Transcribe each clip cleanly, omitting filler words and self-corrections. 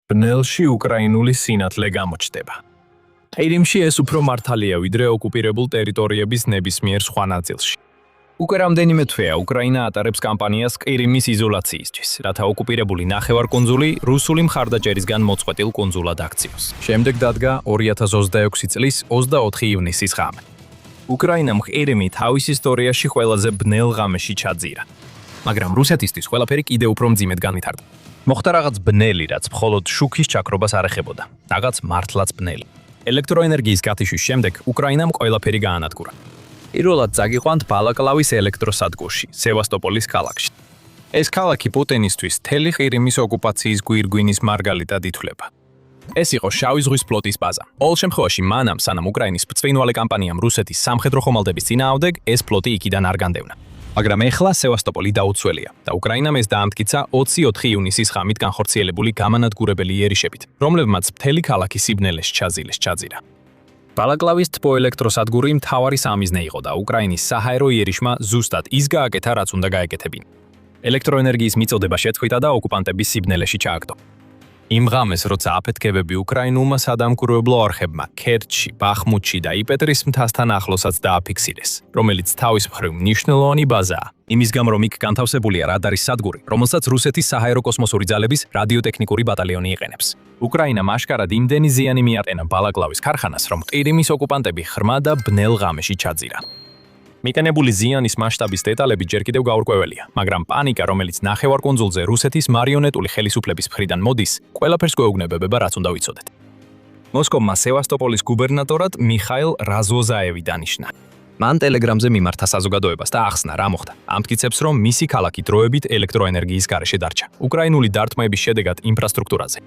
ბნელში უკრაინული სინათლე გამოჩნდება. ყირიმში ეს უფრო მართალია ვიდრე ოკუპირებულ ტერიტორიების ნებისმიერ სხვა ნაწილში. უკვე რამდენიმე თვეა უკრაინა ატარებს კამპანიას ყირიმის იზოლაციისთვის, რათა ოკუპირებული ნახევარკუნძული რუსული მხარდაჭერისგან მოწყვეტილ კუნძულად აქციოს. შემდეგ დადგა 2026 წლის 24 ივნისის ღამე. უკრაინამ ყირიმი თავის ისტორიაში ყველაზე ბნელ ღამეში ჩაძირა. მაგრამ რუსეთისთვის ყველაფერი კიდევ უფრო მძიმედ განვითარდა. მოხდა რაღაც ბნელი, რაც მხოლოდ შუქის ჩაქრობას არ ეხებოდა, რაღაც მართლაც ბნელი. ელექტროენერგიის გათიშვის შემდეგ უკრაინამ ყველაფერი გაანადგურა. პირველად წაგიყვანთ ბალაკლავის ელექტროსადგურში, სევასტოპოლის ქალაქში. ეს ქალაქი პუტინისთვის მთელი ყირიმის ოკუპაციის გვირგვინის მარგალიტად ითვლება. ეს იყო შავი ზღვის ფლოტის ბაზა. ყოველ შემთხვევაში მანამ, სანამ უკრაინის ბრწყინვალე კამპანიამ რუსეთის სამხედრო ხომალდების წინააღმდეგ, ეს ფლოტი იქიდან არ განდევნა. მაგრამ ეხლა სევასტოპოლი დაუცველია და უკრაინამ ეს დაამტკიცა 24 ივნისის ღამით განხორციელებული გამანადგურებელი იერიშებით, რომლებმაც მთელი ქალაქი სიბნელეს ჩაძირა. ბალაკლავის თბოელექტროსადგური მთავარი სამიზნე იყო და უკრაინის საჰაერო იერიშმა ზუსტად ის გააკეთა, რაც უნდა გაეკეთებინა. ელექტროენერგიის მიწოდება შეწყვიტა და ოკუპანტების სიბნელეში ჩააგდო. იმ ღამეს, როცა აფეთქებები უკრაინულმა სადამკვირვებლო არხებმა ქერჩში, ბახმუთში და იპეტრის მთასთან ახლოსაც დააფიქსირეს, რომელიც თავის მხრივ მნიშვნელოვანი ბაზაა, იმის გამო რომ იქ განთავსებულია რადარის სადგური, რომელსაც რუსეთის საჰაერო კოსმოსური ძალების რადიოტექნიკური ბატალიონი იყენებს. უკრაინამ აშკარად იმდენი ზიანი მიაყენა ბალაკლავის ქარხანას, რომ ყირიმის ოკუპანტები ღრმა და ბნელ ღამეში ჩაძირა. მიყენებული ზიანის მასშტაბის დეტალები ჯერ კიდევ გაურკვეველია, მაგრამ პანიკა, რომელიც ნახევარკუნძულზე რუსეთის მარიონეტული ხელისუფლების მხრიდან მოდის, ყველაფერს გვეუბნებება, რაც უნდა ვიცოდეთ. მოსკოვმა სევასტოპოლის გუბერნატორად მიხაილ რაზოზაევი დანიშნა. მან ტელეგრამზე მიმართა საზოგადოებას და ახსნა, რა მოხდა. ამტკიცებს, რომ მისი ქალაქი დროებით ელექტროენერგიის გარეშე დარჩა, უკრაინული დარტყმების შედეგად ინფრასტრუქტურაზე.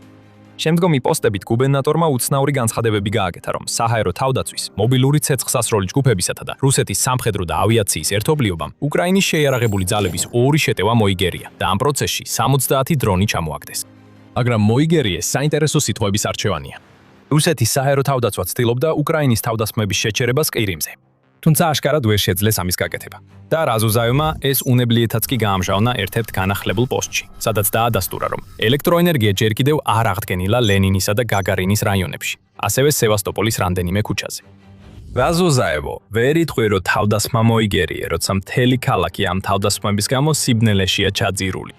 შემდგომი პოსტებით გუბერნატორმა უცნაური განცხადებები გააკეთა, რომ საჰაერო თავდაცვის, მობილური ცეცხლსასროლი ჯგუფებისათა და რუსეთის სამხედრო და ავიაციის ერთობლიობამ უკრაინის შეიარაღებული ძალების ორი შეტევა მოიგერია და ამ პროცესში 70 დრონი ჩამოაგდეს. მაგრამ მოიგერიეს საინტერესო სიტყვების არჩევანია. რუსეთის საჰაერო თავდაცვა ცდილობდა უკრაინის თავდასხმების შეჩერებას ყირიმზე. თუმცა აშკარად ვერ შეძლეს ამის გაკეთება. და რაზოზაევმა ეს უნებლიეთაც კი გაამჟავნა ერთ-ერთ განახლებულ პოსტში, სადაც დაადასტურა, რომ ელექტროენერგია ჯერ კიდევ არ აღდგენილა ლენინისა და გაგარინის რაიონებში, ასევე სევასტოპოლის რამდენიმე ქუჩაზე. რაზოზაევო, ვერ იტყვი, რომ თავდასხმა მოიგერიე, როცა მთელი ქალაქი ამ თავდასხმების გამო სიბნელეშია ჩაძირული.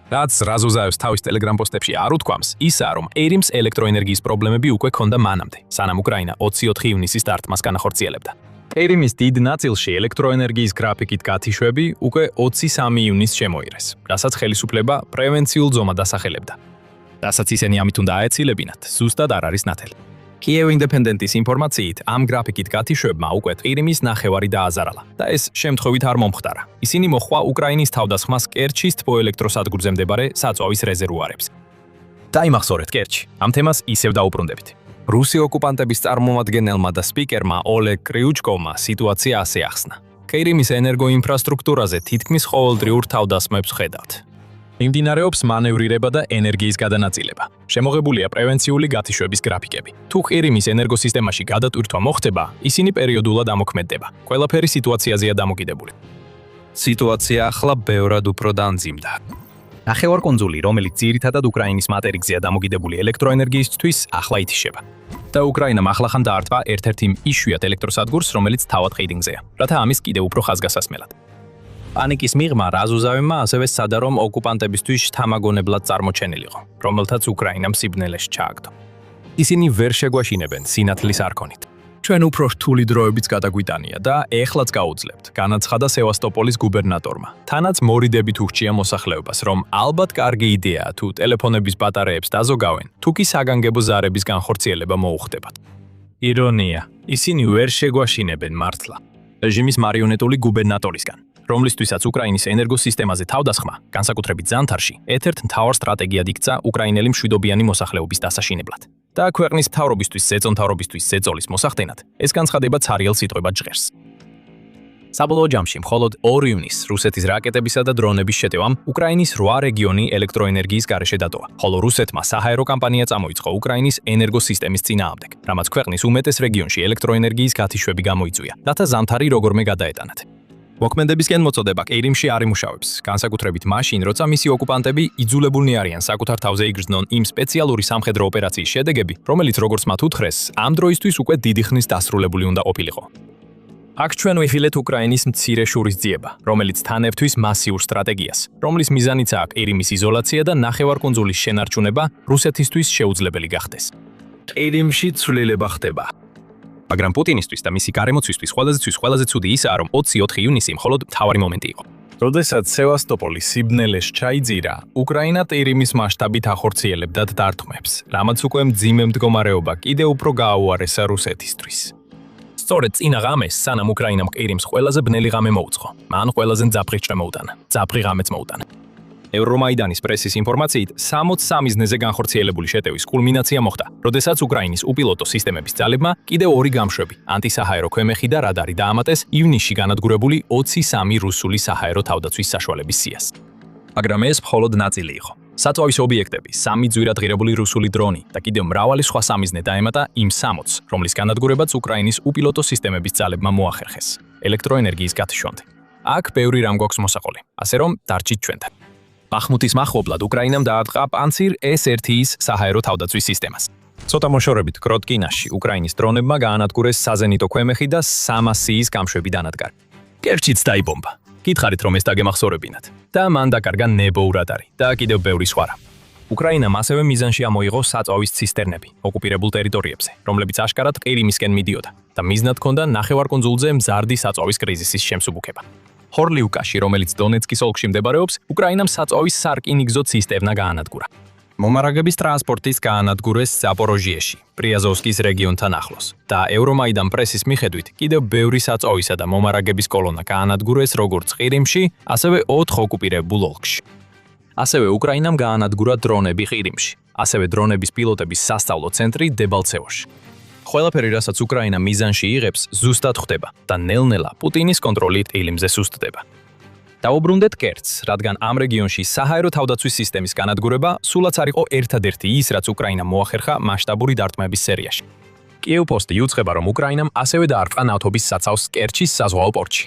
რაც რაზოზაევს თავის ტელეგრამ პოსტებში არ უთქვამს, ისაა, რომ ყირიმს ელექტროენერგიის პრობლემები უკვე ჰქონდა მანამდე, სანამ უკრაინა 24 ივნისის დარტყმას განახორციელებდა. ყირიმის დიდ ნაწილში ელექტროენერგიის გრაფიკით გათიშვები უკვე 23 ივნისს შემოიღეს, რასაც ხელისუფლება პრევენციულ ზომად ასახელებდა. რასაც ისინი ამით უნდა აეცილებინათ, ზუსტად არ არის ნათელი. კიევ ინდეპენდენტის ინფორმაციით, ამ გრაფიკით გათიშვებმა უკვე ყირიმის ნახევარი დააზარალა და ეს შემთხვევით არ მომხდარა. ისინი მოჰყვა უკრაინის თავდასხმას კერჩის თბოელექტროსადგურზე მდებარე საწვავის რეზერვუარებს. დაიმახსოვრეთ კერჩი, ამ თემას ისევ დაუბრუნდებით. რუსი ოკუპანტების წარმომადგენელმა და სპიკერმა ოლეგ კრიუჩკოვმა სიტუაცია ასე ახსნა. ყირიმის ენერგოინფრასტრუქტურაზე თითქმის ყოველდღიურ თავდასხმებს ხედავთ. მიმდინარეობს მანევრირება და ენერგიის გადანაწილება. შემოღებულია პრევენციული გათიშვების გრაფიკები. თუ ყირიმის ენერგოსისტემაში გადატვირთვა მოხდება, ისინი პერიოდულად ამოქმედდება. ყველაფერი სიტუაციაზეა დამოკიდებული. სიტუაცია ახლა ბევრად უფრო დამძიმდა. ნახევარკუნძული, რომელიც ძირითადად უკრაინის მატერიკზეა დამოკიდებული ელექტროენერგიისთვის, ახლა ითიშება. და უკრაინამ ახლახან დაარტყა ერთ-ერთ იმ იშვიათ ელექტროსადგურს, რომელიც თავად ყირიმზეა, რათა ამის კიდევ უფრო ხაზგასასმელად. პანიკის მიღმა რაზოზაევმა ასევე სცადა, რომ ოკუპანტებისთვის შთამაგონებლად წარმოჩენილიყო, რომელთაც უკრაინამ სიბნელეში ჩააგდო. ისინი ვერ შეგვაშინებენ სინათლის არქონით. ჩვენ უფრო რთული დროებიც გადაგვიტანია და ეხლაც გაუძლებთ, განაცხადა სევასტოპოლის გუბერნატორმა. თანაც მორიდებით უხჭია მოსახლეობას, რომ ალბათ კარგი იდეაა თუ ტელეფონების ბატარეებს დაზოგავენ, თუ კი საგანგებო ზარების განხორციელება მოუხდებათ. ირონია, ისინი ვერ შეგვაშინებენ მართლა. რეჟიმის მარიონეტული გუბერნატორისგან, რომლისთვისაც უკრაინის ენერგოსისტემაზე თავდასხმა, განსაკუთრებით ზამთარში, ერთ-ერთ მთავარ სტრატეგიად იქცა უკრაინელი მშვიდობიანი მოსახლეობის დასაშინებლად. და ქვეყნის მთავრობისთვის, ზეწოლმთავრობისთვის ზეწოლის მოსახდენად, ეს განცხადება ცარიელ სიტყვებად ჟღერს. საბოლოო ჯამში მხოლოდ 2 ივნისს რუსეთის რაკეტებისა და დრონების შეტევამ უკრაინის 8 რეგიონი ელექტროენერგიის გარეშე დატოვა, ხოლო რუსეთმა საჰაერო კამპანია წამოიწყო უკრაინის ენერგოსისტემის წინააღმდეგ, რამაც ქვეყნის უმეტეს რეგიონში ელექტროენერგიის გათიშვები გამოიწვია, რათა ზამთარი როგორმე გადაეტანათ. მოქმედებისკენ მოწოდება ყირიმში არ იმუშავებს, განსაკუთრებით მაშინ, როცა მისი ოკუპანტები იძულებულნი არიან საკუთარ თავზე იგრძნონ იმ სპეციალური სამხედრო ოპერაციის შედეგები, რომელიც როგორც მათ უთხრეს, ამ დროისთვის უკვე დიდი ხნის დასრულებული უნდა ყოფილიყო. აქ ჩვენ ვიხილეთ უკრაინის მცირე შურისძიება, რომელიც თან ერთვის მასიურ სტრატეგიას, რომლის მიზანიცაა ყირიმის იზოლაცია და ნახევარკუნძულის შენარჩუნება რუსეთისთვის შეუძლებელი გახდეს. ყირიმში ცვლილება ხდება. მაგრამ პუტინისთვის და მისი გარემოცვისთვის ყველაზე ცუდი ისაა, რომ 24 ივნისი მხოლოდ მთავარი მომენტი იყო. როდესაც სევასტოპოლის სიბნელეს ჩაიძირა, უკრაინა ყირიმის მასშტაბით ახორციელებდა დართმებს, რამაც უკვე მძიმე მდგომარეობა კიდევ უფრო გააუარესა რუსეთისთვის. სწორედ წინა ღამეს, სანამ უკრაინამ ყირიმს ყველაზე ბნელი ღამე მოუწყო, მან ყველაზე მძაფრი ჭრე მოუტანა, მძაფრი ღამეც მოუტანა. ევრომაიდანის პრესის ინფორმაციით, 63 მიზნეზე განხორციელებული შეტევის კულმინაცია მოხდა, როდესაც უკრაინის უპილოტო სისტემების ძალებმა კიდევ 2 გამშვები, ანტისაჰაერო ქვემეხი და რადარი დაამატეს ივნისში განადგურებული 23 რუსული საჰაერო თავდაცვის საშუალების სიას. მაგრამ ეს მხოლოდ ნაწილი იყო. საწვავის ობიექტები, 3 ძვირად ღირებული რუსული დრონი და კიდევ მრავალი სხვა სამიზნე დაემატა იმ 60, რომლის განადგურებაც უკრაინის უპილოტო სისტემების ძალებმა მოახერხეს. ელექტროენერგიის გათიშვამდე. აქ ბევრი რამ გვაქვს მოსაყოლი, ასე რომ დარჩით ჩვენთან. ბახმუტის მახლობლად უკრაინამ დაარტყა პანცირ S1-ის საჰაერო თავდაცვის სისტემას. ცოტა მოშორებით კროტკინაში უკრაინის დრონებმა გაანადგურეს საზენიტო ქვემეხი და სამასიის გამშვები დანადგარი. კერჩიც დაიბომბა. გითხარით რომ ეს დაგემახსოვრებინათ. და მან დაკარგა ნებო რადარი და კიდევ ბევრი სხვა რამ. უკრაინამ ასევე მიზანში ამოიღო საწვავის ცისტერნები ოკუპირებულ ტერიტორიებზე, რომლებიც აშკარად ყირიმისკენ მიდიოდა და მიზნად ჰქონდა ნახევარკუნძულზე მზარდი საწვავის კრიზისის შემსუბუქება. ჰორლიუკაში, რომელიც დონეცკის ოლქში მდებარეობს, უკრაინამ საწვავის სარკინიგზო ცისტერნა გაანადგურა. მომარაგების ტრანსპორტის გაანადგურეს ზაპოროჟიეში, პრიაზოვსკის რეგიონთან ახლოს და ევრომაიდან პრესის მიხედვით, კიდევ ბევრი საწვავისა და მომარაგების კოლონა გაანადგურეს როგორც ყირიმში, ასევე 4 ოკუპირებულ ოლქში. ასევე უკრაინამ გაანადგურა დრონები ყირიმში, ასევე დრონების პილოტების სასწავლო ცენტრი დებალცევოში. ყველაფერი, რასაც უკრაინა მიზანში იღებს, ზუსტად ხდება და ნელ-ნელა პუტინის კონტროლით ყირიმზე სუსტდება. დაუბრუნდეთ კერტს, რადგან ამ რეგიონში საჰაერო თავდაცვის სისტემის განადგურება სულაც არ იყო ერთადერთი ის, რაც უკრაინამ მოახერხა მასშტაბური დარტყმების სერიაში. კიევ-პოსტი იუწყება, რომ უკრაინამ ასევე დაარტყა ნავთობის საცავს კერჩის საზღვაო პორტში.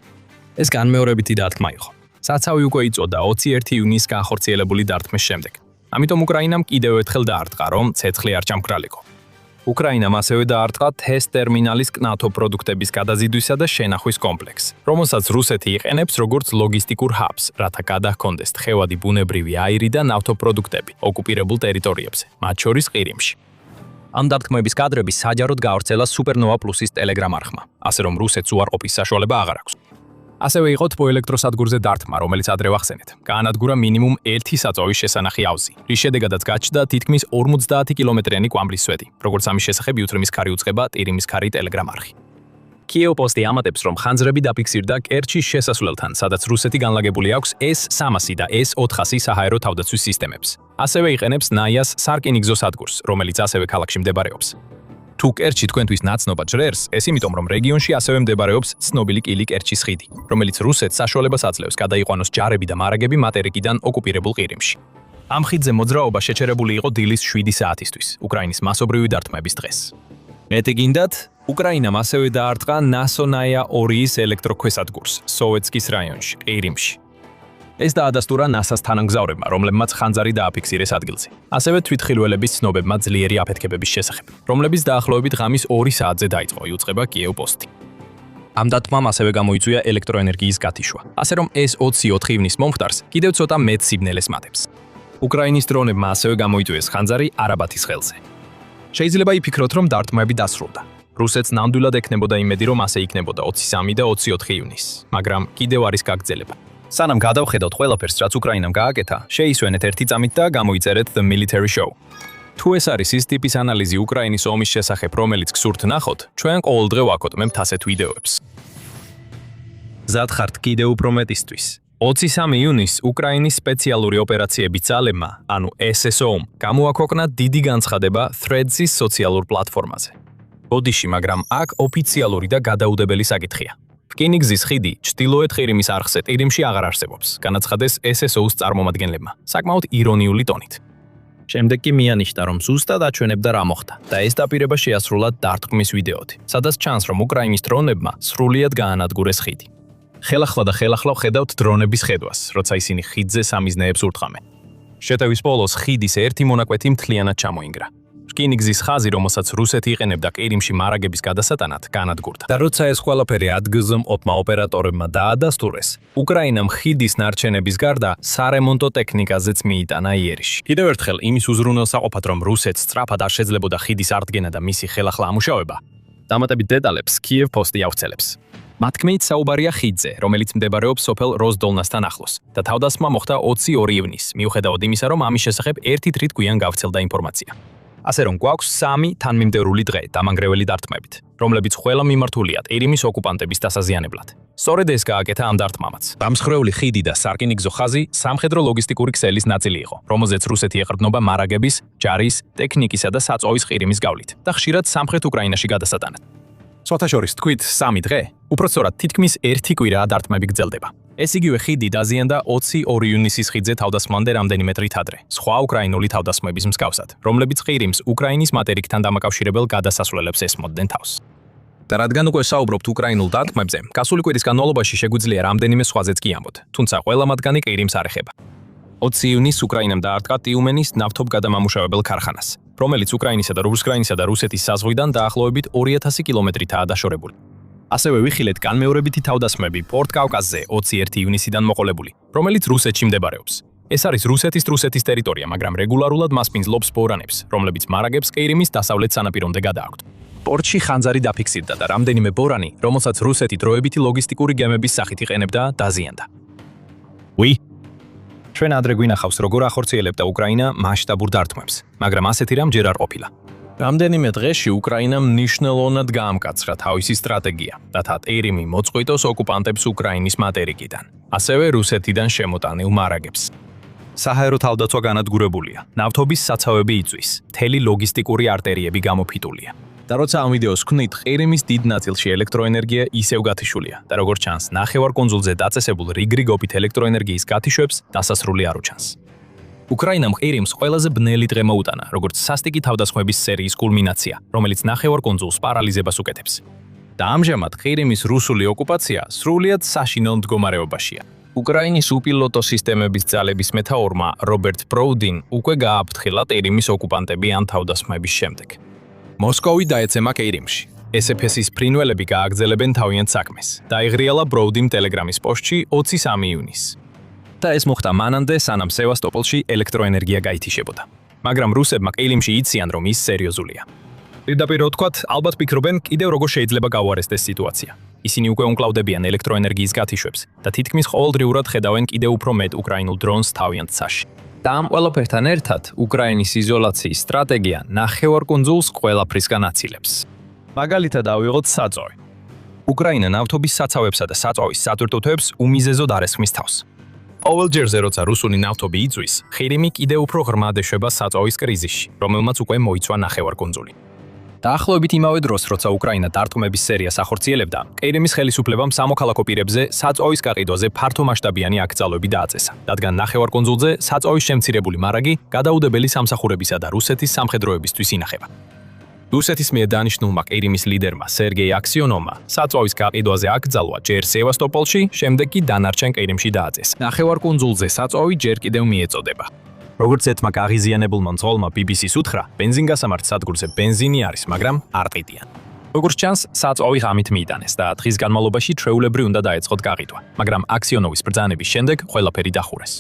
ეს განმეორებითი დარტყმა იყო. საცავი უკვე იწოდა 21 ივნისს განხორციელებული დარტყმის შემდეგ. ამიტომ უკრაინამ კიდევ ერთხელ დაარტყა, რომ ცეცხლი არ ჩამქრალიყო. უკრაინამ ასევე დაარტყა თეს ტერმინალის კნათო პროდუქტების გადაზიდვისა და შენახვის კომპლექსს, რომელსაც რუსეთი იყენებს როგორც ლოგისტიკურ ჰაბს, რათა გადაჰქონდეს თხევადი ბუნებრივი აირი და ნავთობპროდუქტები ოკუპირებულ ტერიტორიებზე, მათ შორის ყირიმში. ამ დარტყმების კადრები საჯაროდ გაავრცელა სუპერნოვა პლუსის ტელეგრამ არხმა, ასე რომ რუსეთს უარყოფის საშუალება აღარ აქვს. ასევე იყო თბოელექტროსადგურზე დარტყმა, რომელიც ადრე ვახსენეთ. გაანადგურა მინიმუმ 1 საწვავის შესანახი ავზი, რის შედეგადაც გაჩნდა თითქმის 50 კილომეტრიანი კვამბლის სვეტი, როგორც ამის შესახებ იუთრემის ქარი უწყება ტირიმის ქარი ტელეგრამ არხი. კიევ-პოსტი ამატებს, რომ ხანძრები დაფიქსირდა კერჩის შესასვლელთან, სადაც რუსეთი განლაგებული აქვს S300 და S400 საჰაერო თავდაცვის სისტემებს. ასევე იყენებს ნაიას სარკინიგზო სადგურს, რომელიც ასევე ქალაქში მდებარეობს. თუ კერჩი თქვენთვის ნაცნობად ჟრერს, ეს იმიტომ, რომ რეგიონში ასევე მდებარეობს ცნობილი კილი კერჩის ხიდი, რომელიც რუსეთს საშუალებას აძლევს გადაიყვანოს ჯარები და მარაგები მატერიკიდან ოკუპირებულ ყირიმში. ამ ხიდზე მოძრაობა შეჩერებული იყო დილის 7 საათისთვის, უკრაინის მასობრივი დარტყმების დღეს. მეტი გინდათ, უკრაინამ ასევე დაარტყა ნასონაია 2-ის ელექტროქვესადგურს, სოვეტსკის რაიონში, ყირიმში. ეს დაადასტურა ნასას თანამგზავრებმა, რომლებმაც ხანძარი დააფიქსირეს ადგილზე. ასევე თვითხილველების ცნობებმა ძლიერი აფეთქებების შესახებ, რომლებიც დაახლოებით ღამის 2 საათზე დაიწყო, იუწყება კიევ-პოსტი. ამ დარტყმამ ასევე გამოიწვია ელექტროენერგიის გათიშვა, ასე რომ ეს 24 ივნის მომხდარს კიდევ ცოტა მეტ სიბნელეს მატებს. უკრაინის დრონებმა ასევე გამოიწვიეს ხანძარი არაბათის ხელზე. შეიძლება იფიქროთ, რომ დარტყმები დასრულდა. რუსეთს ნამდვილად ექნებოდა იმედი, რომ ასე იქნებოდა 23 და 24 ივნისს, მაგრამ კიდევ არის გაგრძელება. სანამ გადავხედავთ ყველაფერს, რაც უკრაინამ გააკეთა, შეისვენეთ ერთი წამით და გამოიწერეთ The Military Show. თუ ეს არის ის ტიპის ანალიზი უკრაინის ომის შესახებ, რომელიც გსურთ ნახოთ, ჩვენ ყოველდღე ვაკოდმებთ ასეთ ვიდეოებს. მზად ხართ კიდევ უფრო მეტისთვის. 23 ივნისს უკრაინის სპეციალური ოპერაციების ძალებმა, ანუ SSO-მ, გამოაქვეყნა დიდი განცხადება Threads-ის სოციალურ პლატფორმაზე. ბოდიში, მაგრამ აქ ოფიციალური და გადაუდებელი საკითხია. რკინიგზის ხიდი ჩრდილოეთ ყირიმის არხზე ტირიმში აღარ არსებობს, განაცხადეს SSO-ს წარმომადგენლებმა, საკმაოდ ირონიული ტონით. შემდეგ კი მიანიშნა, რომ ზუსტად აჩვენებდა რა მოხდა და ეს დაპირება შეასრულა დარტყმის ვიდეოთი, სადაც ჩანს, რომ უკრაინის დრონებმა სრულიად გაანადგურეს ხიდი. ხელახლა და ხელახლა ვხედავთ დრონების ხედვას, როცა ისინი ხიდზე სამიზნეებს ურტყამენ. შეტევის ბოლოს ხიდის ერთი მონაკვეთი მთლიანად ჩამოინგრა. რკინიგზის ხაზი, რომელსაც რუსეთი იყენებდა ყირიმში მარაგების გადასატანად, განადგურდა. და როცა ეს ყველაფერი ადგილზე მყოფმა ოპერატორებმა დაადასტურეს, უკრაინამ ხიდის ნარჩენების გარდა სარემონტო ტექნიკაზეც მიიტანა იერიში. კიდევ ერთხელ იმის უზრუნველსაყოფად, რომ რუსეთს სწრაფად არ შეძლებოდა ხიდის ართგენა და მისი ხელახლა ამუშავება, დამატებით დეტალებს კიევ პოსტი აღწელებს. მათ თქმით, საუბარია ხიდზე, რომელიც მდებარეობს სოფელ როზდოლნასთან ახლოს და თავდასხმა მოხდა 22 ივნისს, მიუხედავად იმისა, რომ ამის შესახებ ერთი თვით გვიან გავრცელდა ინფორმაცია. ასე რომ გვაქვს 3 თანმიმდევრული დღე დამანგრეველი დარტყმებით, რომლებიც ყველა მიმართულია ყირიმის ოკუპანტების დასაზიანებლად. სწორედ ეს გააკეთა ამ დარტყმამაც. დამსხვრეული ხიდი და სარკინიგზო ხაზი სამხედრო ლოგისტიკური ქსელის ნაწილი იყო, რომელზეც რუსეთი ეყრდნობა მარაგების, ჯარის, ტექნიკისა და საწვავის ყირიმის გავლით და ხშირად სამხრეთ უკრაინაში გადასატანად. სხვათა შორის თქვით 3 დღე, უფრო სწორად თითქმის 1 კვირაა დარტყმები გრძელდება. ეს იგივე ხიდი დაზიანდა 22 ივნისის ხიდზე თავდასხმამდე რამდენიმე დღით ადრე, სხვა უკრაინული თავდასხმების მსგავსად, რომლებიც ყირიმს უკრაინის მატერიკთან დამაკავშირებელ გადასასვლელებს ესმოდნენ თავს. და რადგან უკვე საუბრობთ უკრაინულ დარტყმებზე, გასული კვირის განმავლობაში შეგვიძლია რამდენიმე სხვაზეც კი ამბოთ, თუმცა ყველა მათგანი ყირიმს არ ეხება. 20 ივნისს უკრაინამ დაარტყა ტიუმენის ნავთობგადამამუშავებელ ქარხანას, რომელიც უკრაინისა და რუსკრაინისა და რუსეთის საზღვიდან დაახლოებით 2000 კილომეტრითაა დაშორებული. ასევე ვიხილეთ განმეორებითი თავდასხმები პორტ კავკასზე 21 ივნისიდან მოყოლებული, რომელიც რუსეთში მდებარეობს. ეს არის რუსეთის ტერიტორია, მაგრამ რეგულარულად მასპინძლობს ბორანებს, რომლებიც მარაგებს ყირიმის დასავლეთ სანაპირომდე გადააქვთ. პორტში ხანძარი დაფიქსირდა და რამდენიმე ბორანი, რომელსაც რუსეთი დროებითი ლოგისტიკური გემების სახით იყენებდა, დაზიანდა. ჩვენ ადრე გვინახავს, როგორ ახორციელებდა უკრაინა მასშტაბურ დარტყმებს, მაგრამ ასეთი რამ ჯერ არ ყოფილა. რამდენიმე დღეში უკრაინამ მნიშვნელოვნად გაამკაცრა თავისი სტრატეგია, რათა ყირიმი მოწყვიტოს ოკუპანტებს უკრაინის მატერიკიდან, ასევე რუსეთიდან შემოტანილ მარაგებს. საჰაერო თავდაცვა განადგურებულია, ნავთობის საცავები იწვის, მთელი ლოგისტიკური არტერიები გამოფიტულია. და როცა ამ ვიდეოს ვქნით, ყირიმის დიდ ნაწილში ელექტროენერგია ისევ გათიშულია და როგორც ჩანს, ნახევარკუნძულზე დაწესებულ რიგრიგობით ელექტროენერგიის გათიშვებს დასასრული არ უჩანს. უკრაინამ ყირიმს ყველაზე ბნელი დღე მოუტანა, როგორც სასტიკი თავდასხმების სერიის კულმინაცია, რომელიც ნახევარკუნძულს პარალიზებას უკეთებს. და ამჟამად ყირიმის რუსული ოკუპაცია სრულიად საშინელ მდგომარეობაშია. უკრაინის უპილოტო სისტემების ძალების მეთაურმა რობერტ ბროუდინ უკვე გააფრთხილა ყირიმის ოკუპანტები ამ თავდასხმების შემდეგ. მოსკოვი დაეცემა ყირიმში. SFS-ის ფრინველები გააგრძელებენ თავიანთ საქმეს. დაიღრიალა ბროუდიმ ტელეგრამის პოსტში 23 ივნისს. და ეს მოხდა მანამდე, სანამ სევასტოპოლში ელექტროენერგია გაითიშებოდა. მაგრამ რუსებმა ყირიმში იციან, რომ ის სერიოზულია. პირდაპირ ვთქვათ, ალბათ ფიქრობენ, კიდევ როგორ შეიძლება გავუარესდეს სიტუაცია. ისინი უკვე უმკლავდებიან ელექტროენერგიის გათიშვებს და თითქმის ყოველდღიურად ხედავენ კიდევ უფრო მეტ უკრაინულ დრონს თავიანთ ცაში. და ამ ყველაფერთან ერთად, უკრაინის იზოლაციის სტრატეგია ნახევარკუნძულს ყველაფრისგან აცილებს. მაგალითად ავიღოთ საწვავი. უკრაინა ნავთობის საცავებსა და საწვავის სატვირთოთოებს უმიზეზოდ არ ესხმის თავს. ყოველ ჯერზე, როცა რუსული ნავთობი იწვის, ყირიმი კიდევ უფრო ღრმად ეშვება საწვავის კრიზისში, რომელმაც უკვე მოიცვა ნახევარკუნძული. დაახლოებით იმავე დროს, როცა უკრაინა დარტყმების სერიას ახორციელებდა, ყირიმის ხელისუფლებამ სამოქალაქო პირებზე საწვავის გაყიდვაზე ფართომასშტაბიანი აკრძალვები დააწესა, რადგან ნახევარკუნძულზე საწვავის შემცირებული მარაგი გადაუდებელი სამსახურებისა და რუსეთის სამხედროებისთვის ინახება. რუსეთის მიერ დანიშნულმა ყირიმის ლიდერმა სერგეი აქსიონოვმა საწვავის გაყიდვაზე აკრძალვა ჯერ სევასტოპოლში, შემდეგ კი დანარჩენ ყირიმში დააწესა. ნახევარკუნძულზე საწვავი ჯერ კიდევ მიეწოდება. როგორც ერთმა გაღიზიანებულმა მძღოლმა BBC-ს უთხრა, ბენზინგასამართ სადგურზე ბენზინი არის, მაგრამ არ ყიდიან. როგორც ჩანს, საწვავი ღამით მიიტანეს და დღის განმავლობაში ჩვეულებრივ უნდა დაეწყოთ გაყიდვა, მაგრამ აქსიონოვის ბრძანების შემდეგ ყველაფერი დახურეს.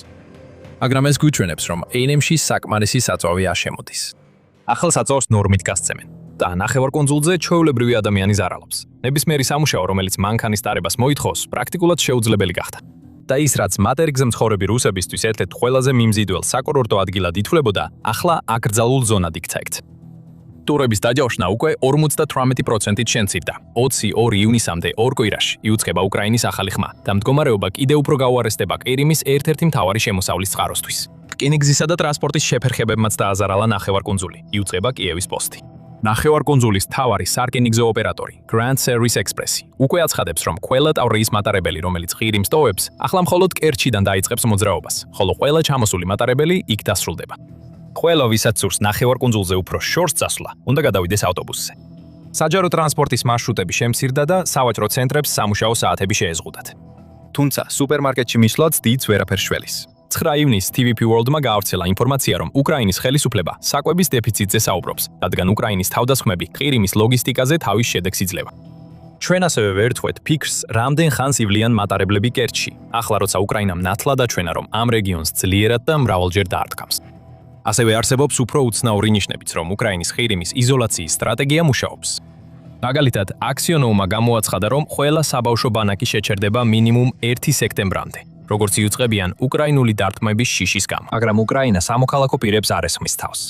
მაგრამ ეს გვიჩვენებს, რომ ყირიმში საკმარისი საწვავი არ შემოდის. ახალ საწვავს ნორმით გასცემენ და ნახევარკუნძულზე ჩვეულებრივი ადამიანი ზარალობს. ნებისმიერი სამუშაო, რომელიც მანქანის ტარებას მოითხოვს, პრაქტიკულად შეუძლებელი გახდა. და ის, რაც მატერიკზე მცხოვრები რუსებისთვის ერთ-ერთ ყველაზე მიმზიდველ საკურორტო ადგილად ითვლებოდა, ახლა აკრძალულ ზონად იქცა ეგ. ტურების დაჯავშნა უკვე 58%-ით შემცირდა. 22 ივნისამდე ორ კვირაში იუწყება უკრაინის ახალი ხმა და მდგომარეობა კიდევ უფრო გაუარესდება ყირიმის ერთ-ერთი მთავარი შემოსავლის წყაროსთვის. რკინიგზისა და ტრანსპორტის შეფერხებებმაც დააზარალა ნახევარკუნძული, იუწყება კიევის პოსტი. ნახევარკუნძულის მთავარი სარკინიგზო ოპერატორი, Grand Service Express, უკვე აცხადებს, რომ ყველა ტავრიის მატარებელი, რომელიც ყირიმს ტოვებს, ახლა მხოლოდ კერჩიდან დაიწყებს მოძრაობას, ხოლო ყველა ჩამოსული მატარებელი იქ დასრულდება. ყველა, ვისაც სურს ნახევარკუნძულზე უფრო შორს წასვლა, უნდა გადავიდეს ავტობუსზე. საჯარო ტრანსპორტის მარშრუტები შემცირდა და სავაჭრო ცენტრებს სამუშაო საათები შეეზღუდათ. თუმცა სუპერმარკეტში მისვლაც დიდს ვერაფერს შველის. 9 ივნისს TVP World-მა გაავრცელა ინფორმაცია, რომ უკრაინის ხელისუფლება საკვების დეფიციტზე საუბრობს, რადგან უკრაინის თავდასხმები ყირიმის ლოგისტიკაზე თავის შედეგს იძლევა. ჩვენ ასევე ვერთვეთ ფიქრს, რამდენ ხანს ივლიან მატარებლები კერჩში, ახლა როცა უკრაინამ ნათლად აჩვენა, რომ ამ რეგიონს ძლიერად და მრავალჯერ დაარტყამს. ასევე არსებობს უფრო უცნაური ნიშნებიც, რომ უკრაინის ყირიმის იზოლაციის სტრატეგია მუშაობს. მაგალითად, აქსიონოვმა გამოაცხადა, რომ ყველა საბავშვო ბანაკი შეჩერდება მინიმუმ 1 სექტემბრამდე, როგორც იუწყებიან უკრაინული დარტყმების შიშის გამო, მაგრამ უკრაინა სამოქალაქო პირებს არ ესხმის თავს.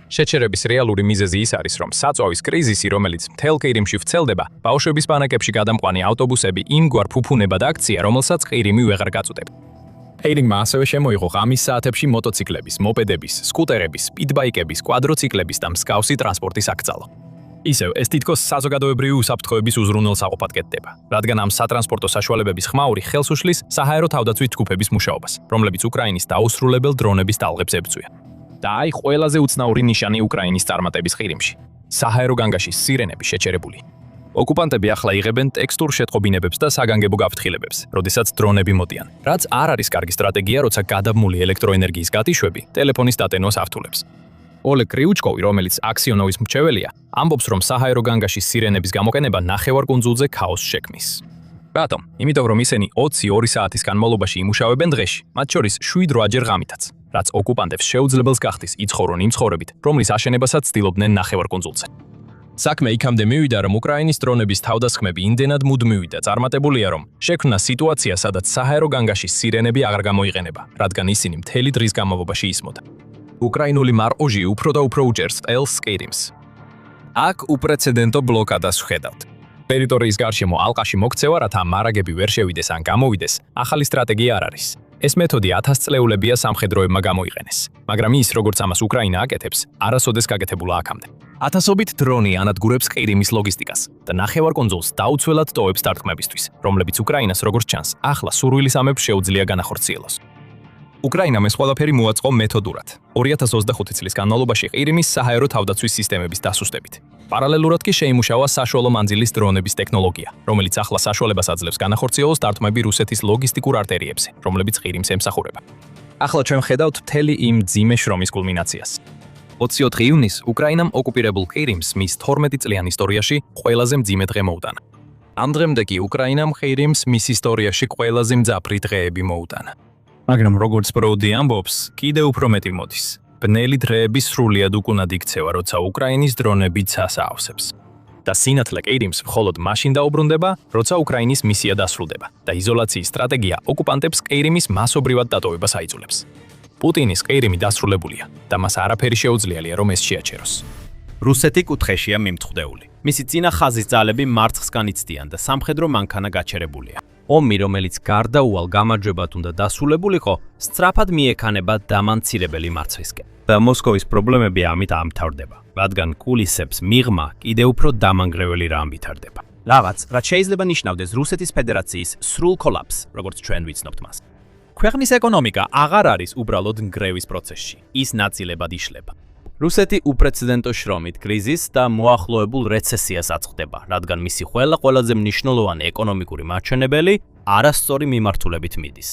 შეჩერების რეალური მიზეზი ის არის, რომ საწვავის კრიზისი, რომელიც მთელ ყირიმში ვრცელდება, ბავშვების ბანაკებში გადამყვანი ავტობუსები იმგვარ ფუფუნებად აქცია, რომელსაც ყირიმი ვეღარ გაწუდება. ყირიმმა ასევე შემოიღო ღამის საათებში მოტოციკლების, მოპედების, სკუტერების, სპიდბაიკების, კვადროციკლების და მსგავსი ტრანსპორტის აკრძალვა. ისევ, ეს თითქოს საზოგადოებრივი უსაფრთხოების უზრუნველსაყოფად კეთდება, რადგან ამ სატრანსპორტო საშუალებების ხმაური ხელს უშლის საჰაერო თავდაცვის ჯგუფების მუშაობას, რომლებიც უკრაინის დაუსრულებელ დრონების ტალღებს ებრძვიან. და აი ყველაზე უცნაური ნიშანი უკრაინის წარმატების ყირიმში. საჰაერო განგაშის სირენები შეჩერებული. ოკუპანტები ახლა იღებენ ტექსტურ შეტყობინებებს და საგანგებო გაფრთხილებებს, როდესაც დრონები მოდიან, რაც არ არის კარგი სტრატეგია, როცა გადაბმული ელექტროენერგიის გატიშვები ტელეფონის დატენოს ართულებს. ოლეგ კრიუჩკოვი, რომელიც აქსიონოვის მრჩეველია, ამბობს, რომ საჰაერო განგაშის სირენების გამოყენება ნახევარკუნძულზე ქაოსს შექმნის. რატომ? იმიტომ, რომ ისინი 22 საათის განმავლობაში იმუშავებენ დღეში, მათ შორის 7-8-ჯერ ღამითაც, რაც ოკუპანტებს შეუძლებელს გახდის იცხოვრონ იმ ცხოვრებით, რომლის აშენებასაც ცდილობდნენ ნახევარკუნძულზე. საქმე იქამდე მივიდა, რომ უკრაინის დრონების თავდასხმები იმდენად მუდმივი და წარმატებულია, რომ შექმნა სიტუაცია, სადაც საჰაერო განგაშის სირენები აღარ გამოიყენება, რადგან ისინი მთელი დღის განმავლობაში ისმოდა. უკრაინული მარყუჟი უფრო და უფრო უჭერს ყელს ყირიმს. აქ უპრეცედენტო ბლოკადას ვხედავთ. ტერიტორიის გარშემო ალყაში მოქცევა, რათა მარაგები ვერ შევიდეს ან გამოვიდეს, ახალი სტრატეგია არ არის. ეს მეთოდი 1000 წლეულებია სამხედროებმა გამოიყენეს, მაგრამ ის, როგორც ამას უკრაინა აკეთებს, არასოდეს გაკეთებულა აქამდე. ათასობით დრონი ანადგურებს ყირიმის ლოგისტიკას და ნახევარკუნძულს დაუცველად ტოვებს დარტყმებისთვის, რომლებიც უკრაინას, როგორც ჩანს, ახლა სურვილის ამებს შეუძლია განახორციელოს. უკრაინამ ეს ყველაფერი მოაწყო მეთოდურად. 2025 წლის განმავლობაში ყირიმის საჰაერო თავდაცვის სისტემების დასუსტებით. პარალელურად კი შეიმუშავა საშუალო მანძილის დრონების ტექნოლოგია, რომელიც ახლა საშუალებას აძლევს განახორციელოს დარტყმები რუსეთის ლოგისტიკურ არტერიებზე, რომლებიც ყირიმს ემსახურება. ახლა ჩვენ ხედავთ მთელი იმ მძიმე შრომის კულმინაციას. 24 ივნისს უკრაინამ ოკუპირებულ ყირიმს მის 12 წლიან ისტორიაში ყველაზე მძიმე დღე მოუტანა. ამ დღემდე კი უკრაინამ ყირიმს მის ისტორიაში ყველაზე მძაფრი დღეები მოუტანა. მაგრამ როგორც ბროუდი ამბობს, კიდევ უფრო მეტი მოდის. ბნელი დღეები სრულიად უკუნად იქცევა, როცა უკრაინის დრონები ცას აავსებს. და სინათლე ყირიმს მხოლოდ მაშინ დაუბრუნდება, როცა უკრაინის მისია დასრულდება და იზოლაციის სტრატეგია ოკუპანტებს ყირიმის მასობრივად დატოვებას აიძულებს. პუტინის ყირიმი დასრულებულია და მას არაფერი შეუძლიალია, რომ ეს შეაჩეროს. რუსეთი კუთხეშია მიმწყვდეული. მისი წინა ხაზის ძალები მარცხსგან იცდიან და სამხედრო მანქანა გაჩერებულია. ომი, რომელიც გარდაუვალ გამარჯვებად უნდა დასრულებულიყო, სწრაფად მიექანება დამამცირებელი მარცხისკენ. და მოსკოვის პრობლემები ამით ამთავრდება, რადგან კულისებს მიღმა კიდევ უფრო დამანგრეველი რამ ვითარდება. რაღაც, რაც შეიძლება ნიშნავდეს რუსეთის ფედერაციის სრულ კოლაფსს, როგორც ჩვენ ვიცნობთ მას. ქვეყნის ეკონომიკა აღარ არის უბრალოდ ნგრევის პროცესში, ის ნაწილებად იშლება. რუსეთი უპრეცედენტო შრომით კრიზისს და მოახლოებულ რეცესიას აწყდება, რადგან მისი ყველაზე მნიშვნელოვანი ეკონომიკური მაჩვენებელი არასწორი მიმართულებით მიდის.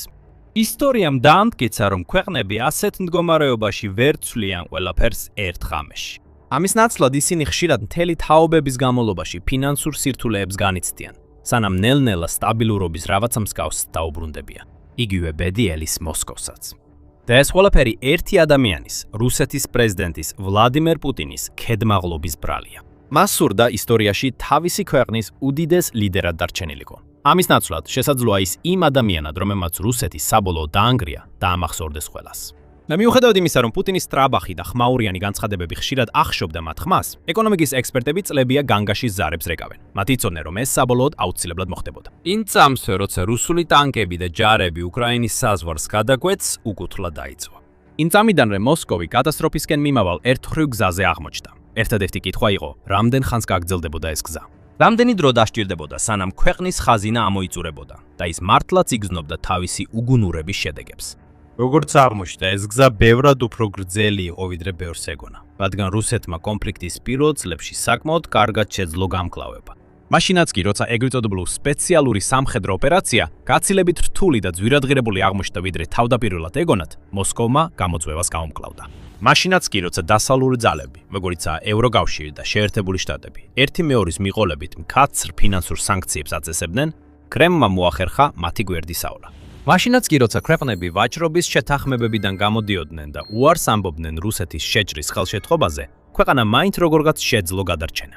ისტორიამ დაამტკიცა, რომ ქვეყნები ასეთ მდგომარეობაში ვერ ცვლიან ყველაფერს ერთ ღამეში. ამის ნაცვლად ისინი ხშირად მთელი თაობების განმავლობაში ფინანსურ სირთულეებს განიცდიან, სანამ ნელ-ნელა სტაბილურობის რაღაცა მსგავსს დაუბრუნდებიან. იგივე ბედი ელის მოსკოვსაც. და ეს ყველაფერი ერთი ადამიანის, რუსეთის პრეზიდენტის ვლადიმერ პუტინის ქედმაღლობის ბრალია. მას სურდა ისტორიაში თავისი ქვეყნის უდიდეს ლიდერად დარჩენილიყო. ამის ნაცვლად შესაძლოა ის იმ ადამიანად, რომელმაც რუსეთი საბოლოოდ დაანგრია და ამახსოვრდეს ყველას. და მიუხედავად იმისა, რომ პუტინის სტრაბახი და ხმაურიანი განცხადებები ხშირად ახშობდა მათ ხმას, ეკონომიკის ექსპერტები წლებია განგაშის ზარებს რეკავენ. მათ იცოდნენ, რომ ეს საბოლოოდ აუცილებლად მოხდებოდა. იმ წამსვე, როცა რუსული ტანკები და ჯარები უკრაინის საზღვარს გადაგვეც, უკუთვლა დაიწყო. იმ წამიდანვე მოსკოვი კატასტროფისკენ მიმავალ ერთხვრივ გზაზე აღმოჩნდა. ერთადერთი კითხვა იყო, რამდენ ხანს გაგრძელდებოდა ეს გზა. რამდენი დრო დასჭირდებოდა, სანამ ქვეყნის ხაზინა ამოიწურებოდა და ის მართლაც იგრძნობდა თავისი უგუნურების შედეგებს. როგორც აღმოჩნდა, ეს გზა ბევრად უფრო გრძელი იყო, ვიდრე ბევრს ეგონა, რადგან რუსეთმა კონფლიქტის პირველ წლებში საკმაოდ კარგად შეძლო გამკლავება. მაშინაც კი, როცა ეგრეთ წოდებული სპეციალური სამხედრო ოპერაცია გაცილებით რთული და ძვირადღირებული აღმოჩნდა ვიდრე თავდაპირველად ეგონათ, მოსკოვმა გამოძვევას გაუმკლავდა. მაშინაც კი, როცა დასავლური ძალები, როგორიცაა ევროკავშირი და შეერთებული შტატები, ერთი მეორის მიყოლებით მკაცრ ფინანსურ სანქციებს აწესებდნენ, კრემლმა მოახერხა მათი გვერდისაულა. მაშინაც კი, როცა ქვეყნები ვაჭრობის შეთანხმებებიდან გამოდიოდნენ და უარს ამბობდნენ რუსეთის შეჭრის ხელშეწყობაზე, ქვეყანა მაინც როგორღაც შეძლო გადარჩენა.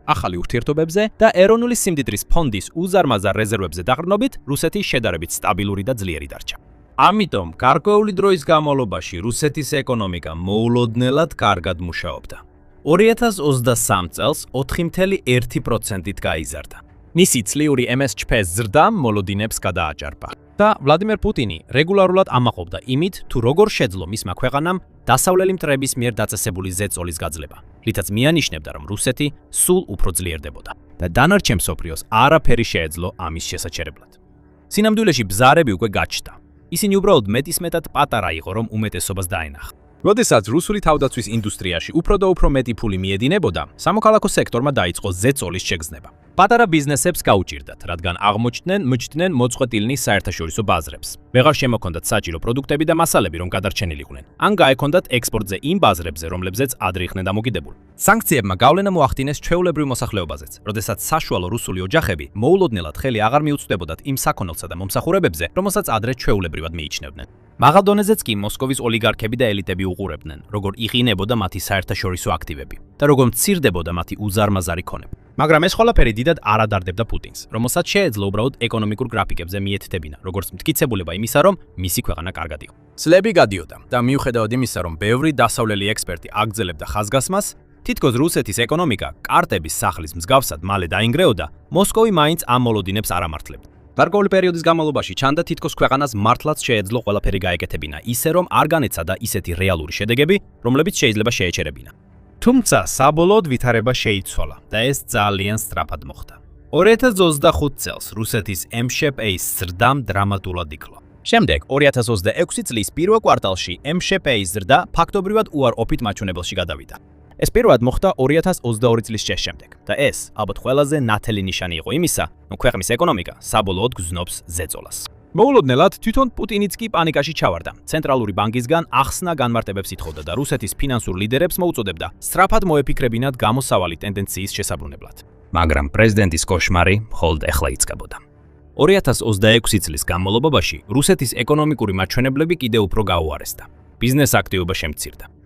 ახალი ურთიერთობებზე და ეროვნული სიმდიდრის ფონდის უზარმაზარ რეზერვებზე დაყრდნობით რუსეთი შედარებით სტაბილური და ძლიერი დარჩა. ამიტომ გარკვეული დროის განმავლობაში რუსეთის ეკონომიკა მოულოდნელად კარგად მუშაობდა. 2023 წელს 4.1%-ით გაიზარდა. მისი წლიური MSCP ზრდა მოლოდინებს გადააჭარბა. და ვლადიმერ პუტინი რეგულარულად ამაყობდა იმით, თუ როგორ შეძლო მისმა ქვეყანამ დასავლელი მტრების მიერ დაწესებული ზეწოლის გაძლება, რითაც მიანიშნებდა, რომ რუსეთი სულ უფრო ძლიერდებოდა და დანარჩენ მსოფლიოს არაფერი შეეძლო ამის შესაჩერებლად. სინამდვილეში ბზარები უკვე გაჩნდა. ისინი უბრალოდ მეტისმეტად პატარა იყო, რომ უმეტესობას დაენახა. როდესაც რუსული თავდაცვის ინდუსტრიაში უფრო და უფრო მეტი ფული მიედინებოდა, სამოქალაქო სექტორმა დაიწყო ზეწოლის შეგრძნება. პატარა ბიზნესებს გაუჭირდათ, რადგან აღმოჩნდნენ მოწყვეტილნი საერთაშორისო ბაზრებს. ვეღარ შემოქონდათ საჭირო პროდუქტები და მასალები, რომ გადარჩენილიყვნენ. ან გაექონდათ ექსპორტზე იმ ბაზრებზე, რომლებზეც ადრე იყვნენ დამოკიდებული. სანქციებმა გავლენა მოახდინეს ჩვეულებრივ მოსახლეობაზეც, როდესაც საშუალო რუსული ოჯახები მოულოდნელად ხელი აღარ მიუწვდებოდათ იმ საქონელსა და მომსახურებებზე, რომელსაც ადრე ჩვეულებრივად მიიჩნევდნენ. მაღალ დონეზეც კი მოსკოვის ოლიგარქები და ელიტები უყურებდნენ, როგორ იყინებოდა მათი საერთაშორისო აქტივები და როგორ მცირდებოდა მათი უზარმაზარი ქონები. მაგრამ ეს ყველაფერი დიდად არ ადარდებდა პუტინს, რომელსაც შეეძლო უბრალოდ ეკონომიკურ გრაფიკებზე მიეთთებინა, როგორც მტკიცებულება იმისა, რომ მისი ქვეყანა კარგად იყო. წლები გადიოდა და მიუხედავად იმისა, რომ ბევრი დასავლელი ექსპერტი აგრძელებდა ხაზგასმას, თითქოს რუსეთის ეკონომიკა კარტების სახლის მსგავსად მალე დაინგრეოდა, მოსკოვი მაინც ამ მოლოდინებს არ ამართლებდა. გარკვეული პერიოდის განმავლობაში ჩანდა თითქოს ქვეყანას მართლაც შეეძლო ყველაფერი გაეკეთებინა, ისე რომ არ განეცადა ისეთი რეალური შედეგები, რომლებიც შეიძლება შეეჩერებინა. თუმცა საბოლოოდ ვითარება შეიცვალა და ეს ძალიან სწრაფად მოხდა. 2025 წელს რუსეთის MSCP-ის ზრდამ დრამატულად იკლო. შემდეგ 2026 წლის პირველ კვარტალში MSCP-ის ზრდა ფაქტობრივად უარყოფით მაჩვენებელში გადავიდა. ეს პირველად მოხდა 2022 წლის შემდეგ და ეს ალბათ ყველაზე ნათელი ნიშანი იყო იმისა, რომ ქვეყნის ეკონომიკა საბოლოოდ გრძნობს ზეწოლას. მოულოდნელად თვითონ პუტინიც კი პანიკაში ჩავარდა. ცენტრალური ბანკისგან ახსნა განმარტებებს ითხოვდა და რუსეთის ფინანსურ ლიდერებს მოუწოდებდა სწრაფად მოეფიქრებინათ გამოსავალი ტენდენციის შესაბრუნებლად. მაგრამ პრეზიდენტის კოშმარი მხოლოდ ახლა იწყებოდა. 2026 წლის განმავლობაში რუსეთის ეკონომიკური მაჩვენებლები კიდევ უფრო გაუარესდა. ბიზნეს აქტივობა შემცირდა.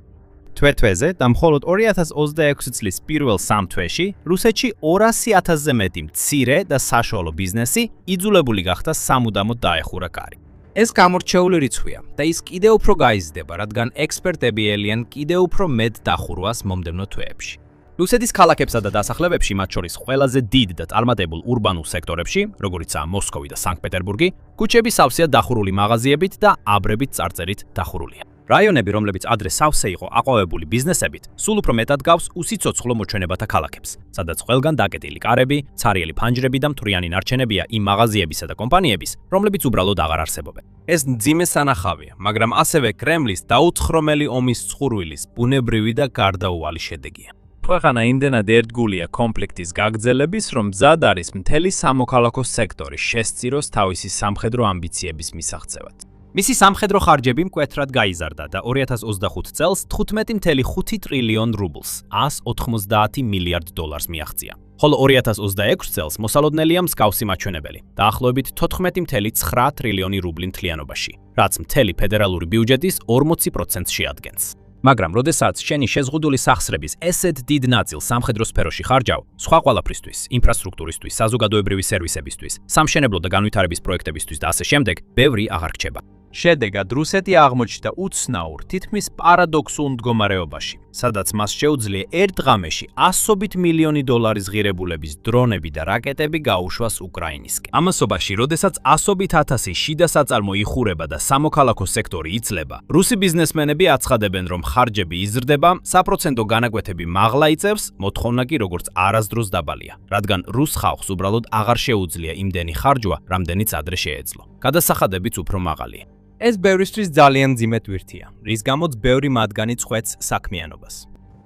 თვეთვეზე და მხოლოდ 2026 წლის პირველ 3 თვეში რუსეთში 200,000-ზე მეტი მცირე და საშუალო ბიზნესი იძულებული გახდა სამუდამოდ დაეხურა კარი. ეს გამორჩეული რიცხვია და ის კიდევ უფრო გაიზრდება, რადგან ექსპერტები ელიან კიდევ უფრო მეტ დახურვას მომდევნო თვეებში. რუსეთის ქალაქებსა და დასახლებებში, მათ შორის ყველაზე დიდ და წარმატებულ ურბანულ სექტორებში, როგორიცაა მოსკოვი და სანქტ-პეტერბურგი, ქუჩები სავსეა დახურული მაღაზიებით და აბრებით წარწერით დახურულია. რაიონები, რომლებიც ადრე სავსე იყო აყვავებული ბიზნესებით, სულ უფრო მეტად გავს უსიცოცხლო მოჩვენებათა ქალაქებს, სადაც ყველგან დაკეტილი კარები, ცარიელი ფანჯრები და მთვრიანი ნარჩენებია იმ მაღაზიებისა და კომპანიების, რომლებიც უბრალოდ აღარ არსებობენ. ეს მძიმე სანახავია, მაგრამ ასევე კრემლის დაუცხრომელი ომის წყურვილის ბუნებრივი და გარდაუვალი შედეგია. ქვეყანა იმდენად ერთგულია კონფლიქტის გაგრძელების, რომ მზად არის მთელი სამოქალაქო სექტორი შესწიროს თავისი სამხედრო ამბიციების მისაღწევად. მისი სამხედრო ხარჯები მკვეთრად გაიზარდა და 2025 წელს 15.5 ტრილიონ რუბლს, 190 მილიარდ დოლარს მიაღწია. ხოლო 2026 წელს მოსალოდნელია მსგავსი მაჩვენებელი, დაახლოებით 14.9 ტრილიონი რუბლი მთლიანობაში, რაც მთელი ფედერალური ბიუჯეტის 40%-ს შეადგენს. მაგრამ როდესაც შენი შეზღუდული სახსრების ესეთ დიდ ნაწილს სამხედრო სფეროში ხარჯავ, სხვა ყველაფრისთვის, ინფრასტრუქტურისთვის, საზოგადოებრივი სერვისებისთვის, სამშენებლო და განვითარების პროექტებისთვის და ასე შემდეგ, ბევრი აღარ რჩება. შედეგად რუსეთი აღმოჩნდა უცნაურ, თითქმის პარადოქსულ მდგომარეობაში, სადაც მას შეუძლია ერთ ღამეში ასობით მილიონი დოლარის ღირებულების დრონები და რაკეტები გაუშვას უკრაინისკენ. ამასობაში, როდესაც ასობით ათასი შიდა საწარმო იხურება და სამოქალაქო სექტორი იცლება, რუსი ბიზნესმენები აცხადებენ, რომ ხარჯები იზრდება, საპროცენტო განაკვეთები მაღლა იწევს, მოთხოვნა კი როგორც არასდროს დაბალია, რადგან რუს ხალხს უბრალოდ აღარ შეუძლია იმდენი ხარჯვა, რამდენიც ადრე შეეძლო. გადასახადებიც უფრო მაღალია. ეს ბევრისთვის ძალიან მძიმე ტვირთია, რის გამოც ბევრი მათგანი წყვეტს საქმიანობას.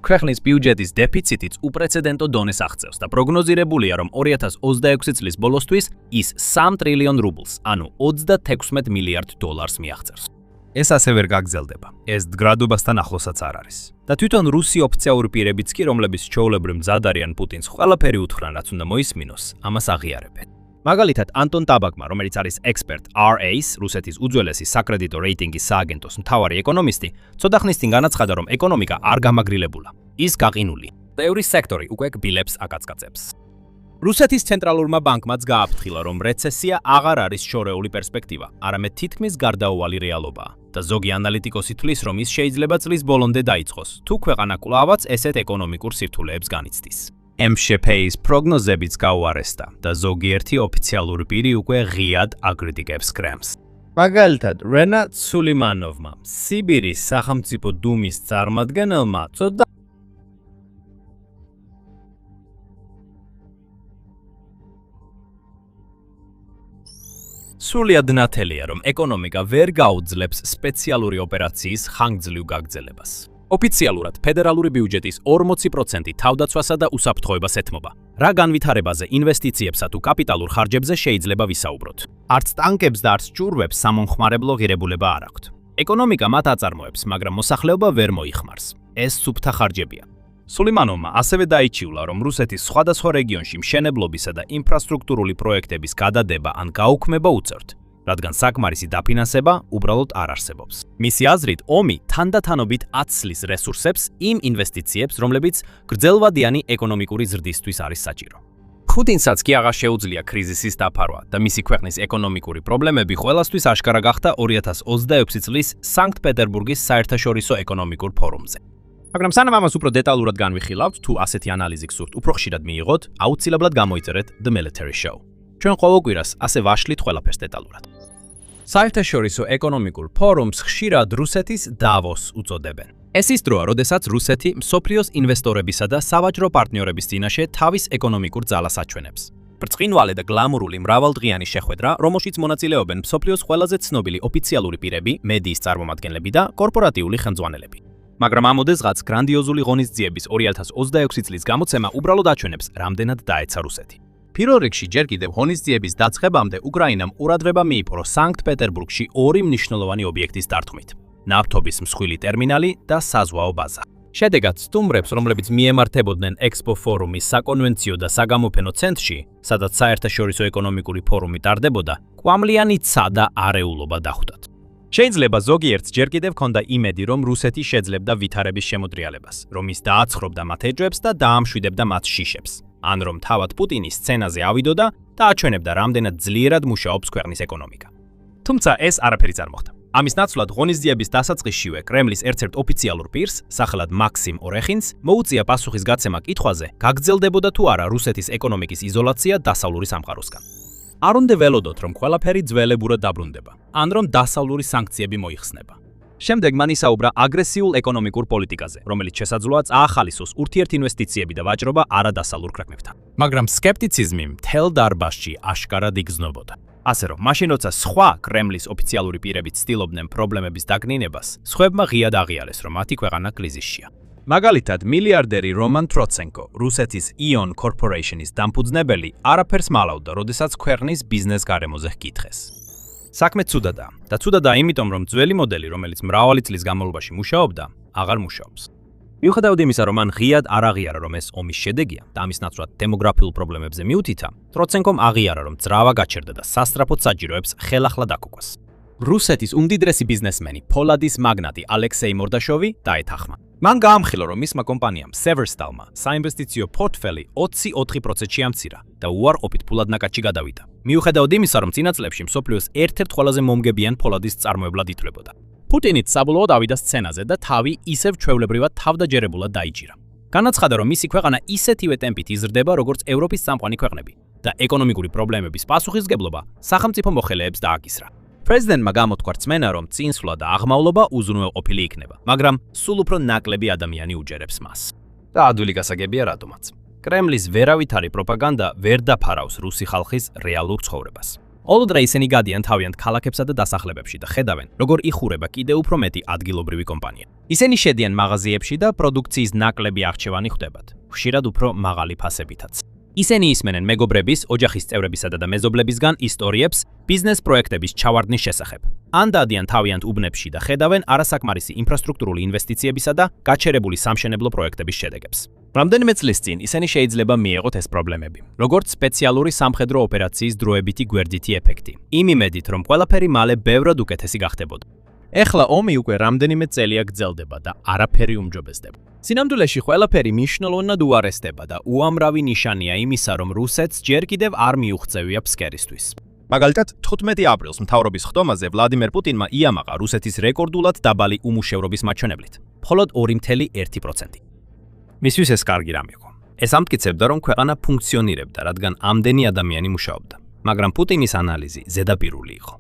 ქვეყნის ბიუჯეტის დეფიციტიც უპრეცედენტო დონეს აღწევს და პროგნოზირებულია, რომ 2026 წლის ბოლოსთვის ის 3 ტრილიონ რუბლს, ანუ 36 მილიარდ დოლარს მიაღწევს. ეს ასე ვერ გაგრძელდება. ეს დგრადობასთან ახლოსაც არ არის. და თვითონ რუსი ოფიციალური პირებიც კი, რომლებიც ჩვეულებრივ მზად არიან პუტინს ყველაფერი უთხრან, რაც უნდა მოისმინოს, ამას აღიარებენ. მაგალითად, ანტონ ტაბაკმა, რომელიც არის ექსპერტ RA-ს, რუსეთის უძველესი საკრედიტო რეიტინგის სააგენტოს მთავარი ეკონომისტი, ცოტა ხნის წინ განაცხადა, რომ ეკონომიკა არ გამაგრილებულა. ის გაყინული. ბევრი სექტორი უკვე კბილებს აკაცკაცებს. რუსეთის ცენტრალურმა ბანკმაც გააფრთხილა, რომ რეცესია აღარ არის შორეული პერსპექტივა, არამედ თითქმის გარდაუვალი რეალობაა. და ზოგი ანალიტიკოსი თვლის, რომ ის შეიძლება წლის ბოლომდე დაიწყოს, თუ ქვეყანა კვლავაც ესეთ ეკონომიკურ სირთულეებს განიცდის. MSHP-ის პროგნოზებიც გაუარესდა და ზოგიერთი ოფიციალური პირი უკვე ღიად აკრიტიკებს კრემლს. მაგალითად, რენატ სულიმანოვმა, სიბირის სახელმწიფო დუმის წარმომადგენელმა წოდა სრულიად ნათელია, რომ ეკონომიკა ვერ გაუძლებს სპეციალური ოპერაციის ხანგრძლივ გაგრძელებას. ოფიციალურად ფედერალური ბიუჯეტის 40% თავდაცვასა და უსაფრთხოებას ეთმობა. რა განვითარებაზე, ინვესტიციებსა თუ კაპიტალურ ხარჯებზე შეიძლება ვისაუბროთ. არც ტანკებს და არც ჭურვებს სამომხმარებლო ღირებულება არ აქვთ. ეკონომიკა მათ აწარმოებს, მაგრამ მოსახლეობა ვერ მოიხმარს. ეს სუფთა ხარჯებია. სულიმანოვმა ასევე დაიჩიულა, რომ რუსეთის სხვადასხვა რეგიონში მშენებლობისა და ინფრასტრუქტურული პროექტების გადადება ან გაუქმება უწევთ, რადგან საკმარისი დაფინანსება უბრალოდ არ არსებობს. მისი აზრით, ომი თანდათანობით აცლის რესურსებს იმ ინვესტიციებს, რომლებიც გრძელვადიანი ეკონომიკური ზრდისთვის არის საჭირო. პუტინსაც კი აღარ შეუძლია კრიზისის დაფარვა და მისი ქვეყნის ეკონომიკური პრობლემები ყველასთვის აშკარა გახდა 2026 წლის სანქტ-პეტერბურგის საერთაშორისო ეკონომიკურ ფორუმზე. მაგრამ სანამ ამას უფრო დეტალურად განვიხილავთ, თუ ასეთი ანალიზი გსურთ უფრო ხშირად მიიღოთ, აუცილებლად გამოიწერეთ The Military Show. ჩვენ ყოველ კვირას ასე ვაშლით ყველაფერს დეტალურად. საერთაშორისო ეკონომიკურ ფორუმს ხშირად რუსეთის დავოსს უწოდებენ. ეს ის დროა, როდესაც რუსეთი მსოფლიოს ინვესტორებისა და სავაჭრო პარტნიორების წინაშე თავის ეკონომიკურ ძალას აჩვენებს. ბრწყინვალე და გლამურული მრავალდღიანი შეხვედრა, რომელშიც მონაწილეობენ მსოფლიოს ყველაზე ცნობილი ოფიციალური პირები, მედიის წარმომადგენლები და კორპორატიული ხელმძღვანელები. მაგრამ ამ ოდესღაც გრანდიოზული ღონისძიების 2026 წლის გამოცემა უბრალოდ აჩვენებს, რამდენად დაეცა რუსეთი. პირველ რიგში ჯერ კიდევ ღონისძიების დაწყებამდე უკრაინამ ყურადღება მიიპყრო სანქტ-პეტერბურგში ორი მნიშვნელოვანი ობიექტის დართვით: ნავთობის მსხვილი ტერმინალი და საზღვაო ბაზა. შედეგად, სტუმრებს, რომლებიც მიემართებოდნენ ექსპო ფორუმის საკონვენციო და საგამოფენო ცენტრში, სადაც საერთაშორისო ეკონომიკური ფორუმი ტარდებოდა, კვამლიანი ცა და არეულობა დახვდათ. შეიძლება ზოგიერთს ჯერ კიდევ ჰქონდა იმედი, რომ რუსეთი შეძლებდა ვითარების შემოდრიალებას, რომ ის დააცხრობდა მათ ეჭვებს და დაამშვიდებდა მათ შიშებს, ან რომ თავად პუტინი სცენაზე ავიდოდა და აჩვენებდა, რამდენად ძლიერად მუშაობს ქვეყნის ეკონომიკა. თუმცა ეს არაფერი არ მოხდა. ამის ნაცვლად ღონისძიების დასაწყისშივე კრემლის ერთ-ერთ ოფიციალურ პირს, სახელად მაქსიმ ორეხინს, მოუწია პასუხის გაცემა კითხვაზე, გაგრძელდებოდა თუ არა რუსეთის ეკონომიკის იზოლაცია დასავლური სამყაროსგან. არ უნდა ველოდოთ, რომ ყველაფერი ძველებურად დაბრუნდება, ან რომ დასავლური სანქციები მოიხსნება. შემდეგ მან ისაუბრა აგრესიულ ეკონომიკურ პოლიტიკაზე, რომელიც შესაძლოა წაახალისოს ურთიერთინვესტიციები და ვაჭრობა არადასავლურ ქვეყნებთან. მაგრამ სკეპტიციზმი მთელ დარბაზში აშკარად იგრძნობოდა. ასე რომ, მაშინ როცა სხვა კრემლის ოფიციალური პირები ცდილობდნენ პრობლემების დაკნინებას, სხვებმა ღიად აღიარეს, რომ მათი ქვეყანა კრიზისშია. მაგალითად, მილიარდერი რომან ტროცენკო, რუსეთის იონ კორპორეიშნის დამფუძნებელი, არაფერს მალავდა, როდესაც ქვეყნის ბიზნეს გარემოზე ჰკითხეს. საქმე ცუდადაა და ცუდადაა იმიტომ, რომ ძველი მოდელი, რომელიც მრავალი წლის განმავლობაში მუშაობდა, აღარ მუშაობს. მიუხედავად იმისა, რომ მან ღიად არ აღიარა, რომ ეს ომის შედეგია და ამის ნაცვლად დემოგრაფიულ პრობლემებზე მიუთითა, ტროცენკომ აღიარა, რომ ძრავა გაჩერდა და სასწრაფოდ საჭიროებს ხელახლა დაკოკვას. რუსეთის უმდიდრესი ბიზნესმენი, ფოლადის მაგნატი ალექსეი მორდაშოვი დაეთანხმა. მან გაამხილა, რომ მისმა კომპანიამ Severstalმა საინვესტიციო პორტფელი 24%-ში ამცირა და უარყოფით ფულად ნაკადში გადავიდა. მიუხედავად იმისა, რომ წინა წლებში მსოფლიოს ერთ-ერთ ყველაზე მომგებიან ფოლადის წარმოებლად ითვლებოდა. პუტინიც საბოლოოდ ავიდა სცენაზე და თავი ისევ ჩვეულებრივად თავდაჯერებულად დაიჭირა. განაცხადა, რომ მისი ქვეყანა ისეთივე ტემპით იზრდება, როგორც ევროპის წამყვანი ქვეყნები და ეკონომიკური პრობლემების პასუხისგებლობა სახელმწიფო მოხელეებს დააკისრა. პრეზიდენტმა გამოთქვა რწმენა, რომ წინსვლა და აღმავლობა უზრუნველყოფილი იქნება, მაგრამ სულ უფრო ნაკლები ადამიანი უჯერებს მას. და ადვილი გასაგებია რატომაც. კრემლის ვერავითარი პროპაგანდა ვერ დაფარავს რუსი ხალხის რეალურ ცხოვრებას. Όλო დღე ისინი გადიან თავიანთ ქალაქებსა და დასახლებებში და ხედავენ, როგორ იხურება კიდევ უფრო მეტი ადგილობრივი კომპანია. ისინი შედიან მაღაზიებში და პროდუქციის ნაკლები არჩევანი ხვდებათ, ხშირად უფრო მაღალი ფასებითაც. ისინი ისმენენ მეგობრების, ოჯახის წევრებისა და მეზობლებისგან ისტორიებს ბიზნეს პროექტების ჩავარდნის შესახებ. ან დადიან თავიანთ უბნებში და ხედავენ არასაკმარისი ინფრასტრუქტურული ინვესტიციებისა და გაჩერებული სამშენებლო პროექტების შედეგებს. რამდენიმე წლის წინ ისინი შეიძლება მიეღოთ ეს პრობლემები, როგორც სპეციალური სამხედრო ოპერაციის დროებითი გვერდითი ეფექტი. იმ იმედით, რომ ყველაფერი მალე ბევრად უკეთესი გახდებოდა. ეხლა ომი უკვე რამდენიმე წელია გრძელდება და არაფერი უმჯობესდება. სინამდვილეში ყველაფერი მნიშვნელოვნად უარესდება და უამრავი ნიშანია იმისა, რომ რუსეთს ჯერ კიდევ არ მიუღწევია ფსკერისთვის. მაგალითად, 15 აპრილს მთავრობის ხდომაზე ვლადიმერ პუტინმა იამაყა რუსეთის რეკორდულად დაბალი უმუშევრობის მაჩვენებლით, მხოლოდ 2.1%. მისთვის ეს კარგი რამ იყო. ეს ამტკიცებდა, რომ ქვეყანა ფუნქციონირებდა, რადგან ამდენი ადამიანი მუშაობდა, მაგრამ პუტინის ანალიზი ზედაპირული იყო.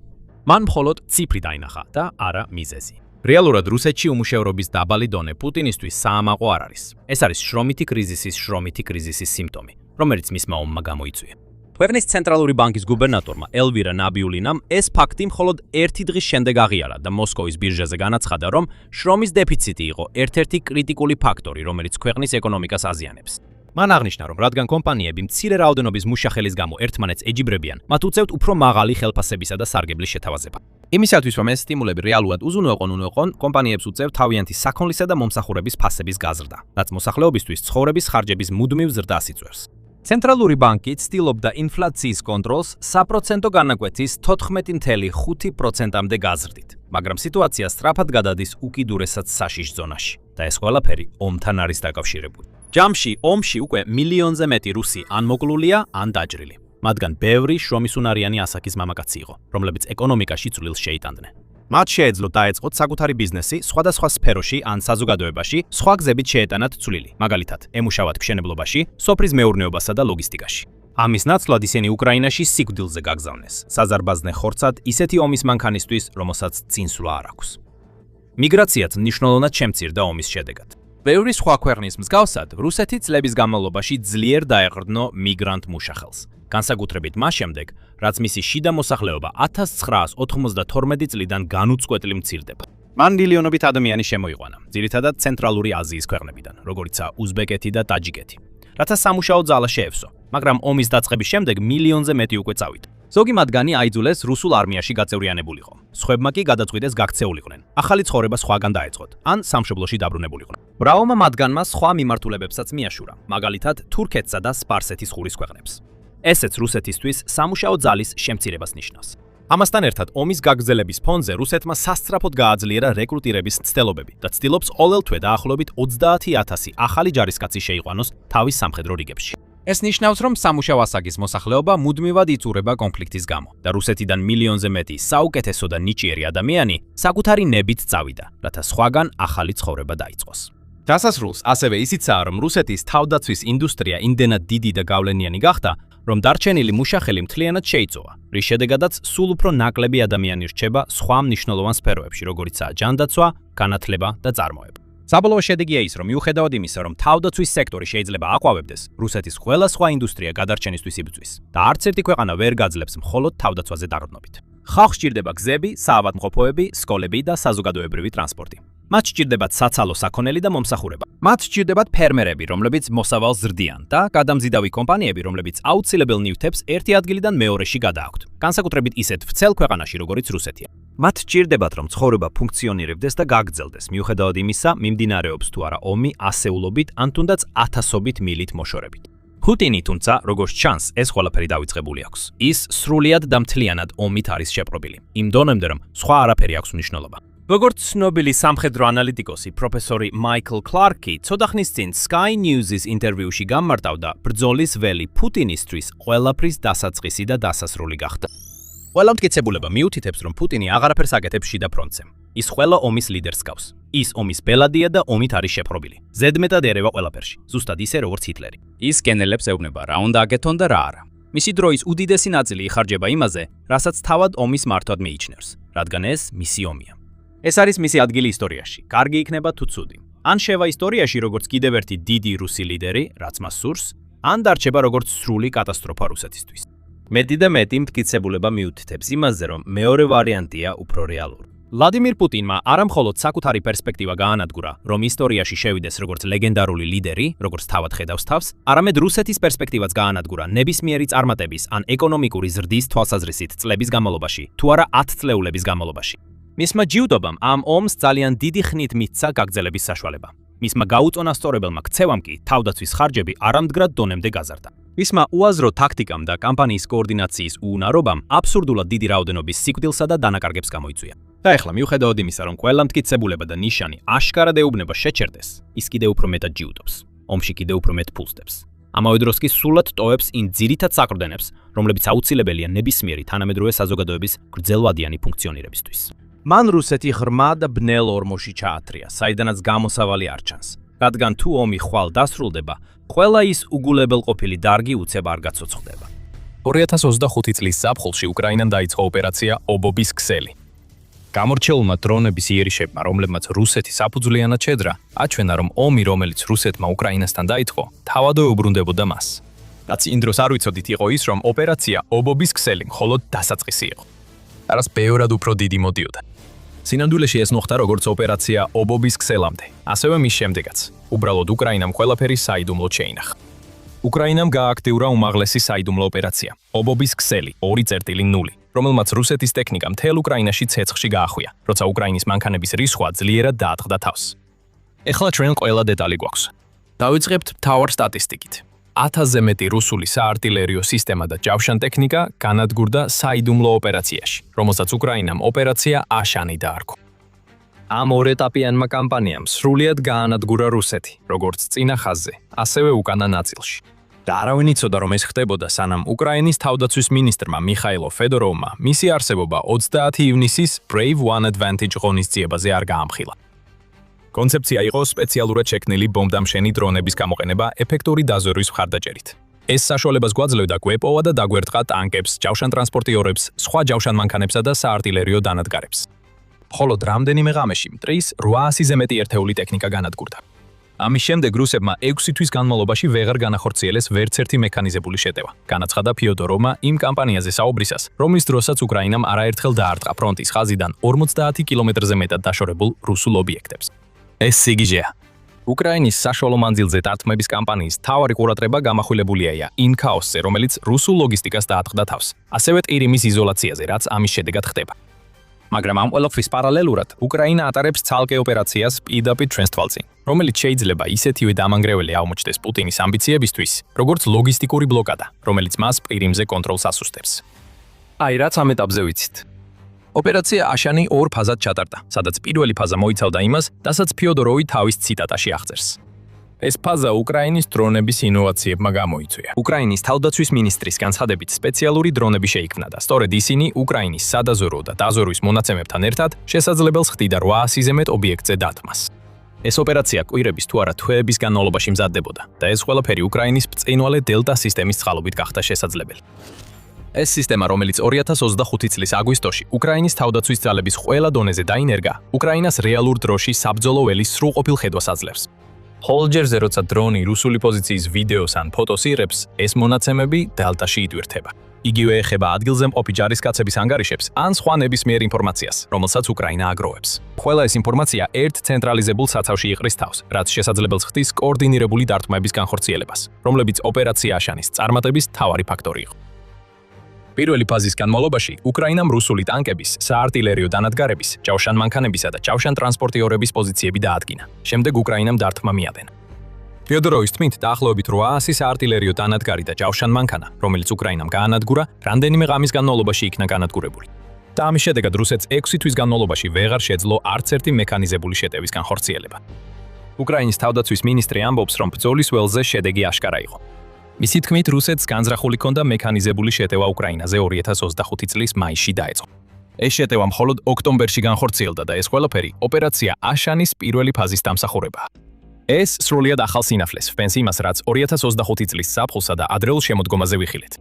მან მხოლოდ ციფრი დაინახა და არა მიზეზი. რეალურად რუსეთში უმუშევრობის დაბალი დონე პუტინისთვის საამაყო არ არის. ეს არის შრომითი კრიზისის სიმპტომი, რომელიც მისმა ომმა გამოიწვია. ქვეყნის ცენტრალური ბანკის გუბერნატორმა ელვირა ნაბიულინამ ეს ფაქტი მხოლოდ ერთი დღის შემდეგ აღიარა და მოსკოვის ბირჟაზე განაცხადა, რომ შრომის დეფიციტი იყო ერთ-ერთი კრიტიკული ფაქტორი, რომელიც ქვეყნის ეკონომიკას აზიანებს. მან აღნიშნა, რომ რადგან კომპანიები მცირე რაოდენობის მუშახელის გამო ერთმანეთს ეჯიბრებიან, მათ უწევთ უფრო მაღალი ხელფასებისა და სარგებლის შეთავაზება. იმისათვის, რომ ეს სტიმულები რეალურად უზრუნველყონ, კომპანიებს უწევთ თავიანთი საქონლისა და მომსახურების ფასების გაზრდა, რაც მოსახლეობისთვის ცხოვრების ხარჯების მუდმივ ზრდას იწვევს. ცენტრალური ბანკი ცდილობდა ინფლაციის კონტროლს საპროცენტო განაკვეთის 14.5%-მდე გაზრდით, მაგრამ სიტუაცია სწრაფად გადადის უკიდურესად საშიშ ზონაში და ეს ყველაფერი ომთან არის დაკავშირებული. ჯამში ომში უკვე მილიონზე მეტი რუსი ან მოკლულია, ან დაჭრილი. მათგან ბევრი შრომისუნარიანი ასაკის მამაკაცი იყო, რომლებიც ეკონომიკაში წვლილს შეიტანდნენ. მათ შეეძლო დაეწყოთ საკუთარი ბიზნესი სხვადასხვა სფეროში ან საზოგადოებაში, სხვა გზებით შეეტანათ წვლილი, მაგალითად, ემუშავათ მშენებლობაში, სოფლის მეურნეობასა და ლოგისტიკაში. ამის ნაცვლად ისინი უკრაინაში სიკვდილზე გაგზავნეს, საზარბაზნე ხორცად ისეთი ომის მანქანისთვის, რომელსაც წინსვლა არ აქვს. მიგრაციაც მნიშვნელოვნად შემცირდა ომის შედეგად. ბევრი სხვა ქვეყნის მსგავსად, რუსეთი წლების განმავლობაში ძლიერ დაეყრდნო მიგრანტ მუშახელს. განსაკუთრებით მას შემდეგ, რაც მისი შიდა მოსახლეობა 1992 წლიდან განუწყვეტლი მცირდება. მან მილიონობით ადამიანი შემოიყვანა, ძირითადად ცენტრალური აზიის ქვეყნებიდან, როგორიცაა უზბეკეთი და ტაჯიკეთი. რათა სამუშაო ძალა შეევსო, მაგრამ ომის დაწყების შემდეგ მილიონზე მეტი უკვე წავიდა. ზოგი მათგანი აიძულეს რუსულ არმიაში გაწევრიანებულიყო. სხვებმა კი გადაწყვიტეს გაქცეულიყვნენ, ახალი ცხოვრება სხვაგან დაეწყოთ, ან სამშობლოში დაბრუნებულიყვნენ. მრავალმა მათგანმა სხვა მიმართულებებსაც მიაშურა, მაგალითად თურქეთსა და სპარსეთის ყურის ქვეყნებს. ესეც რუსეთისთვის სამუშაო ძალის შემცირებას ნიშნავს. ამასთან ერთად, ომის გაგრძელების ფონზე რუსეთმა სასწრაფოდ გააძლიერა რეკრუტირების მცდელობები და ცდილობს ყოველ თვე დაახლოებით 30,000 ახალი ჯარისკაცი შეიყვანოს თავის სამხედრო რიგებში. ეს ნიშნავს, რომ სამუშაო ასაკის მოსახლეობა მუდმივად იწურება კონფლიქტის გამო და რუსეთიდან მილიონზე მეტი საუკეთესო და ნიჭიერი ადამიანი საკუთარი ნებით წავიდა, რათა სხვაგან ახალი ცხოვრება დაიწყოს. დასასრულს ასევე ისიცაა, რომ რუსეთის თავდაცვის ინდუსტრია იმდენად დიდი და გავლენიანი გახდა, რომ დარჩენილი მუშახელი მთლიანად შეიწოვა, რის შედეგადაც სულ უფრო ნაკლები ადამიანი რჩება სხვა მნიშვნელოვან სფეროებში, როგორიცაა ჯანდაცვა, განათლება და წარმოება. საბოლოო შედეგია ის, რომ მიუხედავად იმისა, რომ თავდაცვის სექტორი შეიძლება აყვავებდეს, რუსეთის ყველა სხვა ინდუსტრია გადარჩენისთვის იბრძვის და არც ერთი ქვეყანა ვერ გაძლებს მხოლოდ თავდაცვაზე დაყრდნობით. ხალხს სჭირდება გზები, საავადმყოფოები, სკოლები და საზოგადოებრივი ტრანსპორტი. მათ სჭირდებათ საცალო საქონელი და მომსახურება. მათ სჭირდებათ ფერმერები, რომლებიც მოსავალს ზრდიან და გადამზიდავი კომპანიები, რომლებიც აუცილებელ ნივთებს ერთი ადგილიდან მეორეში გადააქვთ, განსაკუთრებით ისეთ ვრცელ ქვეყანაში, როგორიც რუსეთია. მათ სჭირდებათ, რომ ცხოვრება ფუნქციონირებდეს და გაგრძელდეს, მიუხედავად იმისა, მიმდინარეობს თუ არა ომი ასეულობით ან თუნდაც ათასობით მილით მოშორებით. პუტინი თუმცა, როგორც ჩანს, ეს ყველაფერი დავიწყებული აქვს. ის სრულიად და მთლიანად ომით არის შეპყრობილი. იმ დონემდე, რომ სხვა არაფერი აქვს მნიშვნელობა. როგორც ცნობილი სამხედრო ანალიტიკოსი პროფესორი მაიკლ კლარკი ცოტა ხნის წინ Sky News-ის ინტერვიუში გამარტავდა, ბრძოლის ველი პუტინისთვის ყველაფრის დასაწყისი და დასასრული გახდა. ყველა მტკიცებულება მიუთითებს, რომ პუტინი აღარაფერს აკეთებს შიდა ფრონტზე. ის ყველა ომის ლიდერს გავს. ის ომის ბელადია და ომით არის შეპყრობილი. ზედმეტად ერევა ყველაფერში, ზუსტად ისე როგორც ჰიტლერი. ის კენელებს ეუბნება რა უნდა აკეთონ და რა არა. მისი დროის უდიდესი ნაწილი იხარჯება იმაზე, რასაც თავად ომის მართვად მიიჩნევს, რადგან ეს მისი ომია. ეს არის მისი ადგილი ისტორიაში, კარგი იქნება თუ ცუდი. ან შევა ისტორიაში როგორც კიდევ ერთი დიდი რუსი ლიდერი, რაც მას სურს, ან დარჩება როგორც სრული კატასტროფა რუსეთისთვის. მეტი და მეტი მტკიცებულება მიუთითებს იმაზე, რომ მეორე ვარიანტია უფრო რეალური. ვლადიმირ პუტინმა არამხოლოდ საკუთარი პერსპექტივა გაანადგურა, რომ ისტორიაში შევიდეს როგორც ლეგენდარული ლიდერი, როგორც თავად ხედავს თავს, არამედ რუსეთის პერსპექტივაც გაანადგურა ნებისმიერი წარმატების ან ეკონომიკური ზრდის თვალსაზრისით წლების განმავლობაში, თუ არა 10 წლეულების განმავლობაში. მისმა ჯიუტობამ ამ ომს ძალიან დიდი ხნით მისცა გაგრძელების საშუალება. მისმა გაუწონასწორებელმა ქცევამ კი თავდაცვის ხარჯები არამდგრად დონემდე გაზარდა. მისმა უაზრო ტაქტიკამ და კამპანიის კოორდინაციის უუნარობამ აბსურდულად დიდი რაოდენობის სიკვდილსა და დანაკარგებს გამოიწვია. და ეხლა მიუხედავად იმისა, რომ ყველა მტკიცებულება და ნიშანი აშკარად ეუბნება შეჩერდეს, ის კიდევ უფრო მეტად ჯიუტობს. ომში კიდევ უფრო მეტ ფულსდებს. ამავე დროს კი სრულად ტოვებს იმ ძირითად საყრდენებს, რომლებიც აუცილებელია ნებისმიერი თანამედროვე საზოგადოების გრძელვადიანი ფუნქციონირებისთვის. მან რუსეთი ღრმა და ბნელ ორმოში ჩაათრია, საიდანაც გამოსავალი არ ჩანს. რადგან თუ ომი ხვალ დასრულდება, ყველა ის უგულებელყოფილი დარგი უცებ არ გაცოცხლდება. 2025 წლის ზაფხულში უკრაინამ დაიწყო ოპერაცია ობობის ქსელი. გამორჩეულმა დრონების იერიშებმა, რომლებმაც რუსეთი საფუძვლიანად შეძრა, აჩვენა, რომ ომი, რომელიც რუსეთმა უკრაინასთან დაიწყო, თავადვე უბრუნდებოდა მას. რაც იმ დროს არ ვიცოდით იყო ის, რომ ოპერაცია ობობის ქსელი მხოლოდ დასაწყისი იყო. არას ბევრად უფრო დიდი მოდიოდა. სინამდვილეში ეს მოხდა როგორც ოპერაცია ობობის ქსელამდე, ასევე მის შემდეგაც. უბრალოდ უკრაინამ ყველაფერი საიდუმლოდ შეინახა. უკრაინამ გააქტიურა უმაღლესი საიდუმლო ოპერაცია, ობობის ქსელი 2.0, რომელმაც რუსეთის ტექნიკა მთელ უკრაინაში ცეცხლში გაახვია, როცა უკრაინის მანქანების რისხვა ძლიერად დაატყდა თავს. ეხლა ჩვენ ყველა დეტალი გვაქვს. დავიწყებთ მთავარ სტატისტიკით. 1000-ზე მეტი რუსული საარტილერიო სისტემა და ჯავშან ტექნიკა განადგურდა საიდუმლო ოპერაციაში, რომელსაც უკრაინამ ოპერაცია აშანი დაარქვა. ამ ორეტაპიანმა კამპანიამ სრულიად გაანადგურა რუსეთი, როგორც წინა ხაზზე, ასევე უკანა ნაწილში. და არავინ იცოდა, რომ ეს ხდებოდა, სანამ უკრაინის თავდაცვის მინისტრმა მიხაილო ფედოროვმა მისი არსებობა 30 ივნისის Brave One Advantage ღონისძიებაზე არ გაამხილა. კონცეფცია იყო სპეციალურად შექმნილი ბომბდამშენი დრონების გამოყენება ეფექტური დაზვერვის მხარდაჭერით. ეს საშუალებას გვაძლევდა გვეპოვა და დაგვერტყა ტანკებს, ჯავშან ტრანსპორტიორებს, სხვა ჯავშან მანქანებსა და საარტილერიო დანადგარებს. მხოლოდ რამდენიმე ღამეში მტრის 800-ზე მეტი ერთეული ტექნიკა განადგურდა. ამის შემდეგ რუსებმა 6 თვის განმავლობაში ვეღარ განახორციელეს ვერც ერთი მექანიზებული შეტევა. განაცხადა ფიოდოროვმა იმ კამპანიაზე საუბრისას, რომლის დროსაც უკრაინამ არაერთხელ დაარტყა ფრონტის ხაზიდან 50 კილომეტრზე მეტად დაშორებულ რუსულ ობიექტებს. ეს სიგიჟეა. უკრაინის საშუალო მანძილზე დარტყმების კამპანიის მთავარი ყურადღება გამახვილებულია იმ ქაოსზე, რომელიც რუსულ ლოგისტიკას დაატყდა თავს, ასევე ყირიმის იზოლაციაზე, რაც ამის შედეგად ხდება. მაგრამ ამ ყველაფრის პარალელურად უკრაინა ატარებს ცალკე ოპერაციას პირდაპირ ჩვენს თვალწინ, რომელიც შეიძლება ისეთივე დამანგრეველი აღმოჩნდეს პუტინის ამბიციებისთვის, როგორც ლოგისტიკური ბლოკადა, რომელიც მას ყირიმზე კონტროლს ასუსტებს. აი რაც ამ ეტაპზე ვიცით. ოპერაცია აშანი ორ ფაზად ჩატარდა, სადაც პირველი ფაზა მოიცავდა იმას, რასაც ფიოდოროვი თავის ციტატაში აღწერს. ეს ფაზა უკრაინის დრონების ინოვაციებმა გამოიწვია. უკრაინის თავდაცვის მინისტრის განცხადებით სპეციალური დრონები შეიქმნა და სწორედ ისინი უკრაინის სადაზვერვო და დაზვერვის მონაცემებთან ერთად შესაძლებელს ხდიდა 800-ზე მეტ ობიექტზე დარტყმას. ეს ოპერაცია კვირების თუ არა თვეების განმავლობაში მზადდებოდა და ეს ყველაფერი უკრაინის ბრწყინვალე დელტა სისტემის წყალობით გახდა შესაძლებელი. ეს სისტემა, რომელიც 2025 წლის აგვისტოში უკრაინის თავდაცვის ძალების ყველა დონეზე დაინერგა, უკრაინას რეალურ დროში საბრძოლო ველის სრულყოფილ ხედვას აძლევს. ხოლჯერზე, როცა დრონი რუსული პოზიციის ვიდეოს ან ფოტოს იღებს, ეს მონაცემები დელტაში იდვირთება. იგივე ეხება ადგილზე მყოფი ჯარისკაცების ანგარიშებს ან სხვა ნებისმიერ ინფორმაციას, რომელსაც უკრაინა აგროვებს. ყველა ეს ინფორმაცია ერთ ცენტრალიზებულ საცავში იყრის თავს, რაც შესაძლებელს ხდის კოორდინირებული დარტყმების განხორციელებას, რომლებიც ოპერაცია აშანის წარმატების მთავარი ფაქტორი იყო. პირველი ფაზის განმავლობაში უკრაინამ რუსული ტანკების, საარტილერიო დანადგარების, ჯავშან მანქანებისა და ჯავშან ტრანსპორტიორების პოზიციები დაადგინა. შემდეგ უკრაინამ დარტყმა მიადენა. ფიოდოროვის თქმით, დაახლოებით 800 საარტილერიო დანადგარი და ჯავშან მანქანა, რომელიც უკრაინამ გაანადგურა, რამდენიმე ღამის განმავლობაში იქნა განადგურებული. და ამის შედეგად რუსეთს 6 თვის განმავლობაში ვეღარ შეძლო არც ერთი მექანიზებული შეტევის განხორციელება. უკრაინის თავდაცვის მინისტრი ამბობს, რომ ბრძოლის ველზე შედეგი აშკარა იყო. მისი თქმით, რუსეთს განზრახული ჰქონდა მექანიზებული შეტევა უკრაინაზე 2025 წლის მაისში დაეწყო. ეს შეტევა მხოლოდ ოქტომბერში განხორციელდა და ეს ყველაფერი ოპერაცია აშანის პირველი ფაზის დამსახურებაა. ეს სრულიად ახალ სინაფლეს ვფენს იმას, რაც 2025 წლის ზაფხულსა და ადრეულ შემოდგომაზე ვიხილეთ.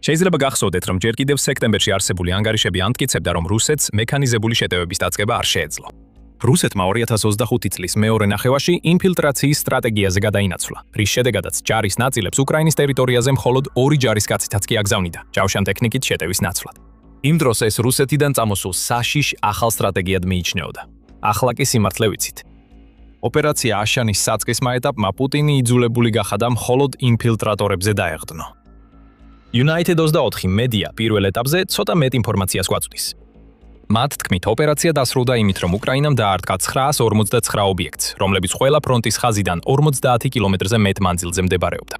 შეიძლება გახსოვდეთ, რომ ჯერ კიდევ სექტემბერში არსებული ანგარიშები ამტკიცებდა, რომ რუსეთს მექანიზებული შეტევების დაწყება არ შეეძლო. რუსეთმა 2025 წლის მეორე ნახევარში ინფილტრაციის სტრატეგიაზე გადაინაცვლა, რის შედეგადაც ჯარის ნაწილებს უკრაინის ტერიტორიაზე მხოლოდ 2 ჯარისკაცითაც კი აგზავნიდა ჯავშან ტექნიკით შეტევის ნაცვლად. იმ დროს ეს რუსეთიდან წამოსულ საშიშ ახალ სტრატეგიად მიიჩნეოდა. ახლა კი სიმართლე ვიცით. ოპერაცია აშანის საწყისმა ეტაპმა პუტინი იძულებული გახადა მხოლოდ ინფილტრატორებზე დაეღდნო. United 24 მედია პირველ ეტაპზე ცოტა მეტ ინფორმაციას გვაწვდის. მათ თქმით, ოპერაცია დასრულდა იმით, რომ უკრაინამ დაარტყა 959 ობიექტს, რომლებიც ყველა ფრონტის ხაზიდან 50 კილომეტრზე მეტ მანძილზე მდებარეობდა.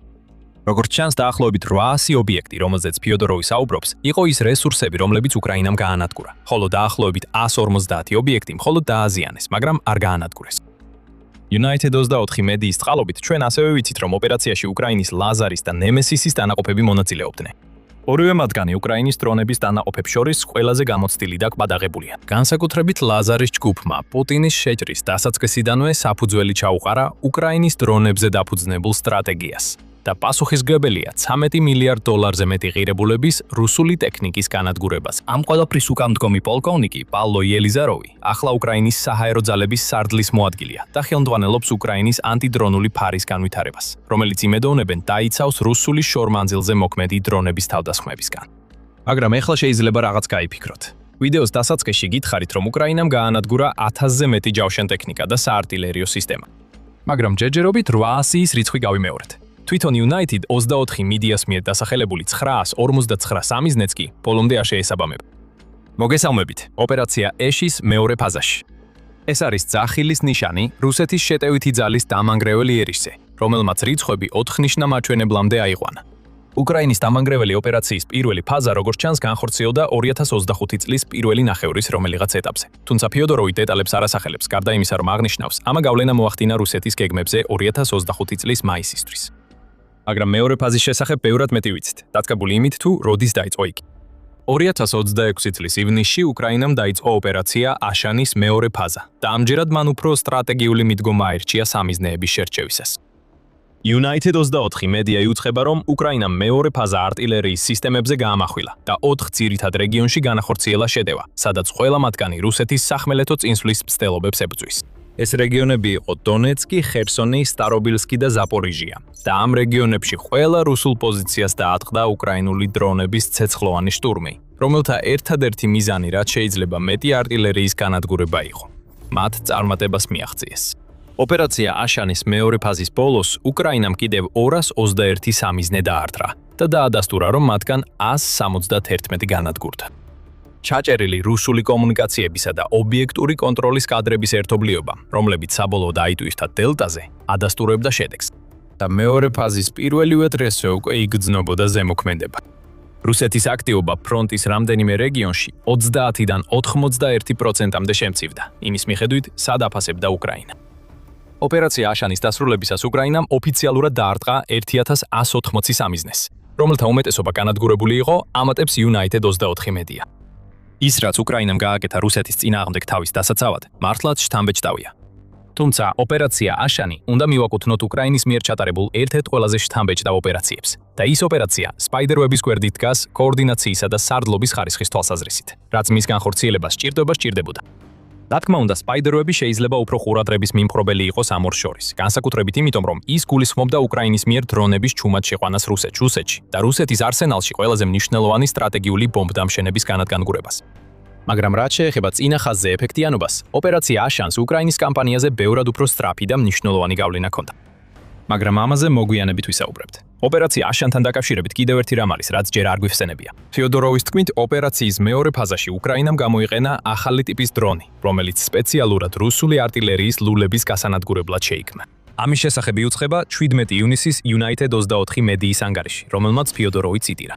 როგორც ჩანს, დაახლოებით 800 ობიექტი, რომელზეც ფიოდოროვი საუბრობს, იყო ის რესურსები, რომლებიც უკრაინამ გაანადგურა, ხოლო დაახლოებით 150 ობიექტი მხოლოდ დააზიანეს, მაგრამ არ გაანადგურეს. United 24 მედიის წყალობით ჩვენ ასევე ვიცით, რომ ოპერაციაში უკრაინის ლაზარის და ნემესისის დანაყოფები მონაწილეობდნენ. ორივე მათგანი უკრაინის დრონების დანაყოფებს შორის ყველაზე გამოცდილი და კვადაღებულია. განსაკუთრებით ლაზარის ჯგუფმა პუტინის შეჭრის დასაწყისიდანვე საფუძველი ჩაუყარა უკრაინის დრონებზე დაფუძნებულ სტრატეგიას და პასუხისმგებელია $13 მილიარდზე მეტი ღირებულების რუსული ტექნიკის განადგურებას. ამ ყველაფრის უკანდგომი პოლკოვნიკი პავლო იელიზაროვი ახლა უკრაინის საჰაერო ძალების სარდლის მოადგილეა და ხელმძღვანელობს უკრაინის ანტიდრონული ფარის განვითარებას, რომელიც იმედოვნებენ დაიცავს რუსული შორმანძილზე მოქმედი დრონების თავდასხმებისგან. მაგრამ ეხლა შეიძლება რაღაც გაიფიქროთ. ვიდეოს დასაწყისში გითხარით, რომ უკრაინამ გაანადგურა 1000-ზე მეტი ჯავშან ტექნიკა და საარტილერიო სისტემა. მაგრამ ჯერჯერობით 800-ის რიცხვი გავიმეორეთ. თვითონ United 24 მედიას მიერ დასახელებული 959 სამიზნეც კი ბოლომდე არ შეესაბამება. მოგესალმებით, ოპერაცია ეშის მეორე ფაზაში. ეს არის ძახილის ნიშანი რუსეთის შეტევითი ძალის დამანგრეველი ერისზე, რომელმაც რიცხვები 4 ნიშნა მაჩვენებლამდე აიყვანა. უკრაინის დამანგრეველი ოპერაციის პირველი ფაზა, როგორც ჩანს, განხორციელდა 2025 წლის პირველი ნახევრის რომელიღაც ეტაპზე. თუმცა ფიოდოროვი დეტალებს არ ასახელებს, გარდა იმისა, რომ აღნიშნავს, ამა გავლენა მოახდინა რუსეთის გეგმებზე 2025 წლის მაისისთვის. მაგრამ მეორე ფაზის შესახებ ბევრად მეტი ვიცით, დაწყებული იმით თუ როდის დაიწყო იგი. 2026 წლის ივნისში უკრაინამ დაიწყო ოპერაცია აშანის მეორე ფაზა და ამჯერად მან უფრო სტრატეგიული მიდგომა აირჩია სამიზნეების შერჩევისას. United 24 მედია იუწყება, რომ უკრაინამ მეორე ფაზა არტილერიის სისტემებზე გაამახვილა და 4 ძირითად რეგიონში განახორციელა შეტევა, სადაც ყველა მათგანი რუსეთის სახმელეთო წინსვლის მცდელობებს ებრძვის. ეს რეგიონები იყო დონეცკი, ხერსონი, სტარობილსკი და ზაპორიჟია. და ამ რეგიონებში ყველა რუსულ პოზიციას დაატყდა უკრაინული დრონების ცეცხლოვანი შტურმი, რომელთა ერთადერთი მიზანი რაც შეიძლება მეტი არტილერიის განადგურება იყო. მათ წარმატებას მიაღწიეს. ოპერაცია აშანის მეორე ფაზის ბოლოს უკრაინამ კიდევ 221 სამიზნე დაარტყა და დაადასტურა, რომ მათგან 171 განადგურდა. ჩაჭერილი რუსული კომუნიკაციებისა და ობიექტური კონტროლის კადრების ერთობლიობა, რომლებიც საბოლოოდ აიტვირთა დელტაზე, ადასტურებდა შედეგს. და მეორე ფაზის პირველივე დღესვე უკვე იგრძნობოდა ზემოქმედება. რუსეთის აქტივობა ფრონტის რამდენიმე რეგიონში 30-დან 91%-მდე შემცივდა, იმის მიხედვით, სად აფასებდა უკრაინა. ოპერაცია აშანის დასრულებისას უკრაინამ ოფიციალურად დაარტყა 1180 სამიზნეს, რომელთა უმეტესობა განადგურებული იყო, ამატებს United 24 მედია. ის, რაც უკრაინამ გააკეთა რუსეთის წინააღმდეგ თავის დასაცავად, მართლაც შთამბეჭდავია. თუმცა ოპერაცია აშანი უნდა მივაკუთვნოთ უკრაინის მიერ ჩატარებულ ერთ-ერთ ყველაზე შთამბეჭდავ ოპერაციებს და ის ოპერაცია სპაიდერვების გვერდით დგას კოორდინაციისა და სარდლობის ხარისხის თვალსაზრისით, რაც მის განხორციელებას სჭირდებოდა. რა თქმა უნდა, სპაიდერვები შეიძლება უფრო ყურადღების მიმხრობელი იყოს ამ ორ შორის, განსაკუთრებით იმიტომ, რომ ის გულისხმობდა უკრაინის მიერ დრონების ჩუმად შეყვანას რუსეთში და რუსეთის არსენალში ყველაზე მნიშვნელოვანი სტრატეგიული ბომბდამშენების განადგურებას. მაგრამ რაც შეეხება წინა ხაზზე ეფექტიანობას, ოპერაცია აშანს უკრაინის კამპანიაზე ბევრად უფრო სწრაფი და მნიშვნელოვანი გავლენა ჰქონდა. მაგრამ ამაზე მოგვიანებით ვისაუბრებთ. ოპერაცია აშანთან დაკავშირებით კიდევ ერთი რამ არის, რაც ჯერ არ გვიხსენებია. ფიოდოროვის თქმით, ოპერაციის მეორე ფაზაში უკრაინამ გამოიყენა ახალი ტიპის დრონი, რომელიც სპეციალურად რუსული არტილერიის ლულების გასანადგურებლად შეიქმნა. ამის შესახებ იუწყება 17 ივნისის United 24 მედიის ანგარიში, რომელმაც ფიოდოროვი ციტირა.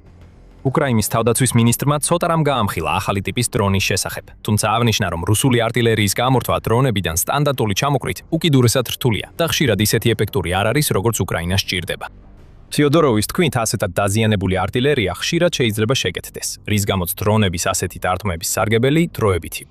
უკრაინის თავდაცვის მინისტრმა ცოტა რამ გაამხილა ახალი ტიპის დრონის შესახებ, თუმცა აღნიშნა, რომ რუსული არტილერიის გამორთვა დრონებიდან სტანდარტული ჩამოყრით უკიდურესად რთულია და ხშირად ისეთი ეფექტური არ არის, როგორც უკრაინას სჭირდება. ფიოდოროვის თქმით, ასეთად დაზიანებული არტილერია ხშირად შეიძლება შეკეთდეს, რის გამოც დრონების ასეთი დარტყმების სარგებელი დროებითი.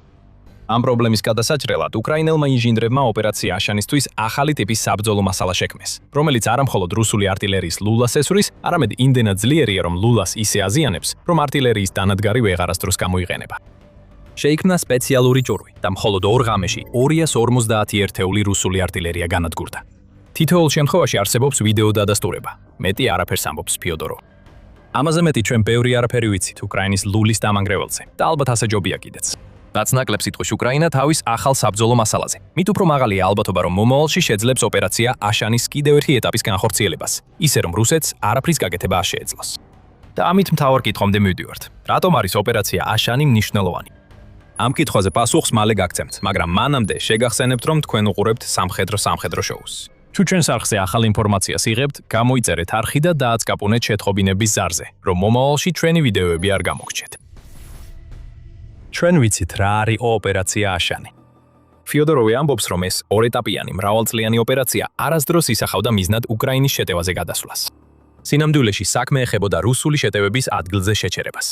ამ პრობლემის გადასაჭრელად უკრაინელმა ინჟინრებმა ოპერაცია აშანისთვის ახალი ტიპის საბრძოლო მასალა შექმნეს, რომელიც არამხოლოდ რუსული არტილერიის ლულას ესვრის, არამედ იმდენად ძლიერია, რომ ლულას ისე აზიანებს, რომ არტილერიის დანადგარი ვეღარასდროს გამოიყენება. შეიქმნა სპეციალური ჯორვი და მხოლოდ 2 ღამეში 250 ერთეული რუსული артиლერია განადგურდა. თითოეულ შემთხვევაში არსებობს ვიდეო დადასტურება. მეტი არაფერს ამბობს ფიოდორო. ამაზე მეტი ჩვენ ბევრი არაფერი ვიცით უკრაინის ლულის დამანგრეველზე და ალბათ ასე ჯობია კიდეც. რაც ნაკლებ სიტყვის უკრაინა თავის ახალ საბრძოლო მასალაზე. მით უფრო მაღალია ალბათობა, რომ მომავალში შეძლებს ოპერაცია აშანის კიდევ ერთი ეტაპის განხორციელებას, ისე რომ რუსეთს არაფრის გაკეთება არ შეეძლოს. და ამით მთავარ კითხვამდე მივდივართ. რატომ არის ოპერაცია აშანი მნიშვნელოვანი? ამ კითხვაზე პასუხს მალე გაგცემთ, მაგრამ მანამდე შეგახსენებთ, რომ თქვენ უყურებთ სამხედრო შოუს. თუ ჩვენს არხზე ახალ ინფორმაციას იღებთ, გამოიწერეთ არხი და დააწკაპუნეთ შეთხოვინების ზარზე, რომ მომავალში ჩვენი ვიდეოები არ გამოგრჩეთ. ჩვენ ვიცით რა არის ოპერაცია აშანი. ფიოდოროვი ამბობს, რომ ეს ორეტაპიანი მრავალწლიანი ოპერაცია არასდროს ისახავდა მიზნად უკრაინის შეტევაზე გადასვლას. სინამდვილეში საქმე ეხებოდა რუსული შეტევების ადგილზე შეჩერებას.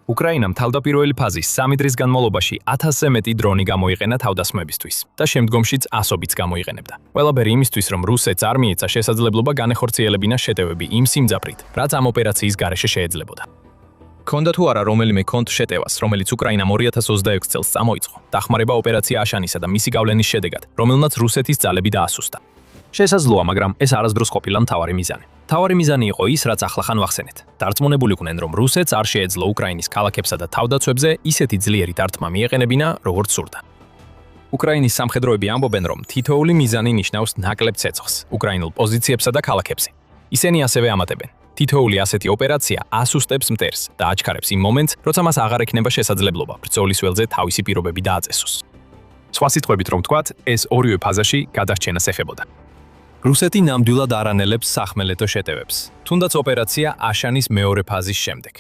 უკრაინამ თავდაპირველი ფაზის 3 დღის განმავლობაში 1000-ზე მეტი დრონი გამოიყენა თავდასხმებისთვის და შემდგომშიც ასობით გამოიყენებდა. ყველაფერი იმისთვის, რომ რუსეთს არ მიეცა შესაძლებლობა განეხორციელებინა შეტევები იმ სიმძაფრით, რაც ამ ოპერაციის გარეშე შეეძლებოდა. ქონდა თუ არა რომელიმე კონტრშეტევას, რომელიც უკრაინამ 2026 წელს წამოიწყო, დახმარება ოპერაცია აშანისა და მისი გავლენის შედეგად, რომელმაც რუსეთის ძალები დაასუსტა. შესაძლოა, მაგრამ ეს არასდროს ყოფილა მთავარი მიზანი. მთავარი მიზანი იყო ის, რაც ახლახან ვახსენეთ. დარწმუნებულიყვნენ, რომ რუსეთს არ შეეძლო უკრაინის ქალაქებსა და თავდაცვებზე ისეთი ძლიერი დარტყმა მიეყენებინა, როგორც სურდა. უკრაინის სამხედროები ამბობენ, რომ თითოეული მიზანი ნიშნავს ნაკლებ ცეცხლს უკრაინულ პოზიციებსა და ქალაქებზე. ისინი ასევე ამატებენ. თითოეული ასეთი ოპერაცია ასუსტებს მტერს და აჩქარებს იმ მომენტს, როცა მას აღარ ექნება შესაძლებლობა ბრძოლის ველზე თავისი პირობები დააწესოს. სხვა სიტყვებით რომ ვთქვათ, ეს ორივე ფაზაში გადარჩენას ეხებოდა. რუსეთი ნამდვილად არ ანელებს სახმელეთო შეტევებს, თუნდაც ოპერაცია აშანის მეორე ფაზის შემდეგ.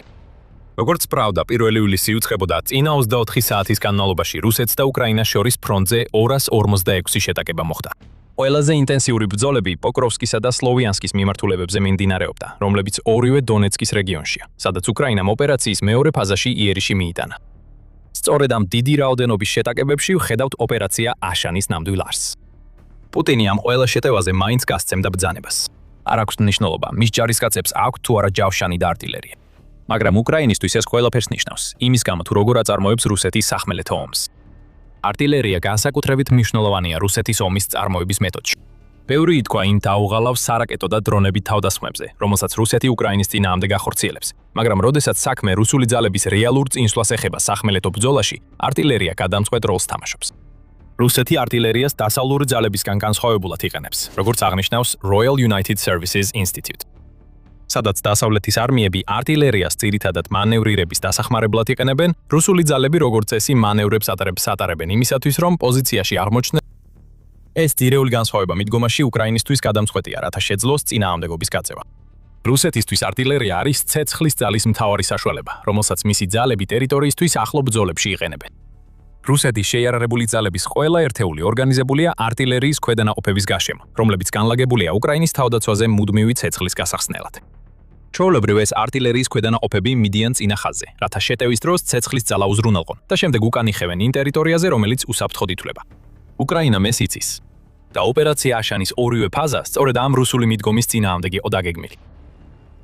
როგორც პრავდა, 1 ივლისი უცხებოდა წინა 24 საათის განმავლობაში რუსეთს და უკრაინას შორის ფრონტზე 246 შეტაკება მოხდა. ყველაზე ინტენსიური ბრძოლები პოკროვსკისა და სლოვიანსკის მიმართულებებზე მიმდინარეობდა, რომლებიც ორივე დონეცკის რეგიონშია, სადაც უკრაინამ ოპერაციის მეორე ფაზაში იერიში მიიტანა. სწორედ ამ დიდი რაოდენობის შეტაკებებში ვხედავთ ოპერაცია აშანის ნამდვილ არსს. პუტინი ამ ყველა შეტევაზე მაინც გასცემდა ბრძანებას. არ აქვს მნიშვნელობა, მის ჯარისკაცებს აქვთ თუ არა ჯავშანი და артиლერია. მაგრამ უკრაინისთვის ეს ყველაფერს ნიშნავს, იმის გამო თუ როგორ აწარმოებს რუსეთის სახმელეთო ომს. артиლერია განსაკუთრებით მნიშვნელოვანია რუსეთის ომის წარმოების მეთოდში. ბევრი ითქვა იმ დაუღალავს სარაკეტო და დრონებით თავდასხმებზე, რომელსაც რუსეთი უკრაინის წინააღმდეგ გახორციელებს. მაგრამ როდესაც საქმე რუსული ძალების რეალურ წინსვლას ეხება სახმელეთო ბრძოლაში, артиლერია გადამწყვეტ როლს თამაშობს. რუსეთი артиლერიას დასავლური ძალებისგან განსხვავებულად იყენებს, როგორც აღნიშნავს Royal United Services Institute. სადაც დასავლეთის არმიები артиლერიას ძირითადად მანევრირების დასახმარებლად იყენებენ, რუსული ძალები როგორც წესი მანევრებს ატარებენ იმისათვის, რომ პოზიციაში აღმოჩნდნენ. ეს ძირეული განსხვავება მიდგომაში უკრაინისთვის გადამწყვეტია, რათა შეძლოს წინააღმდეგობის გაწევა. რუსეთისთვის артиლერია არის ცეცხლის ძალის მთავარი საშუალება, რომელსაც მისი ძალები ტერიტორიისთვის ახლო ბრძოლებში იყენებენ. რუსეთის შეიარარებული ძალების ყველა ერთეული ორგანიზებულია артиლერიის ქვედანაყოფების გარშემო, რომლებიც განლაგებულია უკრაინის თავდაცვაზე მუდმივი ცეცხლის გასახსნელად. ჩვეულებრივ ეს артиლერიის ქვედანაყოფები მიდიან წინა ხაზზე, რათა შეტევის დროს ცეცხლის ძალა უზრუნველყონ და შემდეგ უკან იხევენ იმ ტერიტორიაზე, რომელიც უსაფრთხოდ ითვლება. უკრაინამ ეს იცის და ოპერაცია აშანის ორივე ფაზა სწორედ ამ რუსული მიდგომის წინააღმდეგ იყო დაგეგმილი.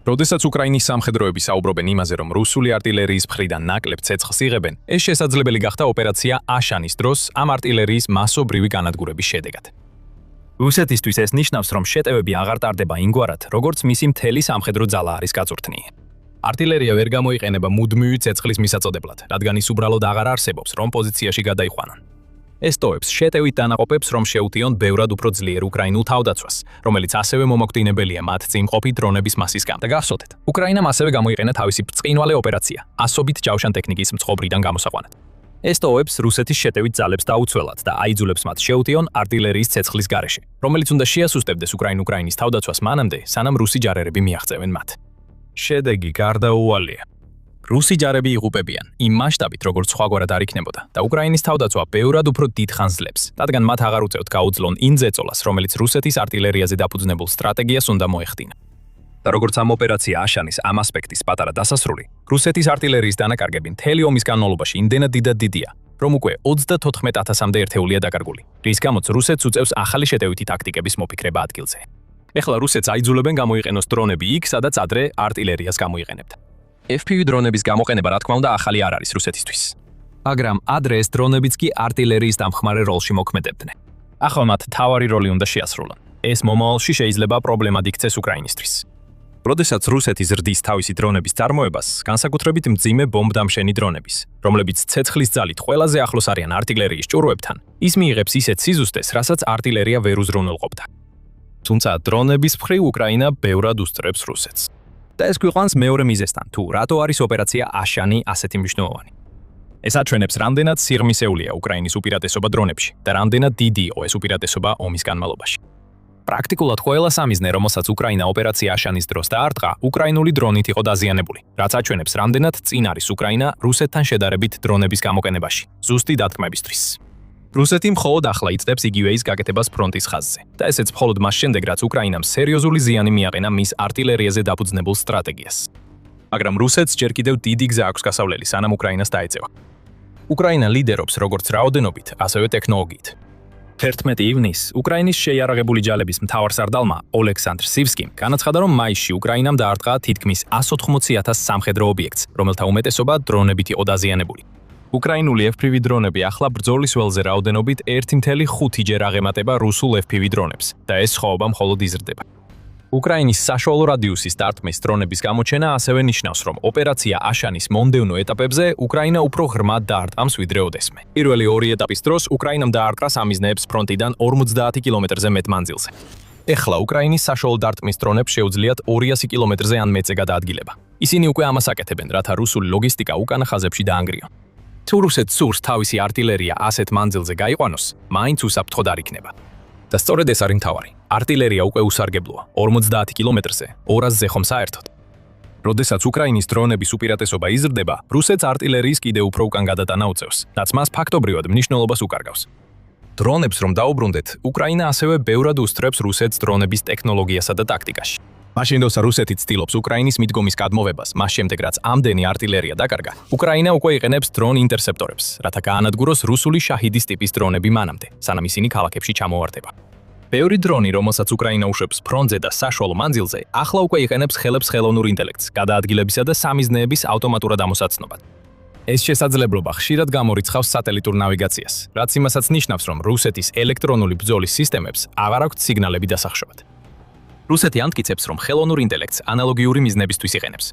როდესაც უკრაინის სამხედროები საუბრობენ იმაზე, რომ რუსული артиლერიის მხრიდან ნაკლებ ცეცხლს იღებენ, ეს შესაძლებელი გახდა ოპერაცია აშანის დროს ამ артиლერიის მასობრივი განადგურების შედეგად. რუსეთისთვის ეს ნიშნავს, რომ შეტევები აღარ ტარდება იმგვარად, როგორც მისი მთელი სამხედრო ძალა არის გაწვრთნილი. артиლერია ვერ გამოიყენება მუდმივი ცეცხლის მისაწოდებლად, რადგან ის უბრალოდ აღარ არსებობს, რომ პოზიციაში გადაიყვანონ. ეს ტოვებს შეტევით დანაყოფებს, რომ შეუტიონ ბევრად უფრო ძლიერ უკრაინულ თავდაცვას, რომელიც ასევე მომოქმედებელია მათ წინ მყოფი დრონების მასისგან. და გახსოვდეთ, უკრაინამ ასევე გამოიყენა თავისი ბრწყინვალე ოპერაცია, ასობით ჯავშან ტექნიკის მწყობრიდან გამოსაყვანად. ეს ტოვებს რუსეთის შეტევით ძალებს დაუცველად და აიძულებს მათ შეუტიონ артиლერიის ცეცხლის გარეშე, რომელიც უნდა შეასუსტებდეს უკრაინის თავდაცვას მანამდე, სანამ რუსი ჯარერები მიაღწევენ მათ. შედეგი გარდაუვალია. რუსი ჯარები იღუპებიან იმ მასშტაბით, როგორც სხვაგვარად არ იქნებოდა და უკრაინის თავდაცვა ბევრად უფრო დიდ ხანს ძლებს, რადგან მათ აღარ უწევთ გაუძლონ იმ ზეწოლას, რომელიც რუსეთის артиლერიაზე დაფუძნებულ სტრატეგიას უნდა მოეხდინა. და როგორც ამ ოპერაცია აშანის ამ ასპექტის პატარა დასასრული, რუსეთის артиლერიის დანაკარგები მთელი ომის განმავლობაში იმდენად დიდია, რომ უკვე 34,000-მდე ერთეულია დაკარგული, რის გამოც რუსეთს უწევს ახალი შეტევითი ტაქტიკების მოფიქრება ადგილზე. ეხლა რუსეთს აიძულებენ გამოიყენოს დრონები იქ, სადაც ადრე артиლერიას გამოიყენებდა. FPV დრონების გამოყენება რა თქმა უნდა ახალი არ არის რუსეთისთვის. მაგრამ ადრე ეს დრონებიც კი артილერიის დამხმარე როლში მოქმედებდნენ. ახლა მათ თავარი როლი უნდა შეასრულონ. ეს მომავალში შეიძლება პრობლემად იქცეს უკრაინისთვის. როდესაც რუსეთი ზრდის თავისი დრონების წარმოებას, განსაკუთრებით მძიმე ბომბდამშენი დრონების, რომლებიც ცეცხლის ძალით ყველაზე ახლოს არიან артილერიის ჭურვებთან, ის მიიღებს ისეთ სიზუსტეს, რასაც артილერია ვერ უზრუნველყოფდა. თუმცა დრონების მხრივ უკრაინა ბევრად უსწრებს რუსეთს. და ეს გვიყვანს მეორე მიზეზთან, თუ რატო არის ოპერაცია აშანი ასეთი მნიშვნელოვანი. ეს აჩვენებს, რამდენად სიღრმისეულია უკრაინის უპირატესობა დრონებში და რამდენად დიდიო ეს უპირატესობა ომის განმავლობაში. პრაქტიკულად ყველა სამიზნე, რომელსაც უკრაინა ოპერაცია აშანის დროს დაარტყა, უკრაინული დრონით იყო დაზიანებული, რაც აჩვენებს, რამდენად წინ არის უკრაინა რუსეთთან შედარებით დრონების გამოყენებაში, ზუსტი დათქმებისთვის. რუსეთი მხოლოდ ახლა იწდებს იგივე ის გაკეთებას ფრონტის ხაზზე და ესეც მხოლოდ მას შემდეგ, რაც უკრაინამ სერიოზული ზიანი მიაყენა მის артილერიაზე დაფუძნებულ სტრატეგიას. მაგრამ რუსეთს ჯერ კიდევ დიდი გზა აქვს გასავლელი, სანამ უკრაინას დაეწევა. უკრაინა ლიდერობს როგორც რაოდენობით, ასევე ტექნოლოგიით. 11 ივნისს უკრაინის შეიარაღებული ჯალების მთავარსარდალმა ოლექსანდრ სივსკიმ განაცხადა, რომ მაისში უკრაინამ დაარტყა თითქმის 180,000 სამხედრო ობიექტს, რომელთა უმეტესობა დრონებით იყო დაზიანებული. უკრაინული FPV დრონები ახლა ბრძოლის ველზე რაოდენობით 1.5-ჯერ აღემატება რუსულ FPV დრონებს და ეს სხვაობა მხოლოდ იზრდება. უკრაინის საშუალო რადიუსის დარტყმის დრონების გამოჩენა ასევე ნიშნავს, რომ ოპერაცია აშანის მომდევნო ეტაპებზე უკრაინა უფრო ღრმად დაარტყამს ვიდრე ოდესმე. პირველი ორი ეტაპის დროს უკრაინამ დაარტყა სამიზნეებს ფრონტიდან 50 კილომეტრზე მეტ მანძილზე. ეხლა უკრაინის საშუალო დარტყმის დრონებს შეუძლიათ 200 კილომეტრზე ან მეტზე გადაადგილება. ისინი უკვე ამას აკეთებენ, რათა რუსული ლოგისტიკა უკანა ხაზებში დაანგრიონ. თუ რუსეთს სურს თავისი артილერია ასეთ მანძილზე გაიყვანოს, მაინც უსაფრთხოდ არ იქნება. და სწორედ ეს არის მთავარი. артილერია უკვე უსარგებლოა 50 კილომეტრზე, 200-ზე ხომ საერთოდ. როდესაც უკრაინის დრონების უპირატესობა იზრდება, რუსეთს артილერიის კიდევ უფრო უკან გადატანა უწევს, რაც მას ფაქტობრივად მნიშვნელობას უკარგავს. დრონებს რომ დაუბრუნდეთ, უკრაინა ასევე ბევრად უსწრებს რუსეთს დრონების ტექნოლოგიასა და ტაქტიკაში. მაშინ როცა რუსეთი ცდილობს უკრაინის მიდგომის გადმოვებას, მას შემდეგ რაც ამდენი артილერია დაკარგა, უკრაინა უკვე იყენებს დრონ ინტერსეპტორებს, რათა გაანადგუროს რუსული შაჰიდის ტიპის დრონები მანამდე, სანამ ისინი ქალაქებში ჩამოვარდება. ბევრი დრონი, რომელსაც უკრაინა უშვებს ფრონტზე და საშუალო მანძილზე, ახლა უკვე იყენებს ხელებს ხელოვნურ ინტელექტს, გადაადგილებისა და სამიზნეების ავტომატურად ამოსაცნობად. ეს შესაძლებლობა ხშირად გამორიცხავს სატელიტურ ნავიგაციას, რაც იმასაც ნიშნავს, რომ რუსეთის ელექტრონული ბრძოლის სისტემებს აღარ აქვთ სიგნალები დასახშობად. რუსეთი ამტკიცებს, რომ ხელოვნურ ინტელექტს ანალოგიური მიზნებისთვის იყენებს.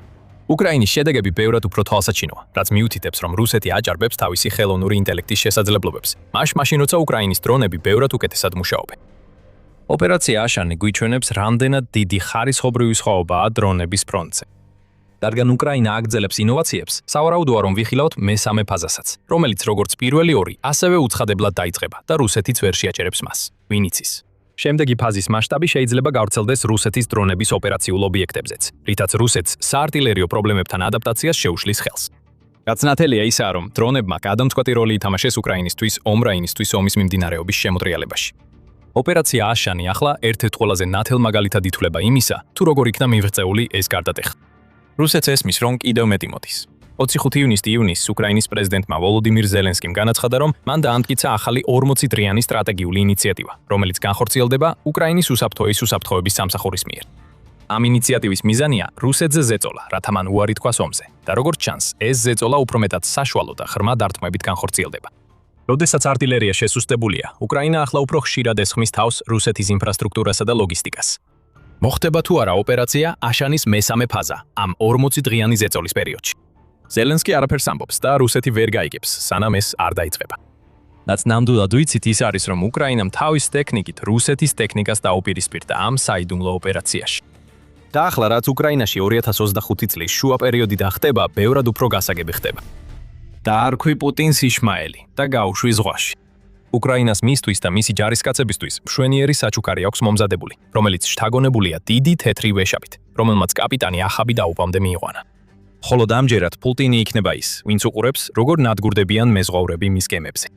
უკრაინის შედეგები ბევრად უფრო თვალსაჩინოა, რაც მიუთითებს, რომ რუსეთი აჭარბებს თავისი ხელოვნური ინტელექტის შესაძლებლობებს, მაშინ როცა უკრაინის დრონები ბევრად უკეთესად მუშაობენ. ოპერაცია აშანი გვიჩვენებს, რამდენად დიდი ხარისხობრივი სხვაობაა დრონების ფრონტზე. რადგან უკრაინა აგრძელებს ინოვაციებს, სავარაუდოა, რომ ვიხილავთ მესამე ფაზასაც, რომელიც როგორც პირველი ორი, ასევე უცხადებლად დაიწყება და რუსეთიც ვერ შეაჭერებს მას. ვინ იცის? შემდეგი ფაზის მასშტაბი შეიძლება გავრცელდეს რუსეთის დრონების ოპერაციულ ობიექტებზეც, რითაც რუსეთს საარტილერიო პრობლემებთან ადაპტაციას შეუშლის ხელს. გაცნათელია ისაა, რომ დრონებმა გადამწყვეტი როლი ითამაშეს უკრაინისთვის ომრაინისთვის ომის მიმდინარეობის შემოტრიალებაში. ოპერაცია აშანი ახლა ერთ-ერთ ყველაზე ნათელ მაგალითად ითვლება იმისა, თუ როგორ იქნა მიღწეული ეს გარდატეხა. რუსეთს ესმის, რომ კიდევ მეტი მოდის. 25 ივნისს უკრაინის პრეზიდენტმა ვოლოდიმირ ზელენსკიმ განაცხადა, რომ მან დაამტკიცა ახალი 40 დღიანი სტრატეგიული ინიციატივა, რომელიც განხორციელდება უკრაინის უსაფრთხოების სამსახურის მიერ. ამ ინიციატივის მიზანია რუსეთზე ზეწოლა, რათა მან უარი თქვას ომზე, და როგორც ჩანს, ეს ზეწოლა უფრო მეტად საშუალო და ღრმა დარტყმებით განხორციელდება. როდესაც артილერია შესუსტებულია, უკრაინა ახლა უფრო ხშირად ესხმის თავს რუსეთის ინფრასტრუქტურასა და ლოგისტიკას. მოხდება თუ არა ოპერაცია აშანის მესამე ფაზა ამ 40 დღიანი ზეწოლის პერიოდში. ზელენსკი არაფერს ამბობს და რუსეთი ვერ გაიგებს, სანამ ეს არ დაიწყება. რაც ნამდვილად ვიცით ის არის, რომ უკრაინამ თავის ტექნიკით რუსეთის ტექნიკას დაუპირისპირდა ამ საიდუმლო ოპერაციაში. და ახლა რაც უკრაინაში 2025 წლის შუა პერიოდიდან ხდება, ბევრად უფრო გასაგები ხდება. დაარქვი პუტინს იშმაელი და გაუშვი ზღვაში. უკრაინას მისთვის და მისი ჯარისკაცებისთვის მშვენიერი საჩუქარი აქვს მომზადებული, რომელიც შთაგონებულია დიდი თეთრი ვეშაპით, რომელმაც კაპიტანი ახაბი დაუპამდე მიიყვანა. ხოლო ამჯერად პუტინი იქნება ის, ვინც უყურებს, როგორ ნადგურდებიან მეზღვაურები მის გემებზე.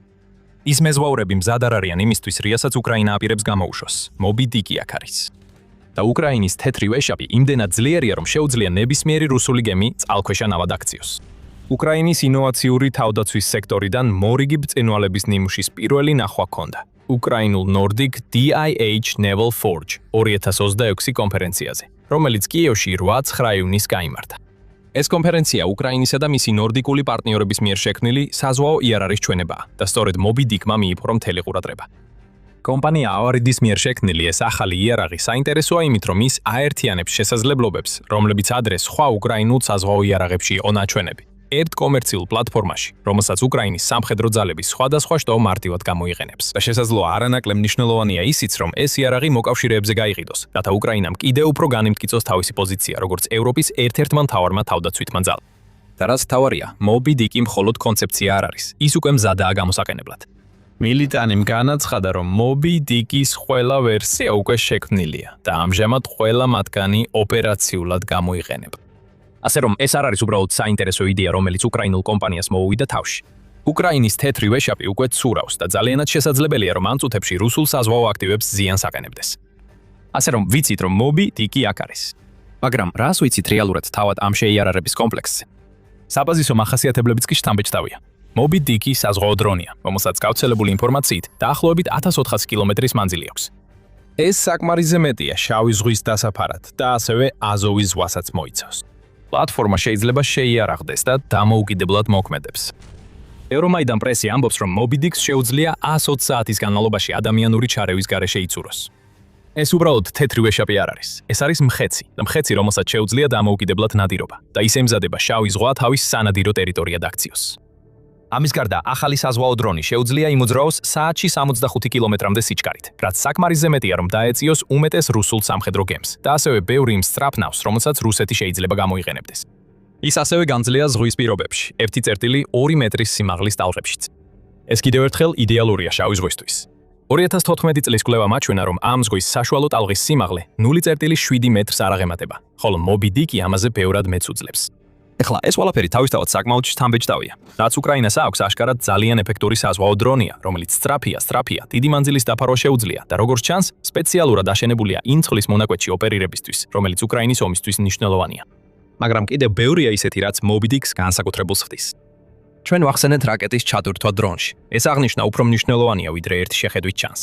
ის მეზღვაურები მზად არ არიან იმისთვის, რიასაც უკრაინა აპირებს გამოუშვოს. მობი დიკი აქ არის. და უკრაინის თეთრი ვეშაპი იმდენად ძლიერია, რომ შეუძლია ნებისმიერი რუსული გემი წყალქვეშა ნავად აქციოს. უკრაინის ინოვაციური თავდაცვის სექტორიდან მორიგი ბრძენვალების ნიმუშის პირველი ნახვა ჰქონდა. უკრაინულ Nordic DIH Naval Forge 2026 კონფერენციაზე, რომელიც კიევში 8-9 ივნისს გაიმართა. ეს კონფერენცია უკრაინისა და მისი ნორდიკული პარტნიორების მიერ შექმნილი საზღვაო იარაღის ჩვენებაა და სწორედ Moby Dick-მა მიიპყრო მთელი ყურადღება. კომპანია ავარიდის მიერ შექმნილი ეს ახალი იარაღი საინტერესოა იმით, რომ ის აერთიანებს შესაძლებლობებს, რომლებიც ადრე სხვა უკრაინულ საზღვაო იარაღებში იყო ნაჩვენები. ერთ კომერციულ პლატფორმაში, რომელსაც უკრაინის სამხედრო ძალების სხვადასხვა შტო მარტივად გამოიყენებს. და შესაძლოა არანაკლებ მნიშვნელოვანია ისიც, რომ ეს იარაღი მოკავშირეებზე გაიყიდოს, რათა უკრაინამ კიდევ უფრო განიმტკიცოს თავისი პოზიცია, როგორც ევროპის ერთ-ერთმა მთავარმა თავდაცვითმა ძალამ. და რაც თავარია, Moby Dick-ი მხოლოდ კონცეფცია არ არის, ის უკვე მზადაა გამოსაყენებლად. მილიტანიმ განაცხადა, რომ Moby Dick-ის ყველა ვერსია უკვე შექმნილია და ამჟამად ყველა მათგანი ოპერაციულად გამოიყენება. ასე რომ ეს არ არის უბრალოდ საინტერესო იდეა, რომელიც უკრაინულ კომპანიას მოუვიდა თავში. უკრაინის თეთრი ვეშაპი უკვე ცურავს და ძალიანად შესაძლებელია, რომ ამ წუთებში რუსულ საზღვაო აქტივებს ზიანს აყენებდეს. ასე რომ ვიცით, რომ Moby Dick-ი აქ არის. მაგრამ რას ვიცით რეალურად თავად ამ შეიარაღების კომპლექსზე? საბაზისო მახასიათებლებიც კი შთამბეჭდავია. Moby Dick-ი საზღვაო დრონია, რომელსაც გავრცელებული ინფორმაციით დაახლოებით 1400 კილომეტრის მანძილი აქვს. ეს საკმარისზე მეტია შავი ზღვის დასაფარად და ასევე აზოვის ზღვასაც მოიცავს. პლატფორმა შეიძლება შეიარაღდეს და დამოუკიდებლად მოქმედებს. ევრომაიდან პრესი ამბობს, რომ Moby Dick-ს შეუძლია 120 საათის განმავლობაში ადამიანური ჩარევის გარეშე იცუროს. ეს უბრალოდ თეთრი ვეშაპი არ არის. ეს არის მხეცი და მხეცი, რომელსაც შეუძლია დამოუკიდებლად ნადირობა და ის ემზადება შავი ზღვა თავის სანადირო ტერიტორიად აქციოს. ამის გარდა, ახალი საზღვაო დრონი შეუძლია იმოძრაოს საათში 65 კილომეტრამდე სიჩქარით, რაც საკმარისზე მეტია, რომ დაეწიოს უმეტეს რუსულ სამხედრო გემს და ასევე ბევრი იმ სწრაფნავს, რომელსაც რუსეთი შეიძლება გამოიყენებდეს. ის ასევე განძლია ზღვის პირობებში, 1.2 მეტრის სიმაღლის ტალღებშიც. ეს კიდევ ერთხელ იდეალურია შავი ზღვისთვის. 2014 წლის კვლევა მაჩვენა, რომ ამ ზღვის საშუალო ტალღის სიმაღლე 0.7 მეტრს არ აღემატება, ხოლო Moby Dick-ი ამაზე ბევრად მეც უძლებს. ეხლა ეს ყველაფერი თავისთავად საკმაოდ შთამბეჭდავია. რაც უკრაინას აქვს აშკარად ძალიან ეფექტური საზღვაო დრონია, რომელიც სწრაფია, დიდი მანძილის დაფარვა შეუძლია და როგორც ჩანს, სპეციალურად აშენებულია იმ წყლის მონაკვეთში ოპერირებისთვის, რომელიც უკრაინის ომისთვის მნიშვნელოვანია. მაგრამ კიდევ ბევრია ისეთი, რაც Moby Dick-ს განსაკუთრებულს ხდის. ჩვენ ვახსენეთ რაკეტის ჩატვირთვა დრონში. ეს აღნიშნა უფრო მნიშვნელოვანია, ვიდრე ერთი შეხედვით ჩანს.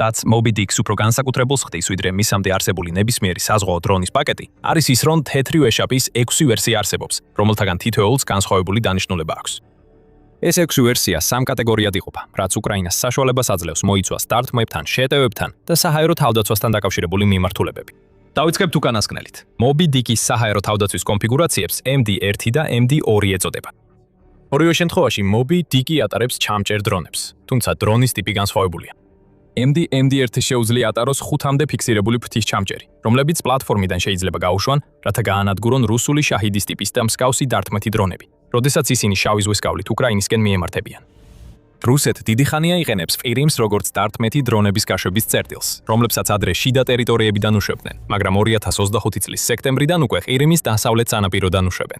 რაც Moby Dick-ს უფრო განსაკუთრებულს ხდის, ვიდრე მისამდე არსებული ნებისმიერი საზღვაო დრონის პაკეტი, არის ის, რომ თეთრი ვეშაპის 6 ვერსია არსებობს, რომელთაგან თითოეულს განსხვავებული დანიშნულება აქვს. ეს 6 ვერსია 3 კატეგორიად იყოფა, რაც უკრაინას საშუალებას აძლევს მოიცვას დარტყმებთან, შეტევებთან და საჰაერო თავდაცვასთან დაკავშირებული მიმართულებები. დავიწყებთ უკანასკნელით. Moby Dick-ის საჰაერო თავდაცვის კონფიგურაციებს MD1 და MD2 ეწოდება. ორივე შემთხვევაში Moby Dick-ი ატარებს ჩამჭერ დრონებს, თუმცა დრონის ტიპი განსხვავებულია. MD1 შეუძლია ატაროს 5-მდე ფიქსირებული ფრთის ჩამჭერი, რომლებიც პლატფორმიდან შეიძლება გაუშვან, რათა გაანადგურონ რუსული შაჰიდის ტიპის და მსგავსი დარტყმეთი დრონები, როდესაც ისინი შავი ზღვის გავლით უკრაინისკენ მიემართებიან. რუსეთი დიდი ხანია იყენებს ყირიმს როგორც დარტყმეთი დრონების გაშვების წერტილს, რომლებსაც ადრე შიდა ტერიტორიებიდან უშვებდნენ, მაგრამ 2025 წლის სექტემბრიდან უკვე ყირიმის დასავლეთ სანაპიროდან უშვებენ.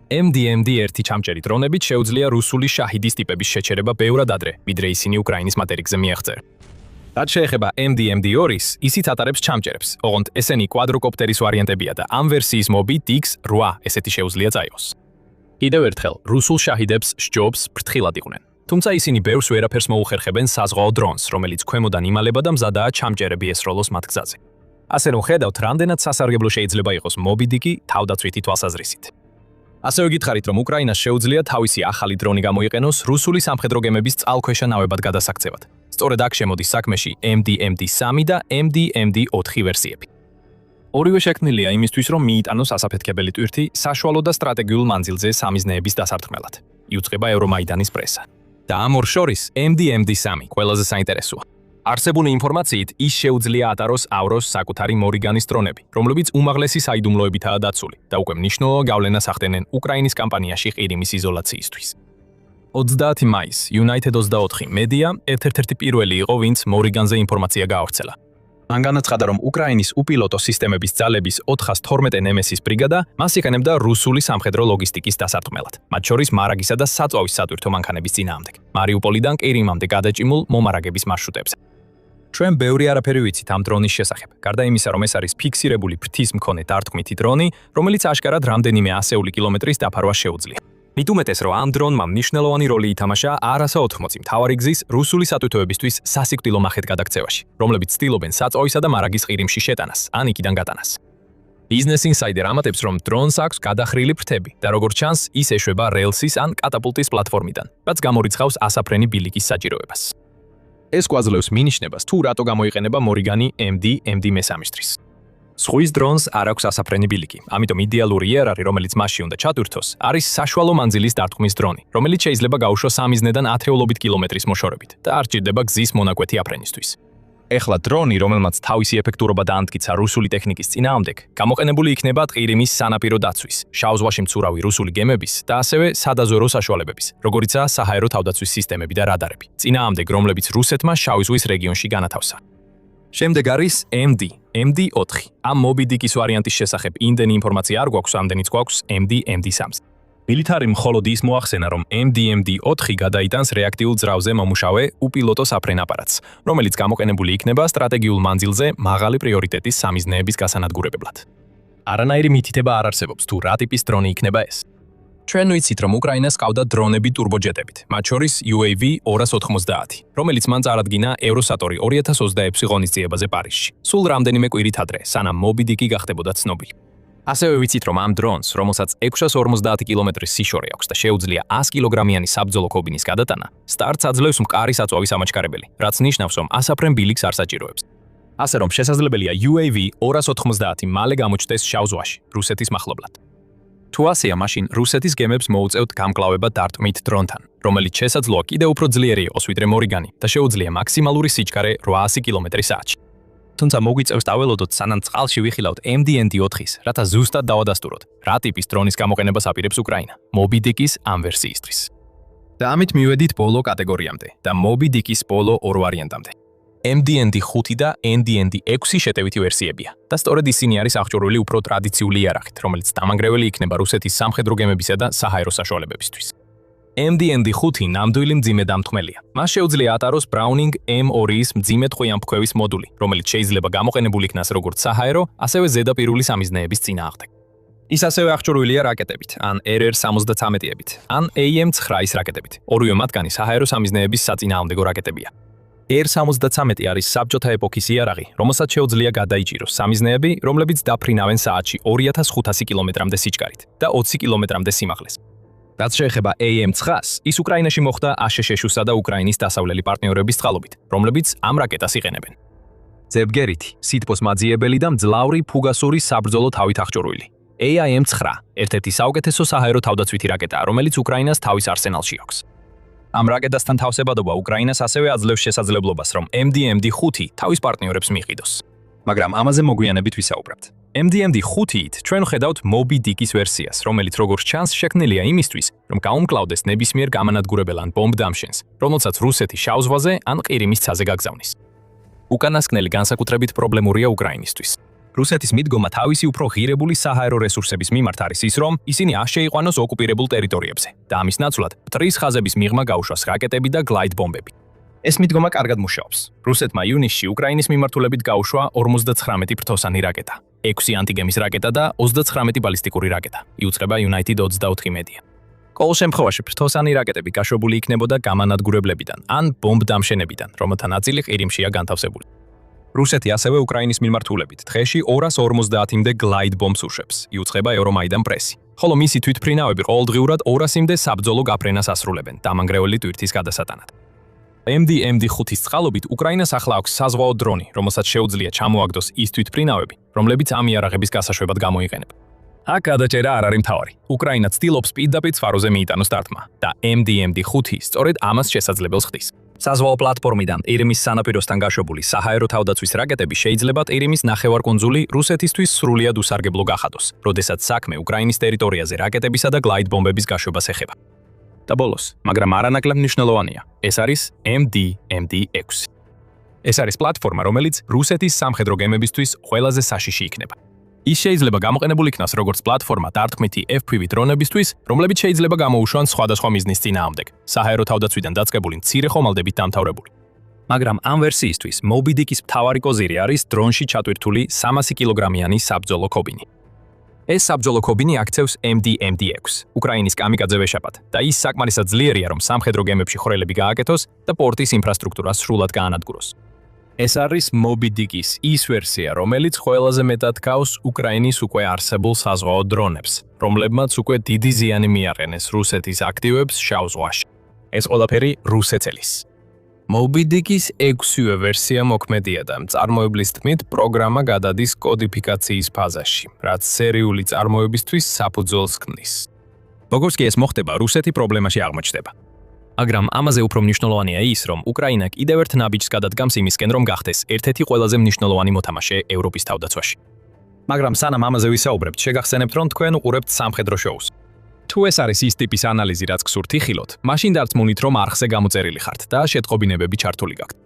MD1 ჩამჭერი დრონებით შეუძლია რუსული შაჰიდის ტიპების შეჩერება ბევრად ადრე, ვიდრე ისინი უკრაინის მატერიკზე მიაღწევენ. რაც შეეხება MD2-ს, ისიც ატარებს ჩამჭერებს, ოღონდ ესენი კვადროკოპტერის ვარიანტებია და ამ ვერსიის Moby Dick-ს 8 ესეთი შეუძლია წაიღოს. კიდევ ერთხელ, რუსულ შაჰიდებს სჯობს ფრთხილად იყვნენ. თუმცა ისინი ბევრს ვერაფერს მოუხერხებენ საზღვაო დრონს, რომელიც ქვემოდან იმალება და მზადაა ჩამჭერები ესროლოს მათ გზაზე. ასე რომ ხედავთ, რამდენად სასარგებლო შეიძლება იყოს Moby Dick-ი თავდაცვითი თვალსაზრისით. ასევე გითხარით, რომ უკრაინას შეუძლია თავისი ახალი დრონი გამოიყენოს რუსული სამხედრო გემების წყალქვეშა ნავებად გადასაქცევად. სწორედ აქ შემოდის საქმეში MD3 და MD4 ვერსიები. ორივე შექმნილია იმისთვის, რომ მიიტანოს ასაფეთქებელი ტვირთი საშუალო და სტრატეგიულ მანძილზე სამიზნეების დასარტყმელად. იუწყება ევრომაიდანის პრესა. და ამ ორ შორის MD3 ყველაზე საინტერესოა. არსებული ინფორმაციით ის შეუძლია ატაროს ავროს საკუთარი მორიგანის დრონები, რომლებიც უმაღლესი საიდუმლოებითაა დაცული და უკვე მნიშვნელოვან გავლენას ახდენენ უკრაინის კამპანიაში ყირიმის იზოლაციისთვის. 30 მაისს United 24 მედია ერთ-ერთი პირველი იყო, ვინც მორიგანზე ინფორმაცია გაავრცელა. მან განაცხადა, რომ უკრაინის უპილოტო სისტემების ძალების 412 ნემესის ბრიგადა მას იყენებდა რუსული სამხედრო ლოგისტიკის დასარტყმელად, მათ შორის მარაგისა და საწვავის სატვირთო მანქანების წინააღმდეგ, მარიუპოლიდან ყირიმამდე გადაჭიმულ მომარაგების მარშრუტებზე. ჩვენ ბევრი არაფერი ვიცით ამ დრონის შესახებ, გარდა იმისა, რომ ეს არის ფიქსირებული ფრთის მქონე დარტყმითი დრონი, რომელიც აშკარად რამდენიმე ასეული კილომეტრის დაფარვას შეუძლია. მით უმეტეს, რომ ამ დრონმა მნიშვნელოვანი როლი ითამაშა R180 მთავარი გზის რუსული სატვირთოებისთვის სასიკვდილო მახეთ გადაქცევაში, რომლებიც ცდილობენ საწვავისა და მარაგის ყირიმში შეტანას, ან იქიდან გატანას. Business Insider ამატებს, რომ დრონს აქვს გადახრილი ფრთები და როგორც ჩანს, ის ეშვება რელსის ან კატაპულტის პლატფორმიდან, რაც გამორიცხავს ასაფრენი ბილიკის საჭიროებას. ეს გვაძლევს მინიშნებას, თუ რატო გამოიყენება მორიგანი MD-MD-3-ის. ზღვის დრონს არ აქვს ასაფრენი ბილიკი, ამიტომ იდეალური იერარი, რომელიც მასში უნდა ჩატვირთოს, არის საშუალო მანძილის დარტყმის დრონი, რომელიც შეიძლება გაუშვოს 3-დან 10 კილომეტრის მოშორებით და არ ჭირდება გზის მონაკვეთი აფრენისთვის. ეხლა დრონი, რომელმაც თავისი ეფექტურობა დაამტკიცა რუსული ტექნიკის წინააღმდეგ, გამოყენებული იქნება ყირიმის სანაპირო დაცვის, შავ ზღვაში მცურავი რუსული გემების და ასევე სადაზვერო საშუალებების, როგორიცაა საჰაერო თავდაცვის სისტემები და რადარები, წინააღმდეგ რომლებიც რუსეთმა შავი ზღვის რეგიონში განათავსა. შემდეგ არის MD-4. ამ Moby Dick-ის ვარიანტის შესახებ იმდენი ინფორმაცია არ გვაქვს, ამდენიც გვაქვს MD-3. მილიტარი მხოლოდ ის მოახსენა, რომ MD-4 გადაიტანს რეაქტიულ ძრავზე მომუშავე უპილოტო საფრენ აპარატს, რომელიც გამოყენებული იქნება სტრატეგიულ მანძილზე მაღალი პრიორიტეტის სამიზნეების გასანადგურებლად. არანაირი მითითება არ არსებობს, თუ რა ტიპის დრონი იქნება ეს. ჩვენ ვიცით, რომ უკრაინას ყავდა დრონები ტურბოჯეტებით, მათ შორის UAV 290, რომელიც მან წარადგინა ევროსატორი 2026 ღონისძიებაზე პარიზში. სულ რამდენიმე კვირით ადრე, სანამ Moby Dick გახდებოდა ცნობილი. ასევე ვიცით, რომ ამ დრონს, რომელსაც 650 კილომეტრის სიშორე აქვს და შეუძლია 100 კილოგრამიანი საბრძოლო ქობინის გადატანა, სტარტს აძლევს მყარი საწვავის ამაჩქარებელი, რაც ნიშნავს, რომ ასაფრენ ბილიკს არ საჭიროებს. ასე რომ შესაძლებელია UAV 290 მალე გამოჩნდეს შავ ზღვაში, რუსეთის მახლობლად. თუ ასეა, მაშინ რუსეთის გემებს მოუწევთ გამკლავება დარტყმით დრონთან, რომელიც შესაძლოა კიდევ უფრო ძლიერი იყოს ვიდრე მორიგანი და შეუძლია მაქსიმალური სიჩქარე 800 კმ/სთ. თუმცა მოგვიწევს დაველოდოთ, სანამ წყალში ვიხილავთ MD-4-ის, რათა ზუსტად დავადასტუროთ, რა ტიპის დრონის გამოყენებას აპირებს უკრაინა, Moby Dick-ის ამ ვერსიისთვის. და ამით მივედით ბოლო კატეგორიამდე და Moby Dick-ის ბოლო ორ ვარიანტამდე. MD-5 და MD-6 შეტევითი ვერსიებია და სწორედ ისინი არის აღჭურვილი უფრო ტრადიციული იარაღით, რომელიც დამანგრეველი იქნება რუსეთის სამხედრო გემებისა და საჰაერო საშუალებებისთვის. MD-5 ნამდვილი მძიმე დამთქმელია. მას შეუძლია ატაროს Browning M2-ის მძიმე ტყვიამფქვევის მოდული, რომელიც შეიძლება გამოყენებული იქნას როგორც საჰაერო, ასევე ზედაპირული სამიზნეების წინააღმდეგ. ის ასევე აღჭურვილია რაკეტებით, ან RR-73-ებით, ან AM-9-ის რაკეტებით. ორივე მათგანი საჰაერო სამიზნეების საწინააღმდეგო რაკეტებია. R-73 არის საბჭოთა ეპოქის იარაღი, რომელსაც შეუძლია გადაიჭიროს სამიზნეები, რომლებიც დაფრინავენ საათში 2500 კმ/მ სიჩქარით და 20 კმ/მ სიმაღლეს. რაც შეეხება AM-9-ს, ის უკრაინაში მოხდა აშშ-ისა და უკრაინის დასავლელი პარტნიორების წყალობით, რომლებიც ამ რაკეტას იყენებენ. ძებგერითი, სითბოს მაძიებელი და მძლავრი ფუგასური საბრძოლო თავით აღჭურვილი. AM-9 ერთ-ერთი საუკეთესო საჰაერო თავდაცვითი რაკეტაა, რომელიც უკრაინას თავის არსენალში აქვს. ამ რაკეტასთან თავსებადობა უკრაინას ასევე აძლევს შესაძლებლობას, რომ MD-5 თავის პარტნიორებს მიიყიდოს. მაგრამ ამაზე მოგვიანებით ვისაუბრებთ. MD-5-ით ჩვენ ვხედავთ Moby Dick-ის ვერსიას, რომელიც როგორც ჩანს შექმნილია იმისთვის, რომ გაუმკლავდეს ნებისმიერ გამანადგურებელ ან ბომბ-დამშენს, რომელსაც რუსეთი შავ ზღვაზე ან ყირიმის ცაზე გაგზავნის. უკანასკნელი განსაკუთრებით პრობლემურია უკრაინისთვის. რუსეთის მიდგომა თავისი უფრო ღირებული საჰაერო რესურსების მიმართ არის ის, რომ ისინი არ შეიყვანოს ოკუპირებულ ტერიტორიებზე და ამის ნაცვლად მტრის ხაზების მიღმა გაუშვას რაკეტები და გლაიდ ბომბები. ეს მიდგომა კარგად მუშაობს. რუსეთმა ივნისში უკრაინის მიმართულებით გაუშვა 59 ფრთოსანი რაკეტა, 6 ანტიგემის რაკეტა და 29 ბალისტიკური რაკეტა. იუწყება United 24 მედია. ყოველ შემთხვევაში ფრთოსანი რაკეტები გაშვებული იქნებოდა გამანადგურებლებიდან ან ბომბ-დამშენებიდან, რომელთა ნაწილი ყირიმშია განთავსებული. რუსეთი ასევე უკრაინის მიმართულებით დღეში 250-მდე გლაიდ ბომბს უშვებს, იუწყება Euromaidan პრესი. ხოლო მისი თვითფრინავები ყოველდღიურად 200-მდე საბრძოლო გაფრენას ასრულებენ დამანგრეველი ტვირთის გადასატანად. MD-5-ის წყალობით უკრაინას ახლა აქვს საზღვაო დრონი, რომელსაც შეუძლია ჩამოაგდოს ის თვითფრინავები, რომლებიც ამ იარაღების გასაშვებად გამოიყენება. აქ გადაჭერა არ არის მთავარი. უკრაინა ცდილობს პირდაპირ სფაროზე მიიტანოს დარტყმა და MD-5 სწორედ ამას შესაძლებელს ხდის. საზღვაო პლატფორმიდან ყირიმის სანაპიროსთან გაშვებული საჰაერო თავდაცვის რაკეტები შეიძლება ყირიმის ნახევარკუნძული რუსეთისთვის სრულიად უსარგებლო გახადოს, როდესაც საქმე უკრაინის ტერიტორიაზე რაკეტებისა და გლაიდ ბომბების გაშვებას ეხება. და ბოლოს, მაგრამ არანაკლებ მნიშვნელოვანია, ეს არის MD-6. ეს არის პლატფორმა, რომელიც რუსეთის სამხედრო გემებისთვის ყველაზე საშიში იქნება. ის შეიძლება გამოყენებული იქნას როგორც პლატფორმა დარტყმითი FPV დრონებისთვის, რომლებიც შეიძლება გამოუშვან სხვადასხვა მიზნის წინააღმდეგ, საჰაერო თავდაცვიდან დაწყებული მცირე ხომალდებით დამთავრებული. მაგრამ ამ ვერსიისთვის Moby Dick-ის მთავარი კოზირი არის დრონში ჩატვირთული 300 კილოგრამიანი საბრძოლო ქობინი. ეს საბრძოლო ქობინი აქცევს MD-6, უკრაინის კამიკაძე ვეშაპად და ის საკმარისად ძლიერია, რომ სამხედრო გემებში ხვრელები გააკეთოს და პორტის ინფრასტრუქტურას სრულად გაანადგუროს. ეს არის Moby Dick-ის ის ვერსია, რომელიც ყველაზე მეტად გავს უკრაინის უკვე არსებულ საზღვაო დრონებს, რომლებმაც უკვე დიდი ზიანი მიაყენეს რუსეთის აქტივებს შავ ზღვაში. ეს ყველაფერი რუსეთელის. Moby Dick-ის 6-ვე ვერსია მოქმედია და მწარმოებლის თქმით, პროგრამა გადადის კოდიფიკაციის ფაზაში, რაც სერიული წარმოებისთვის საფუძველს ქმნის. როგორც კი ეს მოხდება, რუსეთი პრობლემაში აღმოჩნდება. მაგრამ ამაზე უფრო მნიშვნელოვანია ის, რომ უკრაინა კიდევ ერთ ნაბიჯს გადადგამს იმისკენ, რომ გახდეს ერთ-ერთი ყველაზე მნიშვნელოვანი მოთამაშე ევროპის თავდაცვაში. მაგრამ სანამ ამაზე ვისაუბრებთ, შეგახსენებთ, რომ თქვენ უყურებთ სამხედრო შოუს. თუ ეს არის ის ტიპის ანალიზი, რაც გსურთ იხილოთ, მაშინ დარწმუნით, რომ არხზე გამოწერილი ხართ და შეტყობინებები ჩართული გაქვთ.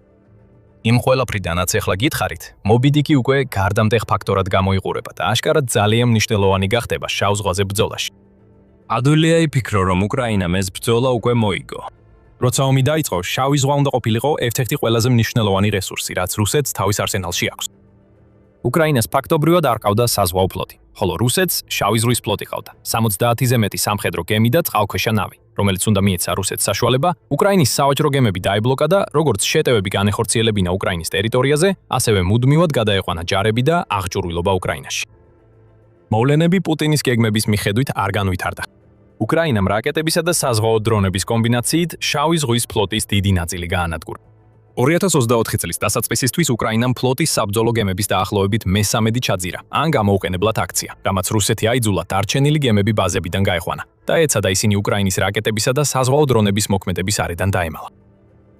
იმ ყველაფრიდანაც ახლა გითხარით, Moby Dick უკვე გარდამტეხ ფაქტორად გამოიყურება და აშკარად ძალიან მნიშვნელოვანი გახდება შავ ზღვაზე ბრძოლაში. ადვილია იფიქრო, რომ უკრაინამ ეს ბრძოლა უკვე მოიგო. როცა ომი დაიწყო, შავი ზღვა უნდა ყოფილიყო ერთ-ერთი ყველაზე მნიშვნელოვანი რესურსი, რაც რუსეთს თავის არსენალში აქვს. უკრაინას ფაქტობრივად არ ყავდა საზღვაო ფლოტი, ხოლო რუსეთს შავი ზღვის ფლოტი ყავდა. 70-ზე მეტი სამხედრო გემი და წყალქვეშა ნავი, რომელიც უნდა მიეცა რუსეთს საშუალება, უკრაინის სავაჭრო გემები დაიბლოკა და როგორც შეტევები განეხორციელებინა უკრაინის ტერიტორიაზე, ასევე მუდმივად გადაეყვანა ჯარები და აღჭურვილობა უკრაინაში. მოვლენები პუტინის გეგმების მიხედვით არ განვითარდა. უკრაინამ რაკეტებისა და საზღვაო დრონების კომბინაციით შავი ზღვის ფლოტის დიდი ნაწილი გაანადგურა. 2024 წლის დასაწყისისთვის უკრაინამ ფლოტის საბრძოლო გემების დაახლოებით მესამედი ჩაძირა, ან გამოუყენებლად აქცია, რამაც რუსეთი აიძულა დარჩენილი გემები ბაზებიდან გაეყვანა და ეცადა ისინი უკრაინის რაკეტებისა და საზღვაო დრონების მოქმედების არიდან დაემალა.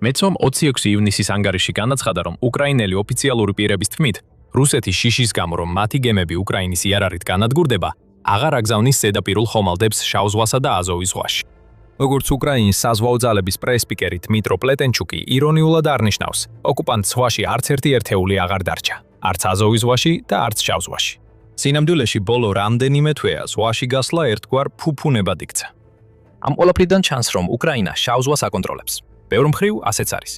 მეცომ 26 ივნისის ანგარიში განაცხადა, რომ უკრაინელი ოფიციალური პირების თქმით, რუსეთის შიშის გამო, რომ მათი გემები უკრაინის იარაღით განადგურდება, აღარ აგზავნის ზედაპირულ ხომალდებს შავ ზღვასა და აზოვის ზღვაში. როგორც უკრაინის საზღვაო ძალების პრესპიკერი დმიტრო პლეტენჩუკი ირონიულად არნიშნავს, ოკუპანტ ზღვაში არც ერთი ერთეული აღარ დარჩა, არც აზოვის ზღვაში და არც შავ ზღვაში. სინამდვილეში ბოლო რამდენიმე თვეა ზღვაში გასვლა ერთგვარ ფუფუნებად იქცა. ამ ყველაფრიდან ჩანს, რომ უკრაინა შავ ზღვას აკონტროლებს. ბევრ მხრივ ასეც არის.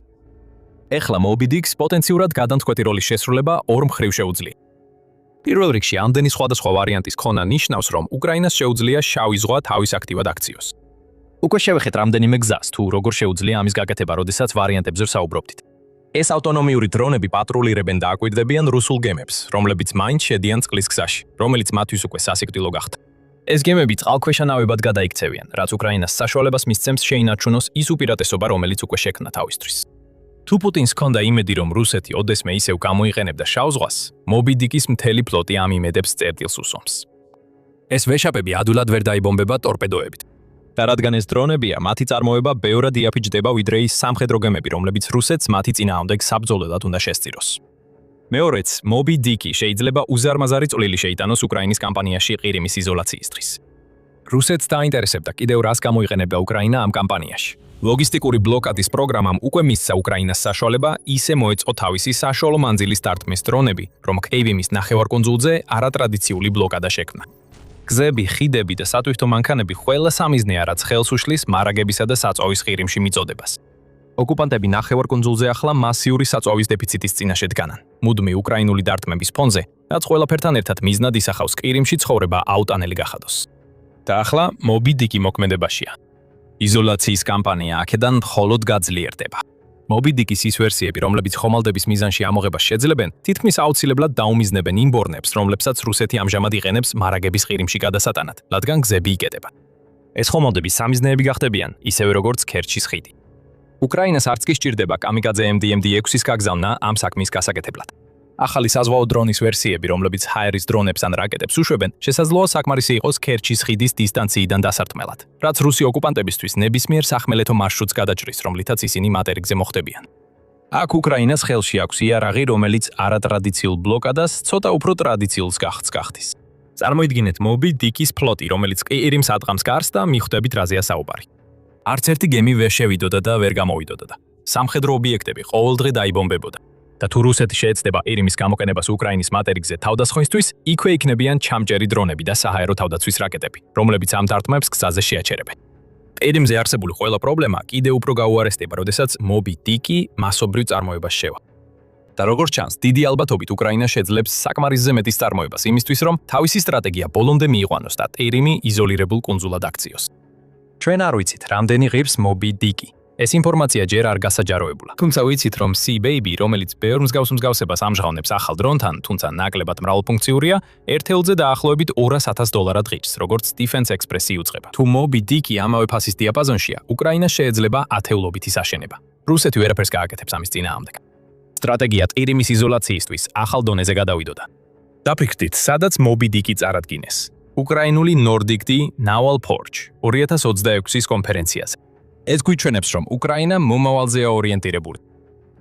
ეხლა Moby Dick-ს პოტენციურად გადამწყვეტი როლის შესრულება ორ მხრივ შეუძლია. პირველ რიგში ამდენი სხვადასხვა ვარიანტის ქონა ნიშნავს, რომ უკრაინას შეუძლია შავი ზღვა თავის აქტივად აქციოს. უკვე შევეხეთ რამდენიმე გზას, თუ როგორ შეუძლია ამის გაკეთება, როდესაც ვარიანტებზე ვსაუბრობდით. ეს ავტონომიური დრონები პატრულირებენ და აკვირდებიან რუსულ გემებს, რომლებიც მაინც შედიან წყლის გზაში, რომელიც მათთვის უკვე სასიკვდილო გახდა. ეს გემები წყალქვეშა ნავებად გადაიქცევიან, რაც უკრაინას საშუალებას მისცემს შეინარჩუნოს ის უპირატესობა, რომელიც უკვე შექმნა თავისთვის. თუ პუტინს ჰქონდა იმედი, რომ რუსეთი ოდესმე ისევ გამოიყენებდა შავ ზღვას, Moby Dick-ის მთელი ფლოტი ამ იმედებს წერტილს უსვამს. ეს ვეშაპები ადვილად ვერ დაიბომბება ტორპედოებით. და რადგან ეს დრონებია, მათი წარმოება ბევრად იაფიჯდება ვიდრე ის სამხედრო გემები, რომლებიც რუსეთს მათი წინააღმდეგ საბრძოლველად უნდა შესწიროს. მეორეც, Moby Dick-ი შეიძლება უზარმაზარი წვლილი შეიტანოს უკრაინის კამპანიაში ყირიმის იზოლაციისთვის. რუსეთს დაინტერესებდა კიდევ რას გამოიყენებდა უკრაინა ამ კამპანიაში. ლოგისტიკური ბლოკადის პროგრამამ უკვე მისცა უკრაინას საშუალება ისე მოეწყო თავისი საშუალო მანძილის დარტყმის დრონები, რომ კეივიმის ნახევარკუნძულზე არატრადიციული ბლოკადა შექმნა. გზები, ხიდები და სატვირთო მანქანები ყველა სამიზნეა, რაც ხელს უშლის მარაგებისა და საწვავის ყირიმში მიწოდებას. ოკუპანტები ნახევარკუნძულზე ახლა მასიური საწვავის დეფიციტის წინაშე დგანან, მუდმივი უკრაინული დარტყმების ფონზე, რაც ყველაფერთან ერთად მიზნად ისახავს ყირიმში ცხოვრება აუტანელი გახადოს. და ახლა Moby Dick-ი მოქმედებაშია. იზოლაციის კამპანია აქედან მხოლოდ გაძლიერდება. Moby Dick-ის ის ვერსიები, რომლებიც ხომალდების მიზანში ამოღებას შეძლებენ, თითქმის აუცილებლად დაუმიზნებენ იმ ბორნებს, რომლებსაც რუსეთი ამჟამად იყენებს მარაგების ყირიმში გადასატანად, რადგან გზები იკეტება. ეს ხომალდები სამიზნეები გახდებიან, ისევე როგორც ქერჩის ხიდი. უკრაინას არც კი სჭირდება კამიკაძე MD-6-ის გაგზავნა ამ საქმის გასაკეთებლად. ახალი საზღვაო დრონის ვერსიები, რომლებიც ჰაერის დრონებს ან რაკეტებს უშვებენ, შესაძლოა საკმარისი იყოს ქერჩის ხიდის დისტანციიდან დასარტყმელად, რაც რუსი ოკუპანტებისთვის ნებისმიერ სახმელეთო მარშრუტს გადაჭრის, რომლითაც ისინი მატერიკზე მოხდებიან. აქ უკრაინას ხელში აქვს იარაღი, რომელიც არატრადიციულ ბლოკადას ცოტა უფრო ტრადიციულს გახდის. წარმოიდგინეთ Moby Dick-ის ფლოტი, რომელიც ყირიმს ატყამს გარს და მიხვდებით რაზეა საუბარი. არც ერთი გემი ვერ შევიდოდა და ვერ გამოვიდოდა. სამხედრო ობიექტები ყოველდღე დაიბომბებოდა. და თუ რუსეთი შეეცდება ყირიმის გამოყენებას უკრაინის მატერიკზე თავდასხმისთვის, იქვე იქნებიან ჩამჭერი დრონები და საჰაერო თავდაცვის რაკეტები, რომლებიც ამ დარტყმებს გზაზე შეაჩერებენ. ყირიმზე არსებული ყველა პრობლემა კიდევ უფრო გაუარესდება, როდესაც Moby Dick-ი მასობრივ წარმოებას შევა. და როგორც ჩანს, დიდი ალბათობით უკრაინა შეძლებს საკმარისზე მეტის წარმოებას იმისთვის, რომ თავისი სტრატეგია ბოლომდე მიიყვანოს და ყირიმი იზოლირებულ კუნძულად აქციოს. ჩვენ არ ვიცით, რამდენი ღირს Moby Dick-ი. ეს ინფორმაცია ჯერ არ გასაჯაროებულა. თუმცა ვიცით, რომ C-Baby, რომელიც ბევრ მსგავსებას ამჟღავნებს ახალ დრონთან, თუმცა ნაკლებად მრავალფუნქციურია, ერთეულზე დაახლოებით $200,000 ღირს, როგორც Defense Express იუწყება. თუ Moby Dick-ი ამავე ფასის დიაპაზონშია, უკრაინას შეეძლება ათეულობითი საშენება. რუსეთი ვერაფერს გააკეთებს ამის წინააღმდეგ. სტრატეგიად ყირიმის იზოლაციისთვის ახალ დონეზე გადავიდოდა. დაფიქრდით, სადაც Moby Dick-ი წარადგინეს. უკრაინული Nordic Naval Forge 2026-ის კონფერენციაზე. ეს გვიჩვენებს, რომ უკრაინა მომავალზეა ორიენტირებული.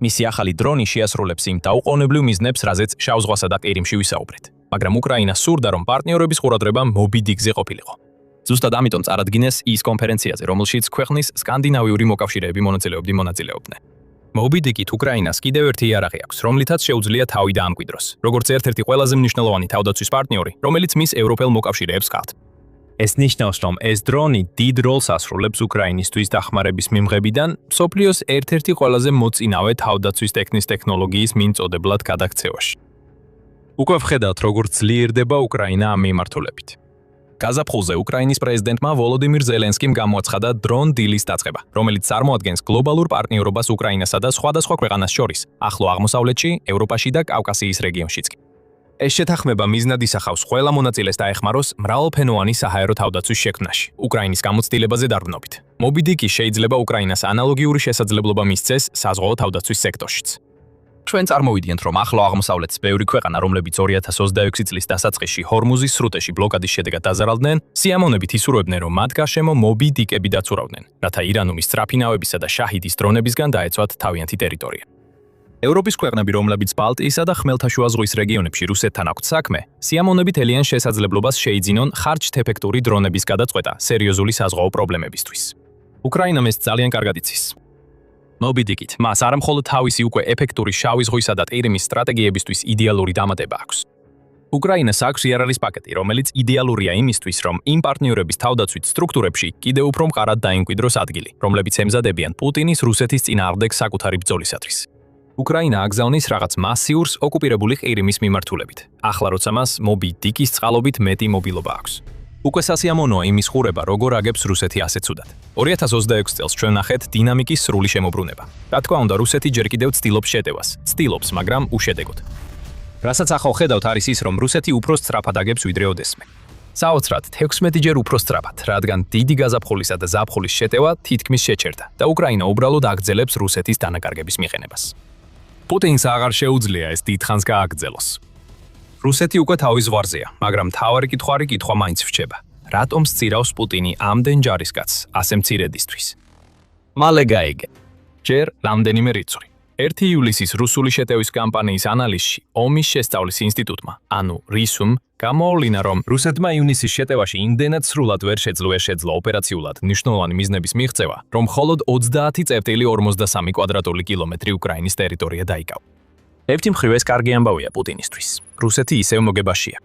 მისი ახალი დრონი შეასრულებს იმ დაუყოვნებლივ მიზნებს, რაზეც შავ ზღვასა და ყირიმში ვისაუბრეთ. მაგრამ უკრაინა სურდა, რომ პარტნიორების ყურადღება Moby Dick-ზე ყოფილიყო. ზუსტად ამიტომ წარადგინეს ის კონფერენციაზე, რომელშიც ქვეყნის სკანდინავიური მოკავშირეები მონაწილეობდნენ. Moby Dick-ით უკრაინას კიდევ ერთი იარაღი აქვს, რომლითაც შეუძლია თავი დაამკვიდროს, როგორც ერთ-ერთი ყველაზე მნიშვნელოვანი თავდაცვის პარტნიორი, რომელიც მის ევროპელ მოკავშირეებს ჰყავთ. ეს ნიშნავს, რომ ეს დრონი დიდ როლს ასრულებს უკრაინისთვის დახმარების მიმღებიდან, მსოფლიოს ერთ-ერთი ყველაზე მოწინავე თავდაცვის ტექნოლოგიის მიმწოდებლად გადაქცევაში. უკვე ვხედავთ, როგორც ძლიერდება უკრაინა ამ მიმართულებით. გაზაფხულზე უკრაინის პრეზიდენტმა ვოლოდიმირ ზელენსკიმ გამოაცხადა დრონ დილის დაწყება, რომელიც წარმოადგენს გლობალურ პარტნიორობას უკრაინასა და სხვადასხვა ქვეყანას შორის, ახლო აღმოსავლეთში, ევროპაში და კავკასიის რეგიონშიც. ეს შეთანხმება მიზნად ისახავს ყველა მონაწილეს დაეხმაროს მრავალფენოვანი საჰაერო თავდაცვის შექმნაში, უკრაინის გამოცდილებაზე დაბრუნებით. Moby Dick-ი შეიძლება უკრაინას ანალოგიური შესაძლებლობა მისცეს საზღვაო თავდაცვის სექტორშიც. ჩვენ წარმოვიდგენთ, რომ ახლო აღმოსავლეთს ბევრი ქვეყანა, რომლებიც 2026 წლის დასაწყისში ჰორმუზის სრუტეში ბლოკადის შედეგად დაზარალდნენ, სიამოვნებით ისურვებდნენ, რომ მათ გარშემო Moby Dick-ები დაცურავდნენ, რათა ირანული სწრაფი ნავებისა და შაჰიდის დრონებისგან დაეცვათ თავიანთი ტერიტორია. ევროპის ქვეყნები, რომლებიც ბალტიისა და ხმელთაშუა ზღვის რეგიონებში რუსეთთან აქვთ საქმე, სიამოვნებით ელიან შესაძლებლობას შეიძინონ ხარჯთეფექტური დრონების გადაწყვეტა სერიოზული საზღვაო პრობლემებისთვის. უკრაინამ ეს ძალიან კარგად იცის. Moby Dick-ით მას არა მხოლოდ თავისი უკვე ეფექტური შავი ზღვისა და ყირიმის სტრატეგიებისთვის იდეალური დამატება აქვს. უკრაინას აქვს იარაღის პაკეტი, რომელიც იდეალურია იმისთვის, რომ იმ პარტნიორების თავდაცვით სტრუქტურებში კიდევ უფრო მყარად დაიმკვიდროს ადგილი, რომლებიც ემზადებიან პუტინის რუსეთის წინააღმდეგ საკუთარი ბრძოლისათვის. უკრაინა აგზავნის რაღაც მასიურს ოკუპირებული ყირიმის მიმართულებით. ახლა როცა მას Moby Dick-ის წყალობით მეტი მობილობა აქვს. უკვე სასიამოვნოა იმის ხურება, როგორ აგებს რუსეთი ასე ცუდად. 2026 წელს ჩვენ ნახეთ დინამიკის სრული შემოbrunება. რა თქმა უნდა, რუსეთი ჯერ კიდევ ცდილობს, მაგრამ უშედეგოდ. რასაც ახლა ხედავთ არის ის, რომ რუსეთი უფრო სწრაფად აგებს ვიდრე ოდესმე. საოცრად 16 ჯერ უფრო სწრაფად, რადგან დიდი გაზაფხულისა და ზაფხულის შეტევა თითქმის შეჩერდა და უკრაინა უბრალოდ აგრძელებს რუსეთის დანაკარგების მიყენებას. პუტინს აღარ შეუძლია ეს დიდხანს გააგრძელოს. რუსეთი უკვე თავის ზღვარზეა, მაგრამ მთავარი კითხვა მაინც რჩება. რატომ სწირავს პუტინი ამდენ ჯარისკაცს ასე მცირედისთვის? მალე გაიგე. ჯერ რამდენიმე რიცხვი. 1 ივლისის რუსული შეტევის კამპანიის ანალიზში ომის შესწავლის ინსტიტუტმა, ანუ RISUM, გამოავლინა, რომ რუსეთმა ივნისის შეტევაში იმდენად სრულად ვერ შეძლო ოპერაციულად მნიშვნელოვანი მიზნების მიღწევა, რომ მხოლოდ 30.43 კვადრატული კილომეტრი უკრაინის ტერიტორია დაიკავა. ერთი მხრივ ეს კარგი ამბავია პუტინისთვის. რუსეთი ისევ მოგებაშია.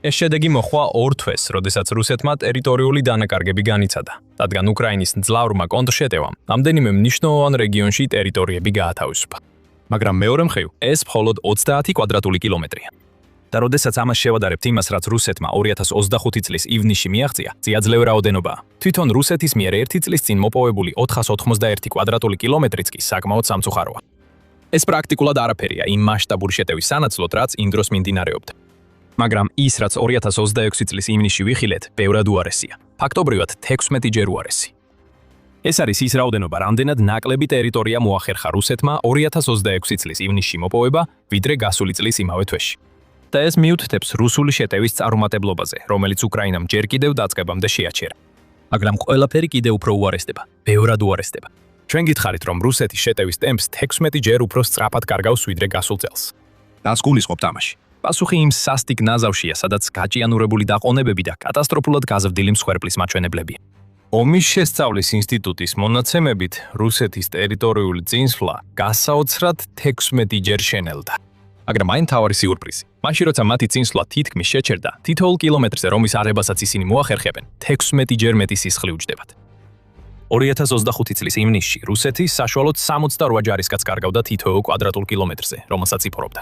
ეს შედეგი მოხდა 2 თვეს, როდესაც რუსეთმა ტერიტორიული დანაკარგები განიცადა, რადგან უკრაინის მძლავრმა კონტრშეტევამ რამდენიმე მნიშვნელოვან რეგიონში ტერიტორიები გაათავისუფლა. მაგრამ მეორე მხრივ, ეს მხოლოდ 30 კვადრატული კილომეტრია. და როდესაც ამას შევადარებთ იმას, რაც რუსეთმა 2025 წლის ივნისში მიაღწია, ძიაძლევ რაოდენობაა. თვითონ რუსეთის მიერ 1 წლის წინ მოპოვებული 491 კვადრატული კილომეტრიც კი საკმაოდ სამწუხაროა. ეს პრაქტიკულად არაფერია იმ მასშტაბური შეტევის სანაცვლოდ, რაც იმ დროს მიმდინარეობდა. მაგრამ ის, რაც 2026 წლის ივნისში ვიხილეთ, ბევრად უარესია. ფაქტობრივად 16 ჯერ უარესი. ეს არის ის რაოდენობა, რამდენად ნაკლები ტერიტორია მოახერხა რუსეთმა 2026 წლის ივნისში მოპოვება, ვიდრე გასული წლის იმავე თვეში. და ეს მიუთითებს რუსული შეტევის წარუმატებლობაზე, რომელიც უკრაინამ ჯერ კიდევ დაწყებამდე შეაჩერა. მაგრამ ყველაფერი კიდევ უფრო უარესდება, ბევრად უარესდება. ჩვენ გითხარით, რომ რუსეთის შეტევის ტემპს 16 ჯერ უფრო სწრაფად კარგავს ვიდრე გასულ წელს. დას გულისხმობთ ამაში. პასუხი იმ სასტიკ ნაზავშია, სადაც გაჭიანურებული დაყონებები და კატასტროფულად გაზრდილი მსხვერპლის მაჩვენებლებია. ომის შესწავლის ინსტიტუტის მონაცემებით, რუსეთის ტერიტორიული წინსვლა გასაოცრად 16 ჯერ შენელდა. მაგრამ აი მთავარი სიურპრიზი. მაშინ როცა მათი წინსვლა თითქმის შეჩერდა, თითოეულ კილომეტრზე რომის არებასაც ისინი მოახერხებენ, 16 ჯერ მეტი სისხლი უჯდებათ. 2025 წლის ივნისში რუსეთი საშუალოდ 68 ჯარისკაცს კარგავდა თითოეულ კვადრატულ კილომეტრზე, რომელსაც იფორობდა.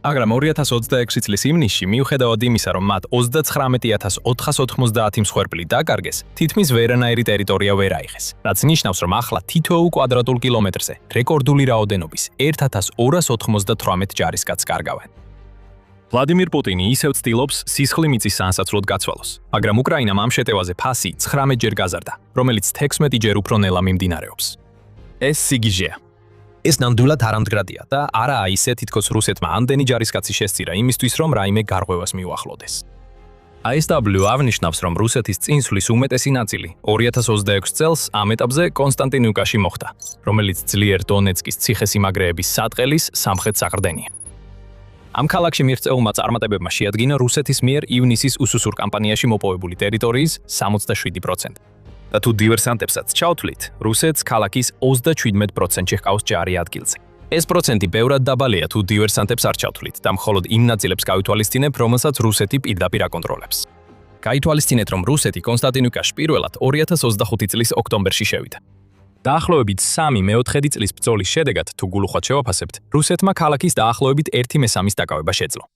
მაგრამ 2026 წლის ივნისში მიუხედავად იმისა, რომ მათ 39490 მსხვერპლი დაკარგეს, თითქმის ვერანაირი ტერიტორია ვერ აიღეს, რაც ნიშნავს, რომ ახლა თითოეულ კვადრატულ კილომეტრზე რეკორდული რაოდენობის 1298 ჯარისკაცს კარგავენ. ვლადიმირ პუტინი ისევ ცდილობს სისხლი მიწის სასაცვლოდ გაცვალოს, მაგრამ უკრაინამ ამ შეტევაზე ფასი 19 ჯერ გაზარდა, რომელიც 16 ჯერ უფრო ნელა მიმდინარეობს. ეს სიგიჟეა. ეს ნამდვილად არამდგრადია და არაა ისე თითქოს რუსეთმა ამდენი ჯარისკაცი შესწირა იმისთვის, რომ რაიმე გარღვევას მიუახლოვდეს. ASW აღნიშნავს, რომ რუსეთის წინსვლის უმეტესი ნაწილი 2026 წელს ამ ეტაპზე კონსტანტინიუკაში მოხდა, რომელიც ძლიერ დონეცკის ციხესიმაგრეების სატყელის სამხრეთ საყრდენია. ამ ქალაქში მიღწეულმა წარმატებებმა შეადგინა რუსეთის მიერ ივნისის უსუსურ კამპანიაში მოპოვებული ტერიტორიის 67%. და თუ დივერსანტებსაც ჩავთვლით, რუსეთს ქალაქის 37%-ში ჰყავს ჯარი ადგილზე. ეს პროცენტი ბევრად დაბალია თუ დივერსანტებს არ ჩავთვლით და მხოლოდ იმ ნაწილებს გავითვალისწინებ, რომელსაც რუსეთი პირდაპირ აკონტროლებს. გაითვალისწინეთ, რომ რუსეთი კონსტანტინიუკაში პირველად 2025 წლის ოქტომბერში შევიდა. დაახლოებით 3/4 წლის ბრძოლის შედეგად, თუ გულუხვად შევაფასებთ, რუსეთმა ქალაქის დაახლოებით 1/3 დაკავება შეძლო.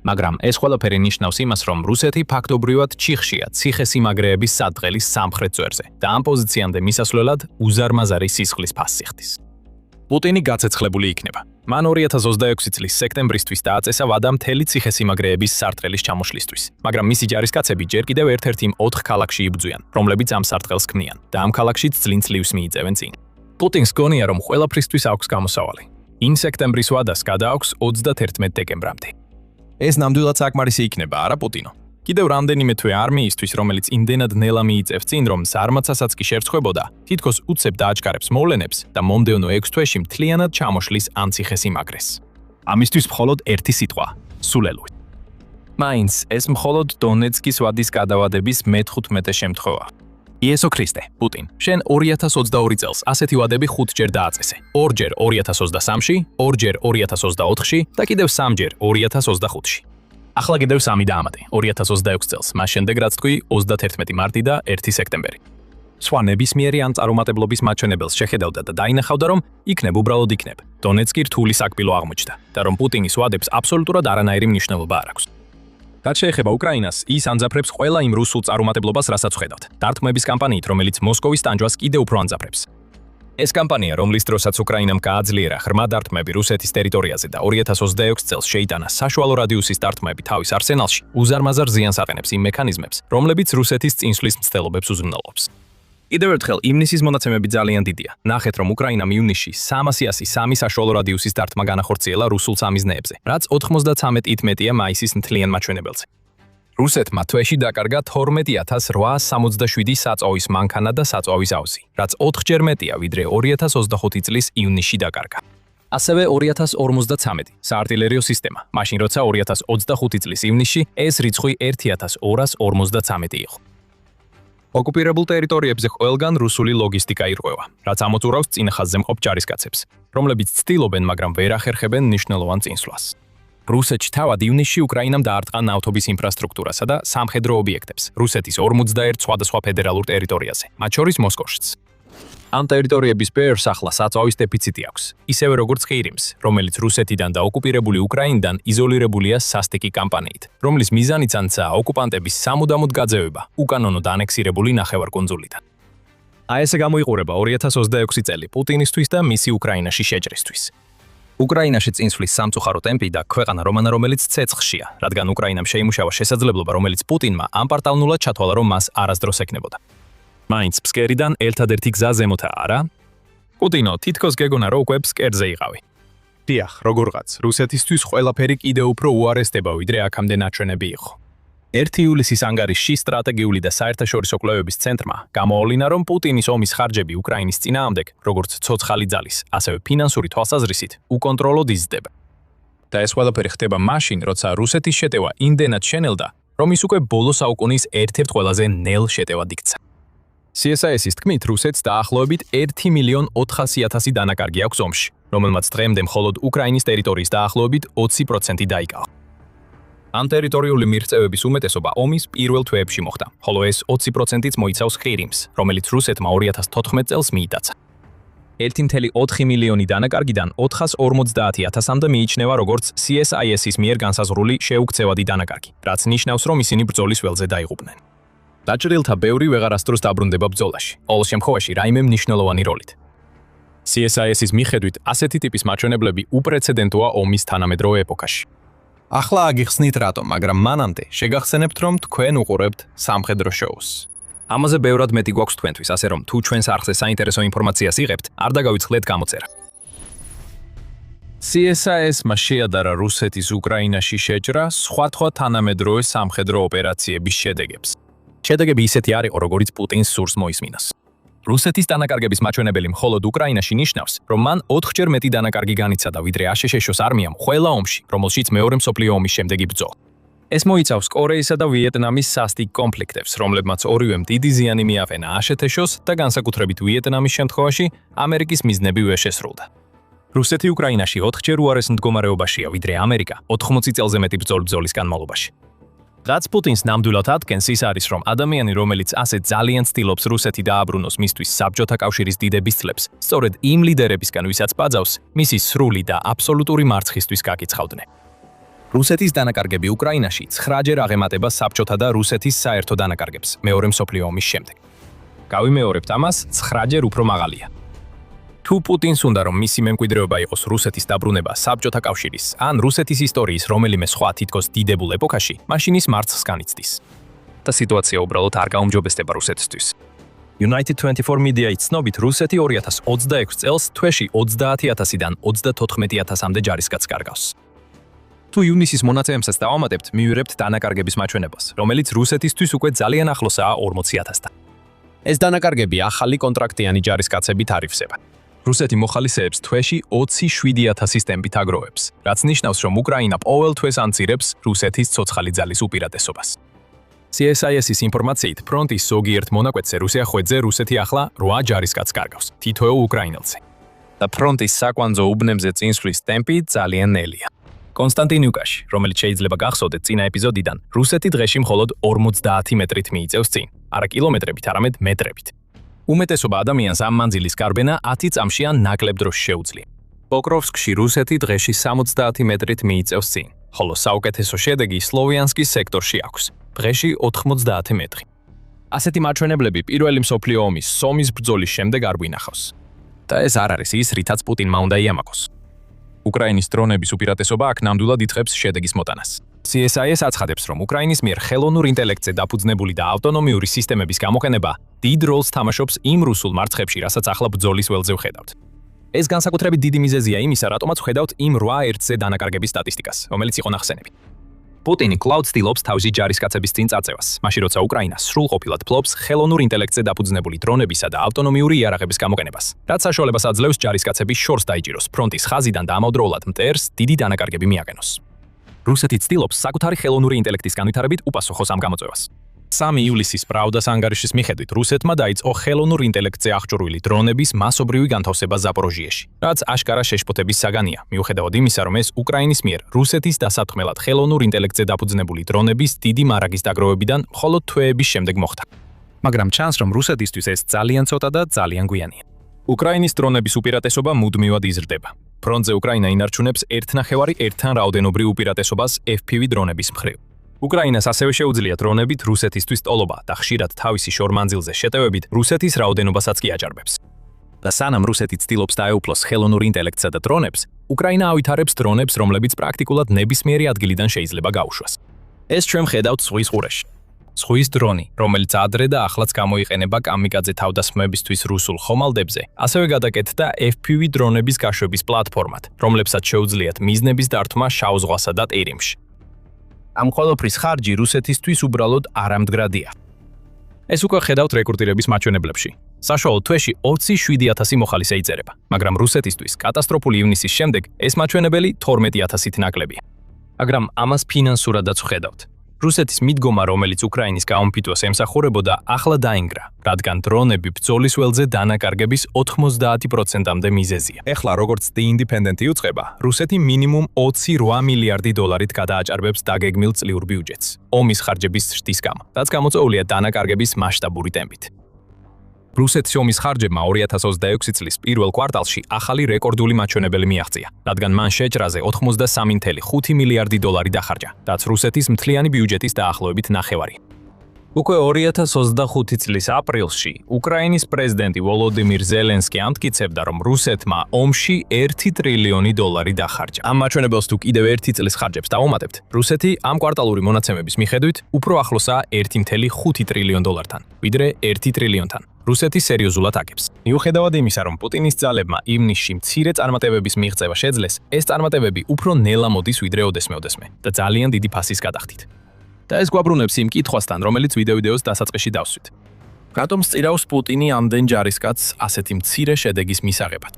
მაგრამ ეს ყველაფერი ნიშნავს იმას, რომ რუსეთი ფაქტობრივად ჩიხშია ციხესიმაგრეების სატყელის სამხრეთ წვერზე და ამ პოზიციამდე მისასვლელად უზარმაზარი სისხლის ფასს იხდის. პუტინი გაცეცხლებული იქნება. მან 2026 წლის სექტემბრისთვის დააწესა ვადა მთელი ციხესიმაგრეების სარტყელის ჩამოშლისთვის, მაგრამ მისი ჯარისკაცები ჯერ კიდევ ერთ-ერთ იმ 4 ქალაქში იბრძვიან, რომლებიც ამ სარტყელს ქმნიან და ამ ქალაქშიც ძლიერ ძლივს მიიწევენ წინ. პუტინს გონია, რომ ყველაფრისთვის აქვს გამოსავალი. იმ სექტემბრის ვადას გადააქვს 31 დეკემბრამდე. ეს ნამდვილად საკმარისი იქნება, არა პუტინო? კიდევ რამდენიმე თვე არმიისთვის, რომელიც იმდენად ნელა მიიწევს წინ, რომ ზარმაცასაც კი შევსხვებოდა, თითქოს უცებ დააჩქარებს მოვლენებს და მომდევნო 6 თვეში მთლიანად ჩამოშლის ამ ციხესიმაგრეს. ამისთვის მხოლოდ ერთი სიტყვა: სულელუი. მაინც ეს მხოლოდ დონეცკის ვადის გადავადების მე-15 შემთხვევა. იესო ქრისტე, პუტინ, შენ 2022 წელს ასეთი ვადები 5 ჯერ დააწესე. 2 ჯერ 2023-ში, 2 ჯერ 2024-ში და კიდევ 3 ჯერ 2025-ში. ახლა კიდევ 3 დაამატე 2026 წელს, მას შემდეგ რაც თქვი 31 მარტი და 1 სექტემბერი. სხვა ნებისმიერი ამ წარუმატებლობის მაჩვენებელს შეხედავდა და დაინახავდა, რომ იქნებ უბრალოდ იქნებ. დონეცკი რთული საკბილო აღმოჩნდა და რომ პუტინის ვადებს აბსოლუტურად არანაირი მნიშვნელობა არ აქვს. რაც შეეხება უკრაინას, ის ანძაფრებს ყველა იმ რუსულ წარუმატებლობას, რასაც ხედავთ. დარტყმების კამპანიით, რომელიც მოსკოვის ტანჯვას კიდევ უფრო ანძაფრებს. ეს კამპანია, რომლის დროსაც უკრაინამ გააძლიერა ღრმა დარტყმები რუსეთის ტერიტორიაზე და 2026 წელს შეიტანა საშუალო რადიუსის დარტყმები თავის არსენალში, უზარმაზარ ზიანს აყენებს იმ მექანიზმებს, რომლებიც რუსეთის წინსვლის მცდელობებს უზრუნველყოფს. კიდევ ერთხელ ივნისის მონაცემები ძალიან დიდია. ნახეთ, რომ უკრაინამ ივნისში 303 საშუალო რადიუსის დარტყმა განახორციელა რუსულ სამიზნეებზე, რაც 93-ით მეტია მაისის მთლიან მაჩვენებელზე. რუსეთმა თვეში დაკარგა 12867 საწვავის მანქანა და საწვავის ავზი, რაც 4 ჯერ მეტია, ვიდრე 2025 წლის ივნისში დაკარგა. ასევე 2053 საარტილერიო სისტემა, მაშინ როცა 2025 წლის ივნისში ეს რიცხვი 1253 იყო. ოკუპირებულ ტერიტორიებზე ყველგან რუსული ლოგისტიკა ირღვევა, რაც ამოწურავს წინა ხაზზე მყოფ ჯარისკაცებს, რომლებიც ცდილობენ, მაგრამ ვერ ახერხებენ მნიშვნელოვან წინსვლას. რუსეთში თავად ივნისში უკრაინამ დაარტყა ნავთობის ინფრასტრუქტურასა და სამხედრო ობიექტებს რუსეთის 41 სხვადასხვა ფედერალურ ტერიტორიაზე, მათ შორის მოსკოვშიც. ამ ტერიტორიების ბევრს ახლა საწვავის დეფიციტი აქვს, ისევე როგორც ყირიმს, რომელიც რუსეთიდან და ოკუპირებული უკრაინიდან იზოლირებულია სასტიკი კამპანიით, რომლის მიზანიც ანცაა ოკუპანტების სამუდამოდ გაძევება უკანონოდ ანექსირებული ნახევარკუნძულიდან. აი ესე გამოიყურება 2026 წელი პუტინისთვის და მისი უკრაინაში შეჭრისთვის. უკრაინაში წინსვლის სამწუხარო ტემპი და ქვეყანა რომელიც ცეცხლშია, რადგან უკრაინამ შეიმუშავა შესაძლებლობა, რომელიც პუტინმა ამპარტავნულად ჩათვალა, რომ მას არასდროს ეკნებოდა. მაინც ფსკერიდან ერთადერთი გზა ზემოთაა, არა? პუტინო, თითქოს გეგონა, რომ უკვე ფსკერზე იყავი. დიახ, როგორღაც, რუსეთისთვის ყველაფერი კიდევ უფრო უარესდება, ვიდრე აქამდე ნაჩვენები იყო. 1 ივლისის ანგარიშში სტრატეგიული და საერთაშორისო კვლევების ცენტრმა გამოავლინა, რომ პუტინის ომის ხარჯები უკრაინის წინააღმდეგ, როგორც ცოცხალი ძალის, ასევე ფინანსური თვალსაზრისით, უკონტროლოდ იზრდება. და ეს ყველაფერი ხდება მაშინ, როცა რუსეთის შეტევა იმდენად შენელდა, რომ ის უკვე ბოლო საუკუნის ერთ-ერთ ყველაზე ნელ შეტევად იქცა. CSIS-ის თქმით, რუსეთს დაახლოებით 1.400.000 დანაკარგი აქვს ომში, რომელმაც დღემდე მხოლოდ უკრაინის ტერიტორიის დაახლოებით 20% დაიკავა. ამ ტერიტორიული მიღწევების უმეტესობა ომის პირველ თვეებში მოხდა, ხოლო ეს 20%-იც მოიცავს ყირიმს, რომელიც რუსეთმა 2014 წელს მიიტაცა. 1.4 მილიონი დანაკარგიდან 450,000-მდე მიიჩნევა როგორც CSIS-ის მიერ განსაზღვრული შეუქცევადი დანაკარგი, რაც ნიშნავს, რომ ისინი ბრძოლის ველზე დაიღუპნენ. დაჭრილთა ბევრი ვეღარასდროს დაბრუნდება ბრძოლაში, ყოველ შემთხვევაში რაიმე მნიშვნელოვანი როლით. CSIS-ის მიხედვით, ასეთი ტიპის მაჩვენებლები უპრეცედენტოა ომის თანამედროვე ეპოქაში. ახლა აგიხსნით რატომ, მაგრამ მანამდე შეგახსენებთ, რომ თქვენ უყურებთ სამხედრო შოუს. ამაზე ბევრად მეტი გვაქვს თქვენთვის, ასე რომ თუ ჩვენს არხზე საინტერესო ინფორმაციას იღებთ, არ დაგავიწყდეთ გამოწერა. CSIS-მა შეადარა რუსეთის უკრაინაში შეჭრა სხვადასხვა თანამედროვე სამხედრო ოპერაციების შედეგებს. შედეგები ისეთი არ იყო, როგორიც პუტინს სურს მოისმინოს. რუსეთის დანაკარგების მაჩვენებელი მხოლოდ უკრაინაში ნიშნავს, რომ მან 4-ჯერ მეტი დანაკარგი განიცადა, ვიდრე აშშ-ს არმიამ ყველა ომში, რომელშიც მეორე მსოფლიო ომის შემდეგ იბრძოლა. ეს მოიცავს კორეისა და ვიეტნამის სასტიკ კონფლიქტებს, რომლებმაც ორივემ დიდი ზიანი მიაყენა აშშ-ს და განსაკუთრებით ვიეტნამის შემთხვევაში ამერიკის მიზნები ვერ შესრულდა. რუსეთი უკრაინაში 4-ჯერ უარეს მდგომარეობაშია, ვიდრე ამერიკა 80 წელზე მეტი ბრძოლის განმავლობაში. რაც პუტინს ნამდვილად ადგენს ის არის, რომ ადამიანი, რომელიც ასეთ ძალიან ცდილობს რუსეთი დააბრუნოს მისთვის საბჭოთა კავშირის დიდების წლებს, სწორედ იმ ლიდერებისგან, ვისაც პაძავს, მისი სრული და აბსოლუტური მარცხისთვის გაკიცხავდნენ. რუსეთის დანაკარგები უკრაინაში 9-ჯერ აღემატება საბჭოთა და რუსეთის საერთო დანაკარგებს მეორე მსოფლიო ომის შემდეგ. გავიმეორებთ ამას, 9-ჯერ უფრო მაღალია. თუ პუტინს უნდა, რომ მისი მემკვიდრეობა იყოს რუსეთის დაბრუნება საბჭოთა კავშირის ან რუსეთის ისტორიის რომელიმე სხვა თითქოს დიდებულ ეპოქაში, მაშინ ის მარცხს განიცდის. და სიტუაცია უბრალოდ არ გაუმჯობესდება რუსეთისთვის. United 24 Media იცნობით, რუსეთი 2026 წელს თვეში 30,000-დან 34,000-მდე ჯარისკაცს კარგავს. თუ ივნისის მონაცემებსაც დავამატებთ, მივიღებთ დანაკარგების მაჩვენებას, რომელიც რუსეთისთვის უკვე ძალიან ახლოსაა 40,000-დან. ეს დანაკარგები ახალი კონტრაქტიანი ჯარისკაცებით არიფსება. რუსეთი მოხალისეებს თვეში 27,000 ტემპით აგროვებს, რაც ნიშნავს, რომ უკრაინა ყოველ თვეს ანცირებს რუსეთის ცოცხალი ძალის უპირატესობას. CSIS-ის ინფორმაციით, ფრონტის ზოგიერთ მონაკვეთზე რუსეთზე რუსეთი ახლა 8 ჯარისკაცს კარგავს, თითოეულ უკრაინელზე. და ფრონტის საკვანძო უბნებზე წინსვლის ტემპი ძალიან ნელია. კონსტანტინიუკაში, რომელიც შეიძლება გახსოვდეთ წინა ეპიზოდიდან, რუსეთი დღეში მხოლოდ 50 მეტრით მიიწევს წინ, არა კილომეტრებით, არამედ მეტრებით. უმეტესობა ადამიანს ამ მანძილის გარბენა 10 წამში ან ნაკლებ დროში შეუძლია. პოკროვსკში რუსეთი დღეში 70 მეტრით მიიწევს წინ, ხოლო საუკეთესო შედეგი სლოვიანსკის სექტორში აქვს, დღეში 90 მეტრი. ასეთი მაჩვენებლები პირველი მსოფლიო ომის სომის ბრძოლის შემდეგ არ გვინახავს. და ეს არ არის ის, რითაც პუტინმა უნდა იამაყოს. უკრაინის დრონების უპირატესობა აქ ნამდვილად იწყებს შედეგის მოტანას. CSIS აცხადებს, რომ უკრაინის მიერ ხელოვნურ ინტელექტზე დაფუძნებული და ავტონომიური სისტემების გამოყენება დიდ როლს თამაშობს იმ რუსულ მარცხებში, რასაც ახლა ბრძოლის ველზე ვხედავთ. ეს განსაკუთრებით დიდი მიზეზია იმისა, რატომაც ვხედავთ იმ 8-1-ზე დანაკარგების სტატისტიკას, რომელიც იყო ნახსენები. პუტინი კვლავ ცდილობს თავისი ჯარისკაცების წინ წაწევას, მაშინ როცა უკრაინა სრულყოფილად ფლობს ხელოვნურ ინტელექტზე დაფუძნებული დრონებისა და ავტონომიური იარაღების გამოყენებას, რაც საშუალებას აძლევს ჯარისკაცების შორს დაიჭიროს ფრონტის ხაზიდან და ამავდროულად მტერს დიდი დანაკარგები მიაყენოს. რუსეთი ცდილობს საკუთარი ხელოვნური ინტელექტის განვითარებით უპასუხოს ამ გამოწვევას. 3 ივლისის პრავდას ანგარიშის მიხედვით რუსეთმა დაიწყო ხელოვნურ ინტელექტზე აღჭურვილი დრონების მასობრივი განთავსება ზაპოროჟიეში, რაც აშკარა შეშფოთების საგანია, მიუხედავად იმისა, რომ ეს უკრაინის მიერ რუსეთის დასათქმელად ხელოვნურ ინტელექტზე დაფუძნებული დრონების დიდი მარაგის დაგროვებიდან მხოლოდ თვეების შემდეგ მოხდა. მაგრამ ჩანს, რომ რუსეთისთვის ეს ძალიან ცოტა და ძალიან გვიანია. უკრაინის დრონების უპირატესობა მუდმივად იზრდება. ფრონტზე უკრაინა ინარჩუნებს 1.5-თან რაოდენობრივ უპირატესობას FPV დრონების მხრივ. უკრაინას ასევე შეუძლია დრონებით რუსეთისთვის ტოლობა და ხშირად თავისი შორმანძილზე შეტევებით რუსეთის რაოდენობასაც კი აჭარბებს. და სანამ რუსეთი ცდილობს დაეუფლოს ხელოვნურ ინტელექტსა და დრონებს, უკრაინა ავითარებს დრონებს, რომლებიც პრაქტიკულად ნებისმიერი ადგილიდან შეიძლება გაუშვას. ეს ჩვენ ხედავთ ზღვის ყურეში. ზღვის დრონი, რომელიც ადრე და ახლაც გამოიყენება კამიკაძე თავდასხმებისთვის რუსულ ხომალდებზე, ასევე გადაკეთდა FPV დრონების გაშვების პლატფორმად, რომლებსაც შეუძლიათ მიზნების დართვა შავ ზღვასა და ტირიმში. ამ ყველაფრის ხარჯი რუსეთისთვის უბრალოდ არამდგრადია. ეს უკვე ხედავთ რეკრუტირების მაჩვენებლებში. საშუალო თვეში 27,000 მოხალისე იწერება, მაგრამ რუსეთისთვის კატასტროფული ივნისის შემდეგ ეს მაჩვენებელი 12,000-ით ნაკლებია. მაგრამ ამას ფინანსურადაც ვხედავთ. რუსეთის მიდგომა, რომელიც უკრაინის გაუმფიტვას ემსახურებოდა, ახლა დაინგრა, რადგან დრონები ბრძოლის ველზე დანაკარგების 90%-მდე მიზეზია. ეხლა როგორც The Independent იუწყება, რუსეთი მინიმუმ 28 მილიარდი დოლარით გადააჭარბებს დაგეგმილ წლიურ ბიუჯეტს, ომის ხარჯების ზრდის გამო, რაც გამოწვეულია დანაკარგების მასშტაბური ტემპით. რუსეთის ომის ხარჯებმა 2026 წლის პირველ კვარტალში ახალი რეკორდული მაჩვენებელი მიაღწია, რადგან მან შეჭრაზე 83.5 მილიარდი დოლარი დახარჯა, რაც რუსეთის მთლიანი ბიუჯეტის დაახლოებით ნახევარი. უკვე 2025 წლის აპრილში უკრაინის პრეზიდენტი ვოლოდიმირ ზელენსკი ამტკიცებდა, რომ რუსეთმა ომში 1 ტრილიონი დოლარი დახარჯა. ამ მაჩვენებელს თუ კიდევ 1 წლის ხარჯებს დავუმატებთ, რუსეთი ამ კვარტალური მონაცემების მიხედვით უფრო ახლოსაა 1.5 ტრილიონ დოლართან, ვიდრე 1 ტრილიონთან. რუსეთი სერიოზულად აკებს. მიუხედავად იმისა, რომ პუტინის ძალებმა ივნისში მცირე წარმატებების მიღწევა შეძლეს, ეს წარმატებები უფრო ნელა მოდის ვიდრე ოდესმე და ძალიან დიდი ფასის გადახდით. და ეს გვაბრუნებს იმ კითხვასთან, რომელიც ვიდეოს დასაწყისში დავსვით. რატომ სწირავს პუტინი ამდენ ჯარისკაცს ასეთი მცირე შედეგის მისაღებად?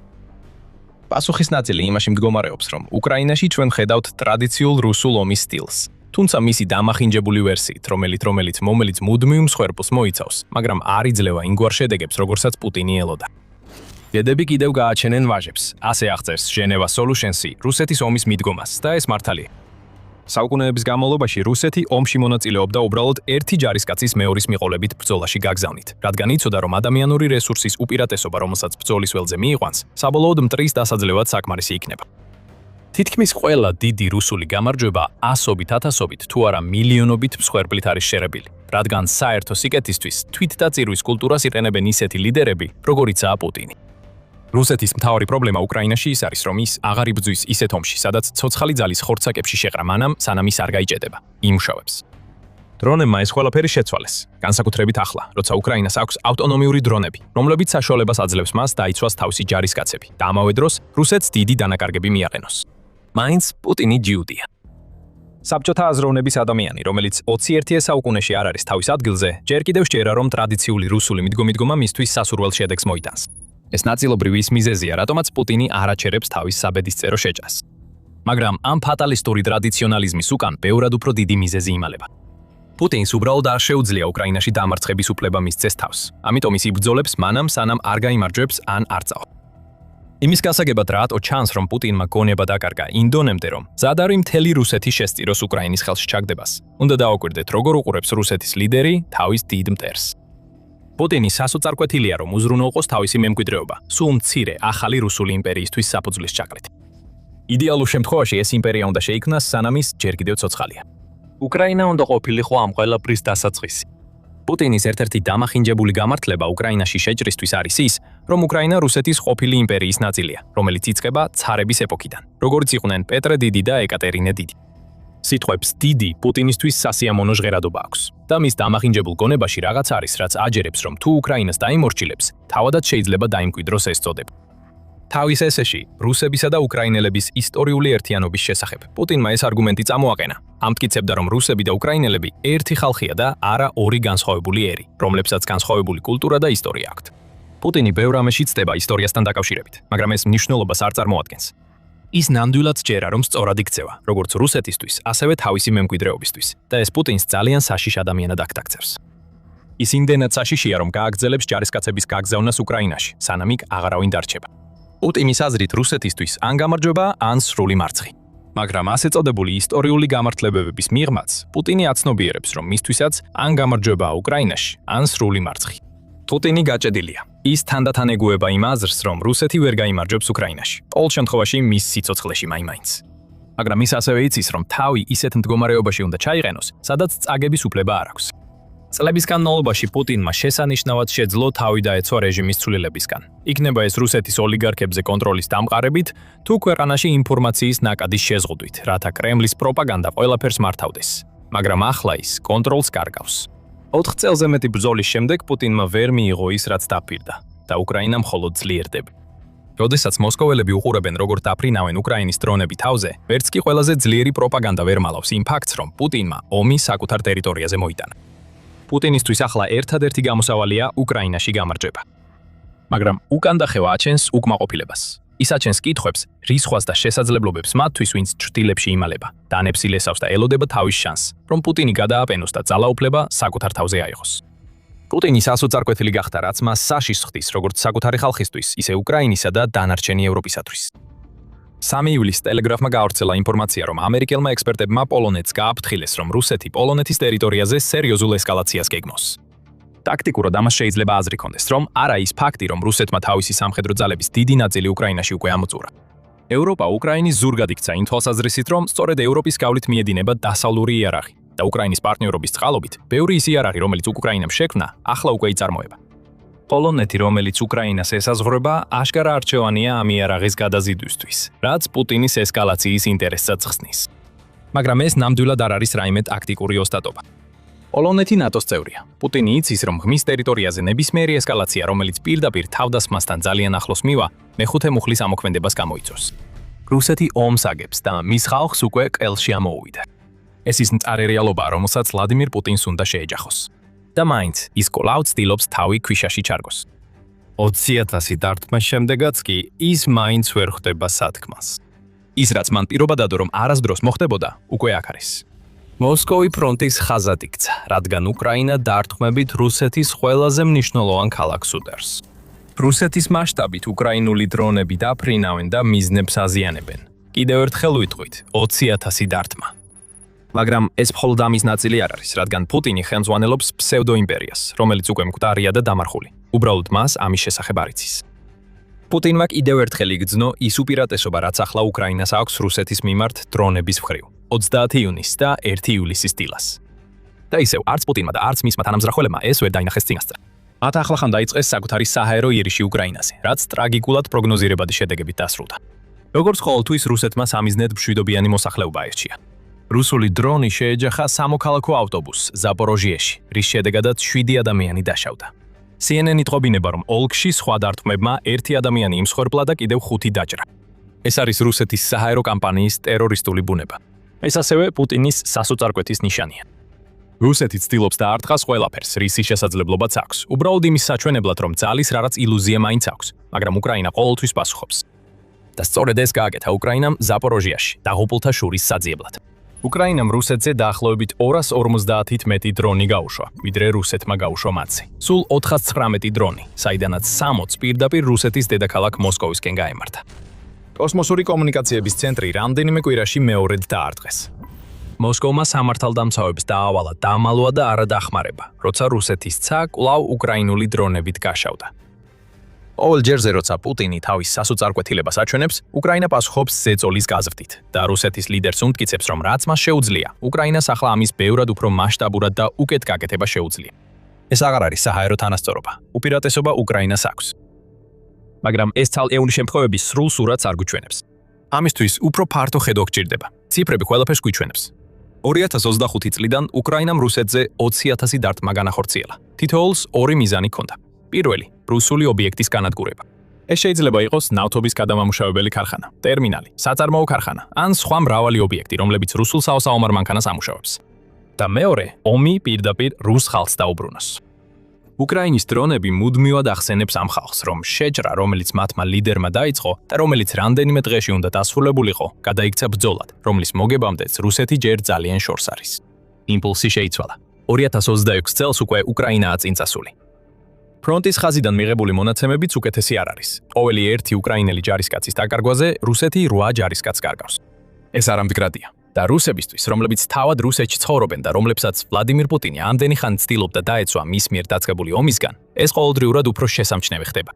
პასუხის ნაწილი იმაში მდგომარეობს, რომ უკრაინაში ჩვენ ხედავთ ტრადიციულ რუსულ ომის სტილს. თუმცა მისი დამახინჯებული ვერსიით, რომელიც მუდმივ მსხვერპლს მოიცავს, მაგრამ არ იძლევა იმგვარ შედეგებს, როგორცაც პუტინი ელოდა. დედები კიდევ გააჩენენ ვაჟებს, ასე აღწერს ჟენევა სოლუშენსი რუსეთის ომის მიდგომას და ეს მართალია. საუკუნეების განმავლობაში რუსეთი ომში მონაწილეობდა უბრალოდ ერთი ჯარისკაცის მეორის მიყოლებით ბრძოლაში გაგზავნით, რადგან იცოდა, რომ ადამიანური რესურსის უპირატესობა, რომელსაც ბრძოლის ველზე მიიყვანს, საბოლოოდ მტრის დასაძლევად საკმარისი იქნება. თითქმის ყველა დიდი რუსული გამარჯვება ასობით, ათასობით, თუ არა მილიონობით მსხვერპლით არის შერებილი, რადგან საერთო სიკეთისთვის თვით და წირვის კულტურას იყენებენ ისეთი ლიდერები, როგორიცაა პუტინი. რუსეთის მთავარი პრობლემა უკრაინაში ის არის, რომ ის აღარ იბრძვის ისეთ ომში, სადაც ცოცხალი ძალის ხორცაკებში შეყრა მანამ, სანამ ის არ გაიჭედება, იმუშავებს. დრონებმა ეს ყველაფერი შეცვალეს, განსაკუთრებით ახლა, როცა უკრაინას აქვს ავტონომიური დრონები, რომლებიც საშუალებას აძლევს მას დაიცვას თავისი ჯარისკაცები და ამავე დროს რუსეთს დიდი დანაკარგები მიაყენოს. მაინც პუტინი ჯიუდია. საბჭოთა აზროვნების ადამიანი, რომელიც 21 საუკუნეში არ არის თავის ადგილზე, ჯერ კიდევ სჯერა, რომ ტრადიციული რუსული მიდგომა მისთვის სასურველ შედეგს მოიტანს. ეს ნაწილობრივ ის მიზეზია, რატომაც პუტინი არ აჩერებს თავის საბედისწერო შეჭრას. მაგრამ ამ ფატალისტური ტრადიციონალიზმის უკან ბევრად უფრო დიდი მიზეზი იმალება. პუტინს უბრალოდ არ შეუძლია უკრაინაში დამარცხების უფლება მისცეს თავს, ამიტომ ის იბრძოლებს მანამ, სანამ არ გაიმარჯვებს ან არ წავა. იმის გასაგებად რატო ჩანს, რომ პუტინმა გონება დაკარგა ინდონემდე, რომ მზად არის მთელი რუსეთი შესწიროს უკრაინის ხელში ჩაგდებას. უნდა დააკვირდეთ, როგორ უყურებს რუსეთის ლიდერი თავის დიდ მტერს. პუტინი სასოწარკვეთილია, რომ უზრუნველყოს თავისი მემკვიდრეობა, სულ მცირე ახალი რუსული იმპერიისთვის საფუძვლის ჩაყრით. იდეალურ შემთხვევაში ეს იმპერია უნდა შეიქმნას, სანამ ის ჯერ კიდევ ცოცხალია. უკრაინა უნდა ყოფილიყო ამ ყველაფრის დასაწყისი. პუტინის ერთ-ერთი დამახინჯებული გამართლება უკრაინაში შეჭრისთვის არის ის, რომ უკრაინა რუსეთის ყოფილი იმპერიის ნაწილია, რომელიც იწყება ცარების ეპოქიდან, როგორც იყვნენ პეტრე დიდი და ეკატერინე დიდი. სიტყვებს დიდი პუტინისთვის სასიამოვნო ჟღერადობა აქვს და მის დამახინჯებულ გონებაში რაღაც არის, რაც აჯერებს, რომ თუ უკრაინას დაიმორჩილებს, თავადაც შეიძლება დაიმკვიდროს ეს წოდება. თავის ესეში რუსებისა და უკრაინელების ისტორიული ერთიანობის შესახებ პუტინმა ეს არგუმენტი წამოაყენა. ამტკიცებდა, რომ რუსები და უკრაინელები ერთი ხალხია და არა ორი განსხვავებული ერი, რომლებსაც განსხვავებული კულტურა და ისტორია აქვთ. პუტინი ბევრ ამაში ცდება ისტორიასთან დაკავშირებით, მაგრამ ეს მნიშვნელობას არ წარმოადგენს. ის ნამდვილად სჯერა, რომ სწორად იქცევა, როგორც რუსეთისთვის, ასევე თავისი მემკვიდრეობისთვის, და ეს პუტინს ძალიან საშიშ ადამიანად აკტაქცევს. ის იმდენად საშიშია, რომ გააგრძელებს ჯარისკაცების გაგზავნას უკრაინაში, სანამ იქ აღარავინ დარჩება. პუტინის აზრით რუსეთისთვის ან გამარჯვება, ან სრული მარცხი. მაგრამ ასე წოდებული ისტორიული გამართლებების მიღმაც, პუტინი აცნობიერებს, რომ მისთვისაც ან გამარჯვებაა უკრაინაში, ან სრული მარცხი. პუტინი გაჭედილია. ის თანდათან ეგუება იმ აზრს, რომ რუსეთი ვერ გაიმარჯვებს უკრაინაში. ყოველ შემთხვევაში მის სიცოცხლეში მაინც. მაგრამ ის ასევე იცის, რომ თავი ისეთ მდგომარეობაში უნდა ჩაიყენოს, სადაც წაგების უფლება არ აქვს. წლების განმავლობაში პუტინმა შესანიშნავად შეძლო თავი დაეცვა რეჟიმის ცვლილებისგან. იქნება ეს რუსეთის ოლიგარქებზე კონტროლის დამყარებით, თუ ქვეყანაში ინფორმაციის ნაკადის შეზღუდვით, რათა კრემლის პროპაგანდა ყველაფერს მართავდეს. მაგრამ ახლა ის კონტროლს კარგავს. 4 წელზე მეტი ბრძოლის შემდეგ პუტინმა ვერ მიიღო ის, რაც დაფირდა და უკრაინა მხოლოდ ძლიერდება. როდესაც მოსკოველები უყურებენ, როგორ დაფრინავენ უკრაინის დრონები თავზე, ვერც კი ყველაზე ძლიერი პროპაგანდა ვერ მალავს იმ ფაქტს, რომ პუტინმა ომი საკუთარ ტერიტორიაზე მოიტანა. პუტინისთვის ახლა ერთადერთი გამოსავალია უკრაინაში გამარჯვება. მაგრამ უკან დახევა აჩენს უკმაყოფილებას. ის აჩენს კითხვებს, რისხვას და შესაძლებლობებს მათთვის, ვინც ჭრილებში იმალება, დანებს ილესავს და ელოდება თავის შანსს, რომ პუტინი გადააპენოს და ძალაუფლება საკუთარ თავზე აიღოს. პუტინი სასოწარკვეთილი გახდა, რაც მას საშიშს ხდის, როგორც საკუთარი ხალხისთვის, ისე უკრაინისა და დანარჩენი ევროპისათვის. 3 ივლისს ტელეგრაფმა გაავრცელა ინფორმაცია, რომ ამერიკელმა ექსპერტებმა პოლონეთს გააფრთხილეს, რომ რუსეთი პოლონეთის ტერიტორიაზე სერიოზულ ესკალაციას გეგმავს. ტაქტიკურად ამას შეიძლება აზრი ჰქონდეს, რომ არა ის ფაქტი, რომ რუსეთმა თავისი სამხედრო ძალების დიდი ნაწილი უკრაინაში უკვე ამოწურა. ევროპა უკრაინის ზურგად იქცა იმ თვალსაზრისით, რომ სწორედ ევროპის გავლით მიედინება დასავლური იარაღი და უკრაინის პარტნიორობის წყალობით, ბევრი ის იარაღი, რომელიც უკრაინამ შექმნა, ახლა უკვე იწარმოება. პოლონეთი, რომელიც უკრაინას ესაზღვრება, აშკარა არჩევანია ამ იარაღის გადაზიდვისთვის, რაც პუტინის ესკალაციის ინტერესსაც ხსნის. მაგრამ ეს ნამდვილად არ არის რაიმე ტაქტიკური ოსტატობა. პოლონეთი ნატოს წევრია. პუტინი იცის, რომ ღმის ტერიტორიაზე ნებისმიერი ესკალაცია, რომელიც პირდაპირ თავდასხმასთან ძალიან ახლოს მივა, მეხუთე მუხლის ამოქმედებას გამოიწვევს. რუსეთი ომს აგებს და მის ხალხს უკვე ყელში ამოუვიდა. ეს ის მწარე რეალობაა, რომელსაც ვლადიმირ პუტინს უნდა შეეჯახოს. და მაინც ის კვლავ ცდილობს თავი ქვიშაში ჩარგოს. 20,000 დარტყმის შემდეგაც კი ის მაინც ვერ ხვდება სათქმას. ის რაც მან პირობა დადო, რომ არასდროს მოხდებოდა, უკვე აქ არის. მოსკოვი ფრონტის ხაზად იქცა, რადგან უკრაინა დარტყმებით რუსეთის ყველაზე მნიშვნელოვან ქალაქს უდარს. რუსეთის მასშტაბით უკრაინული დრონები დაფრინავენ და მიზნებს აზიანებენ. კიდევ ერთხელ ვიტყვით, 20,000 დარტყმა. მაგრამ ეს მხოლოდ ამის ნაწილი არ არის, რადგან პუტინი ხელმძღვანელობს ფსევდოიმპერიას, რომელიც უკვე მკვდარია და დამარხული. უბრალოდ მას ამის შესახებ არ იცის. პუტინმა კიდევ ერთხელ იგრძნო ის უპირატესობა, რაც ახლა უკრაინას აქვს რუსეთის მიმართ დრონების მხრივ. 30 ივნისს და 1 ივლისის დილას. და ისევ არც პუტინმა და არც მისმა თანამზრახველებმა ეს ვერ დაინახეს წინასწარ. მათ ახლახან დაიწყეს საკუთარი საჰაერო იერიში უკრაინაზე, რაც ტრაგიკულად პროგნოზირებადი შედეგებით დასრულდა. როგორც ყოველთვის რუსეთმა სამიზნედ მშვიდობიანი მოსახლეობა აირჩია. რუსული დრონი შეეჯახა სამოქალაქო ავტობუსს ზაპოროჟიეში, რის შედეგადაც 7 ადამიანი დაშავდა. CNN იტყობინება, რომ ოლქში სხვა დარტყმებმა 1 ადამიანი იმსხვერპლა და კიდევ 5 დაჭრა. ეს არის რუსეთის საჰაერო კამპანიის ტერორისტული ბუნება. ეს ასევე პუტინის სასოწარკვეთის ნიშანია. რუსეთი ცდილობს დაარტყას ყველაფერს, რისი შესაძლებლობაც აქვს. უბრალოდ იმის საჩვენებლად, რომ ძალის რაღაც ილუზია მაინც აქვს, მაგრამ უკრაინა ყოველთვის პასუხობს. და სწორედ ეს გააკეთა უკრაინამ ზაპოროჟიაში, დაღუპულთა შურის საძიებლად. უკრაინამ რუსეთზე დაახლოებით 250-ით მეტი დრონი გაუშვა, ვიდრე რუსეთმა გაუშვა მათზე. სულ 419 დრონი, საიდანაც 60 პირდაპირ რუსეთის დედაქალაქ მოსკოვისკენ გაემართა. კოსმოსური კომუნიკაციების ცენტრი რამდენიმე კვირაში მეორედ დაარტყეს. მოსკოვმა სამართალდამცავებს დაავალა დამალვა და არა დახმარება, როცა რუსეთის ცა კვლავ უკრაინული დრონებით გაშავდა. ყოველ ჯერზე, როცა პუტინი თავის სასოწარკვეთილებას აჩვენებს, უკრაინა პასუხობს ზეწოლის გაზრდით და რუსეთის ლიდერს უმტკიცებს, რომ რაც მას შეუძლია, უკრაინას ახლა ამის ბევრად უფრო მასშტაბურად და უკეთ გაკეთება შეუძლია. ეს აღარ არის საჰაერო თანასწორობა, უპირატესობა უკრაინას აქვს. მაგრამ ეს ცალკეული შემთხვევები სრულ სურათს არ გვიჩვენებს. ამისთვის უფრო ფართო ხედვა გჭირდება. ციფრები ყველაფერს გვიჩვენებს. 2025 წლიდან უკრაინამ რუსეთზე 20,000 დარტყმა განახორციელა. თითოეულს 2 მიზანი ჰქონდა. პირველი, რუსული ობიექტის განადგურება. ეს შეიძლება იყოს ნავთობის გადამამუშავებელი ქარხანა, ტერმინალი, საწარმოო ქარხანა, ან სხვა მრავალი ობიექტი, რომლებიც რუსულ საოცარ მანქანას ამუშავებს. და მეორე, ომი პირდაპირ რუს ხალხს დაუბრუნოს. უკრაინის დრონები მუდმივად ახსენებს ამ ხალხს, რომ შეჭრა, რომელიც მათმა ლიდერმა დაიწყო და რომელიც რამდენიმე დღეში უნდა დასრულებულიყო, გადაიქცა ბრძოლად, რომლის მოგებამდეც რუსეთი ჯერ ძალიან შორს არის. იმპულსი შეიცვალა. 2026 წელს უკვე უკრაინაა წინ წასული. ფრონტის ხაზიდან მიღებული მონაცემებიც უკეთესი არ არის. ყოველი ერთი უკრაინელი ჯარისკაცის დაკარგვაზე რუსეთი 8 ჯარისკაცს კარგავს. ეს არამდგრადია. და რუსებისთვის, რომლებიც თავად რუსეთში ცხოვრობენ და რომლებსაც ვლადიმირ პუტინი ამდენი ხანი ცდილობდა დაეცვა მის მიერ დაწყებული ომისგან, ეს ყოველდღიურად უფრო შესამჩნევი ხდება.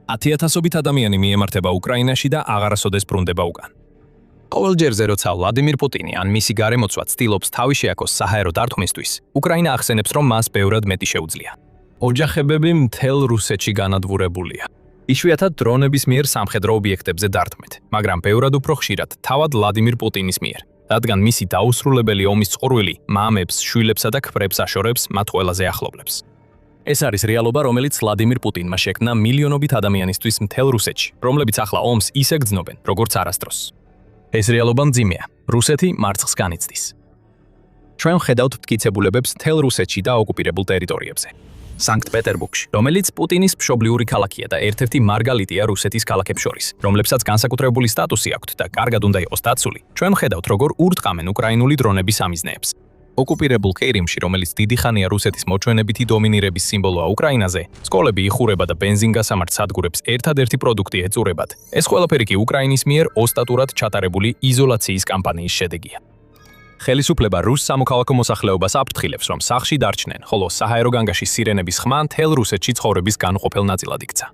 10,000-ობით ადამიანი მიემართება უკრაინაში და აღარასოდეს ბრუნდება უკან. ყოველ ჯერზე, როცა ვლადიმირ პუტინი ან მისი გარემოცვა ცდილობს თავი შეაქოს საჰაერო დარტყმისთვის, უკრაინა ახსენებს, რომ მას ბევრად მეტი შეუძლია. ოჯახებები მთელ რუსეთში განადგურებულია. იშვიათად დრონების მიერ სამხედრო ობიექტებზე დარტყმით, მაგრამ ბევრად უფრო ხშირად თავად ვლადიმირ პუტინის მიერ, რადგან მისი დაუსრულებელი ომის წყურვილი მამებს, შვილებსა და ქმრებს აშორებს მათ ყველაზე ახლობლებს. ეს არის რეალობა, რომელიც ვლადიმირ პუტინმა შექმნა მილიონობით ადამიანისთვის მთელ რუსეთში, რომლებიც ახლა ომს ისე გრძნობენ, როგორც არასდროს. ეს რეალობა მძიმეა. რუსეთი მარცხს განიცდის. ჩვენ ხედავთ მტკიცებულებებს მთელ რუსეთში და ოკუპირებულ ტერიტორიებზე. სანქტ-პეტერბურგში, რომელიც პუტინის მშობლიური ქალაქია და ერთ-ერთი მარგალიტია რუსეთის ქალაქებს შორის, რომლებსაც განსაკუთრებული სტატუსი აქვთ და კარგად უნდა იყოს დაცული, ჩვენ ხედავთ, როგორ ურტყამენ უკრაინული დრონების ამიზნეებს. ოკუპირებულ ყირიმში, რომელიც დიდი ხანია რუსეთის მოჩვენებითი დომინირების სიმბოლოა უკრაინაზე, სკოლები იხურება და ბენზინგასამართ სადგურებს ერთადერთი პროდუქტი ეწურებათ. ეს ყველაფერი კი უკრაინის მიერ ოსტატურად ჩატარებული იზოლაციის კამპანიის შედეგია. ხელისუფლება რუს სამოქალაქო მოსახლეობას აფრთხილებს, რომ სახლში დარჩნენ, ხოლო საჰაერო განგაში სირენების ხმა მთელ რუსეთში ცხოვრების განუყოფელ ნაწილად იქცა.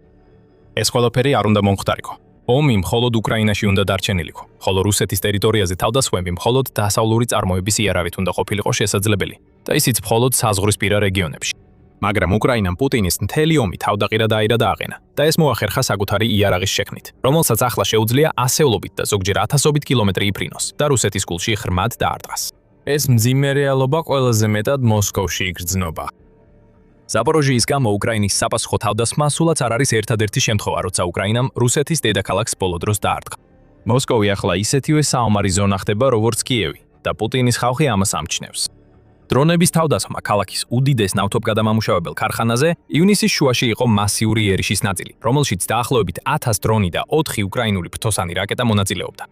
ეს ყველაფერი არ უნდა მომხდარიყო. ომი მხოლოდ უკრაინაში უნდა დარჩენილიყო, ხოლო რუსეთის ტერიტორიაზე თავდასხმები მხოლოდ დასავლური წარმოების იარავით უნდა ყოფილიყო შესაძლებელი და ისიც მხოლოდ საზღვრისპირა რეგიონებში. მაგრამ უკრაინამ პუტინის მთელი ომი თავდაყირა და აირა დააყენა და ეს მოახერხა საკუთარი იარაღის შექმნით, რომელსაც ახლა შეუძლია ასეულობით და ზოგჯერ ათასობით კილომეტრი იფრინოს და რუსეთის გულში ღრმად დაარტყას. ეს მძიმე რეალობა ყველაზე მეტად მოსკოვში იგრძნობა. ზაპოროჟიის გამო უკრაინის საპასუხო თავდასხმა სულაც არ არის ერთადერთი შემთხვევა, როცა უკრაინამ რუსეთის დედაქალაქს ბოლო დროს დაარტყა. მოსკოვი ახლა ისეთივე საომარი ზონა ხდება, როგორც კიევი და პუტინის ხალხი ამას ამჩნევს. დრონების თავდასხმა ქალაქის უდიდეს ნავთობგადამამუშავებელ ქარხანაზე ივნისის შუაში იყო მასიური ერიშის ნაწილი, რომელშიც დაახლოებით 1000 დრონი და 4 უკრაინული ფრთოსანი რაკეტა მონაწილეობდა.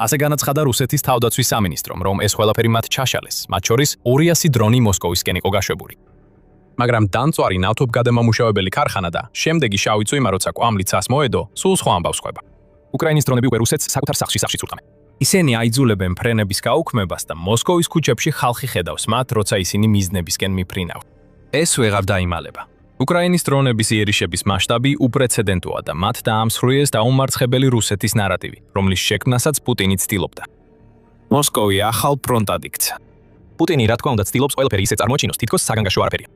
ასე განაცხადა რუსეთის თავდაცვის სამინისტრომ, რომ ეს ყველაფერი მათ ჩაშალეს, მათ შორის 200 დრონი მოსკოვისკენ იყო გაშვებული. მაგრამ დამწვარი ნავთობგადამამუშავებელი ქარხანა და შემდეგი შავი წვიმა, როცა კვამლიცას მოედო, სულ სხვა ამბავს ხვდება. უკრაინის დრონები უკვე რუსეთს საკუთარ სახლში წურთმენ. ისინი აიძულებენ ფრენების გაუქმებას და მოსკოვის ქუჩებში ხალხი ხედავს მათ, როცა ისინი მიზნებისკენ მიფრინავენ. ეს ვეღარ დაიმალება. უკრაინის დრონების იერიშების მასშტაბი უპრეცედენტოა და მათ დაამსხვრიეს დაუმარცხებელი რუსეთის ნარატივი, რომლის შექმნასაც პუტინი ცდილობდა. მოსკოვი ახალ ფრონტად იქცა. პუტინი რა თქმა უნდა ცდილობს ყველაფერი ისე წარმოაჩინოს, თითქოს საგანგაშო არაფერია.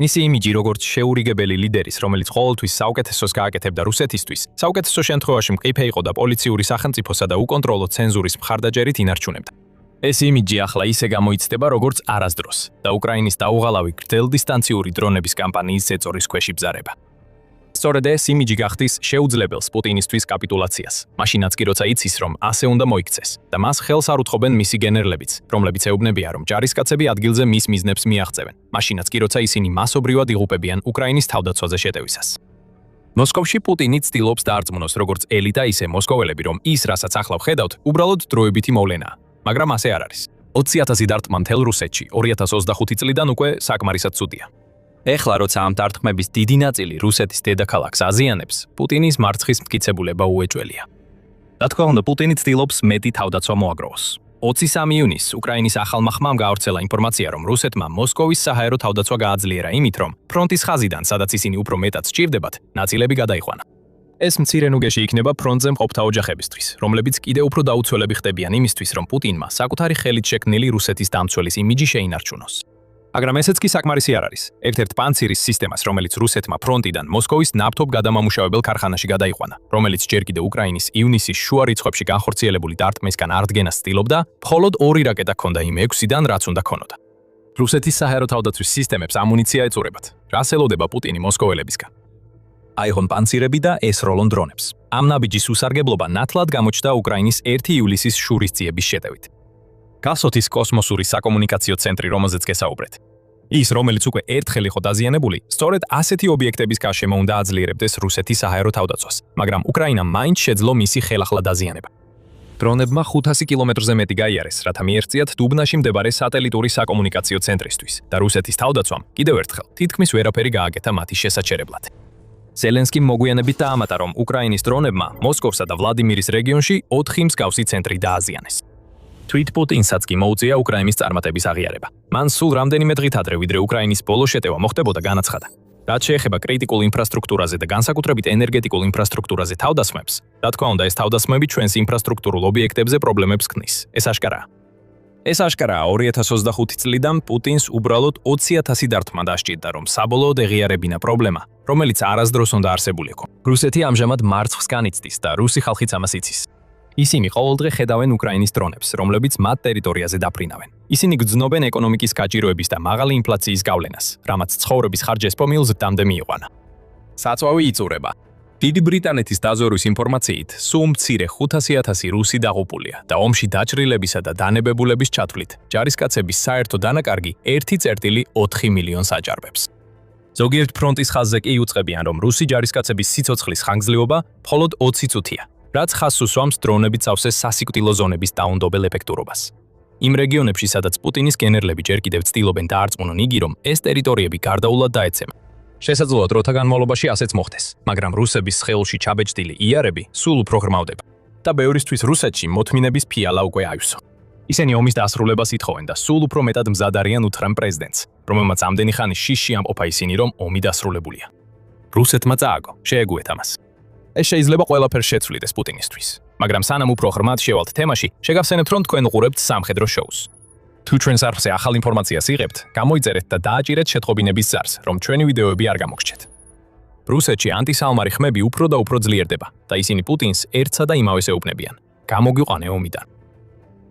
მისი იმიჯი როგორც შეურიგებელი ლიდერის, რომელიც ყოველთვის საუკეთესოს გააკეთებდა რუსეთისთვის, საუკეთესო შემთხვევაში მყიფე იყო და პოლიციური სახელმწიფოსა და უკონტროლო ცენზურის მხარდაჭერით ინარჩუნებდა. ეს იმიჯი ახლა ისე გამოიცდება, როგორც არასდროს და უკრაინის დაუღალავი გრძელდისტანციური დრონების კამპანიის წეწორის ქვეშ იბზარება. სწორედ ეს იმიჯი გახდის შეუძლებელს პუტინისთვის კაპიტულაციას, მაშინაც კი როცა იცის, რომ ასე უნდა მოიქცეს და მას ხელს არ უთხოვენ მისი გენერლებიც, რომლებიც ეუბნებიან, რომ ჯარისკაცები ადგილზე მის მიზნებს მიაღწევენ, მაშინაც კი როცა ისინი მასობრივად იღუპებიან უკრაინის თავდაცვაზე შეტევისას. მოსკოვში პუტინი ცდილობს დაარწმუნოს როგორც ელიტა, ისე მოსკოველები, რომ ის, რასაც ახლა ვხედავთ, უბრალოდ დროებითი მოვლენაა, მაგრამ ასე არ არის. 20,000 დარტყმა მთელ რუსეთში 2025 წლიდან უკვე საკმარისად ცუდია. ეხლა, როცა ამ დარტყმების დიდი ნაწილი რუსეთის დედაქალაქს აზიანებს, პუტინის მარცხის მტკიცებულება უეჭველია. რა თქმა უნდა, პუტინი ცდილობს მეტი თავდაცვა მოაგროვოს. 23 ივნისს უკრაინის ახალმა ხმამ გაავრცელა ინფორმაცია, რომ რუსეთმა მოსკოვის საჰაერო თავდაცვა გააძლიერა იმით, რომ ფრონტის ხაზიდან, სადაც ისინი უფრო მეტად სჭირდებათ, ნაწილები გადაიყვანა. ეს მცირე ნუგეში იქნება ფრონტზე მყოფთა ოჯახებისთვის, რომლებიც კიდევ უფრო დაუცველები ხდებიან იმისთვის, რომ პუტინმა საკუთარი ხელით შექმნილი რუსეთის დამცველის იმიჯი შეინარჩუნოს. მაგრამ ესეც კი საკმარისი არ არის. ერთ-ერთ პანცირის სისტემას, რომელიც რუსეთმა ფრონტიდან მოსკოვის ნავთობგადამამუშავებელ ქარხანაში გადაიყვანა, რომელიც ჯერ კიდევ უკრაინის ივნისის შუა რიცხვებში განხორციელებული დარტყმისგან აღდგენას ცდილობდა, მხოლოდ 2 რაკეტა ჰქონდა იმ 6-დან, რაც უნდა ქონოდა. რუსეთის საჰაერო თავდაცვის სისტემებს ამუნიცია ეწურებათ. რას ელოდება პუტინი მოსკოველებისგან? აიღონ პანცირები და ესროლონ დრონებს. ამ ნაბიჯის უსარგებლობა ნათლად გამოჩნდა უკრაინის 1 ივლისის შურისძიების შეტევით. გასოთის კოსმოსური საკომუნიკაციო ცენტრი, რომელზეც გესაუბრეთ. ის, რომელიც უკვე ერთხელ იყო დაზიანებული, სწორედ ასეთი ობიექტების გარშემო უნდა აძლიერებდეს რუსეთის საჰაერო თავდაცვას, მაგრამ უკრაინამ მაინც შეძლო მისი ხელახლა დაზიანება. დრონებმა 500 კილომეტრზე მეტი გაიარეს, რათა მიაღწიათ დუბნაში მდებარე სატელიტური საკომუნიკაციო ცენტრისთვის და რუსეთის თავდაცვამ კიდევ ერთხელ თითქმის ვერაფერი გააკეთა მათი შესაჩერებლად. ზელენსკიმ მოგვიანებით დაამატა, რომ უკრაინის დრონებმა მოსკოვსა და ვლადიმირის რეგიონში 4 მსგავსი ცენტრი დააზიანეს. თვით პუტინსაც კი მოუწია უკრაინის წარმატების აღიარება. მან სულ რამდენიმე დღით ადრე, ვიდრე უკრაინის ბოლო შეტევა მოხდებოდა, განაცხადა: რაც შეეხება კრიტიკულ ინფრასტრუქტურაზე და განსაკუთრებით ენერგეტიკულ ინფრასტრუქტურაზე თავდასხმებს, რა თქმა უნდა, ეს თავდასხმები ჩვენს ინფრასტრუქტურულ ობიექტებზე პრობლემებს ქმნის. ეს აშკარაა. ეს აშკარაა 2025 წლიდან პუტინს უბრალოდ 20,000 დარტყმა დასჭირდა, რომ საბოლოოდ ეღიარებინა პრობლემა, რომელიც არასდროს უნდა არსებულიყო. რუსეთი ამჟამად მარცხს განიცდის და რუსი ხალხიც ამას იცის. ისინი ყოველდღე ხედავენ უკრაინის დრონებს, რომლებიც მათ ტერიტორიაზე დაფრინავენ. ისინი გრძნობენ ეკონომიკის გაჭიროების და მაღალი ინფლაციის გავლენას, რამაც ცხოვრების ხარჯის პომილს ზრდამდე მიიყვანა. საწვავი იწურება. დიდი ბრიტანეთის დაზვერვის ინფორმაციით, სულ მცირე 500,000 რუსი დაღუპულია და ომში დაჭრილებისა და დანებებულების ჩათვლით, ჯარისკაცების საერთო დანაკარგი 1,4 მილიონს აჭარბებს. ზოგიერთ ფრონტის ხაზზე კი იუწყებიან, რომ რუსი ჯარისკაცების სიცოცხლის ხანგრძლივობა მხოლოდ 20 წუთია, რაც ხაზს უსვამს დრონებით სავსე სასიკვდილო ზონების დაუნდობელ ეფექტურობას. იმ რეგიონებში, სადაც პუტინის გენერლები ჯერ კიდევ ცდილობენ დაარწმუნონ იგი, რომ ეს ტერიტორიები გარდაულად დაეცემა. შესაძლოა დროთა განმავლობაში ასეც მოხდეს, მაგრამ რუსების სხეულში ჩაბეჭდილი იარები სულ უფრო ღრმავდება და ბევრისთვის რუსეთში მოთმინების ფიალა უკვე აივსო. ისინი ომის დასრულებას ითხოვენ და სულ უფრო მეტად მზად არიან უთხრან პრეზიდენტს, რომელმაც ამდენი ხანი შიში ამყოფა ისინი, რომ ომი დასრულებულია. რუსეთმა წააგო, შეეგუეთ ამას. ეს შეიძლება ყველაფერს შეცვლიდეს პუტინისთვის, მაგრამ სანამ უფრო ღრმად შევალთ თემაში, შეგახსენებთ, რომ თქვენ უყურებთ სამხედრო შოუს. თუ ჩვენ სარფზე ახალ ინფორმაციას იღებთ, გამოიწერეთ და დააჭირეთ შეთხობინების ზარს, რომ ჩვენი ვიდეოები არ გამოგრჩეთ. რუსეთში ანტისაომარი ხმები უფრო და უფრო ძლიერდება და ისინი პუტინს ერთსა და იმავეს ეუბნებიან. გამოგიყვანე ომიდან.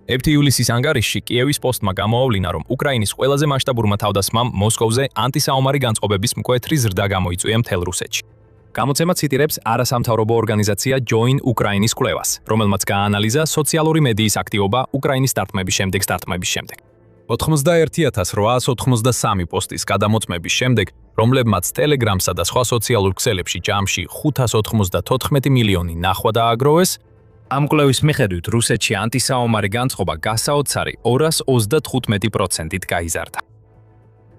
1 ივლისის ანგარიშში კიევის პოსტმა გამოავლინა, რომ უკრაინის ყველაზე მასშტაბურმა თავდასხმამ მოსკოვზე ანტისაომარი განწყობების მკვეთრი ზრდა გამოიწვია მთელ რუსეთში. გამოცემა ციტირებს არასამთავრობო ორგანიზაცია Join Ukrainis კვლევას, რომელმაც გააანალიზა სოციალური მედიის აქტივობა უკრაინის დარტყმების შემდეგ. 81883 პოსტის გადამოწმების შემდეგ, რომლებმაც Telegram-სა და სხვა სოციალურ ქსელებში ჯამში 594 მილიონი ნახვა დააგროვეს, ამ კვლევის მიხედვით რუსეთში ანტისაომარი განწყობა გასაოცარი 235%-ით გაიზარდა.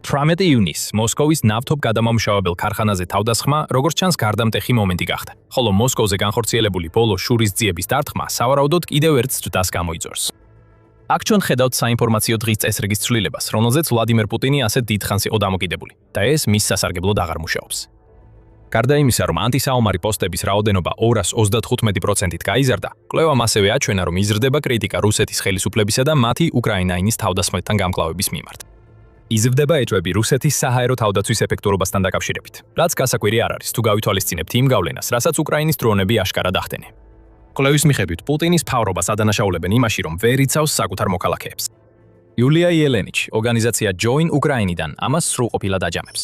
18 ივნისს მოსკოვის ნავთობგადამამუშავებელ ქარხანაზე თავდასხმა, როგორც ჩანს, გარდამტეხი მომენტი გახდა, ხოლო მოსკოვზე განხორციელებული ბოლო შურისძიების დარტყმა სავარაუდოდ კიდევ ერთ ზრდას გამოიწვევს. აქ ჩვენ ხედავთ საინფორმაციო დღის წესრიგის ცვლილებას, რომელზეც ვლადიმერ პუტინი ასეთ დიდხანს იყო დამოკიდებული და ეს მის სასარგებლოდ აღარ მუშაობს. გარდა იმისა, რომ ანტისაომარი პოსტების რაოდენობა 235%-ით გაიზარდა, კვლევამ ასევე აჩვენა, რომ იზრდება კრიტიკა რუსეთის ხელისუფლებისა და მათი უკრაინაინის თავდასხმებთან გამკლავების მიმართ. იზრდება ეჭვები რუსეთის საჰაერო თავდაცვის ეფექტურობასთან დაკავშირებით, რაც გასაკვირი არ არის, თუ გავითვალისწინებთ იმ გავლენას, რასაც უკრაინის დრონები აშკარად ახდენენ. კვლევის მიხედვით პუტინის მთავრობას ადანაშაულებენ იმაში, რომ ვერ იცავს საკუთარ მოქალაქეებს. იულია იელენიჩი, ორგანიზაცია Join Ukrainიდან ამას სრულყოფილად აჯამებს.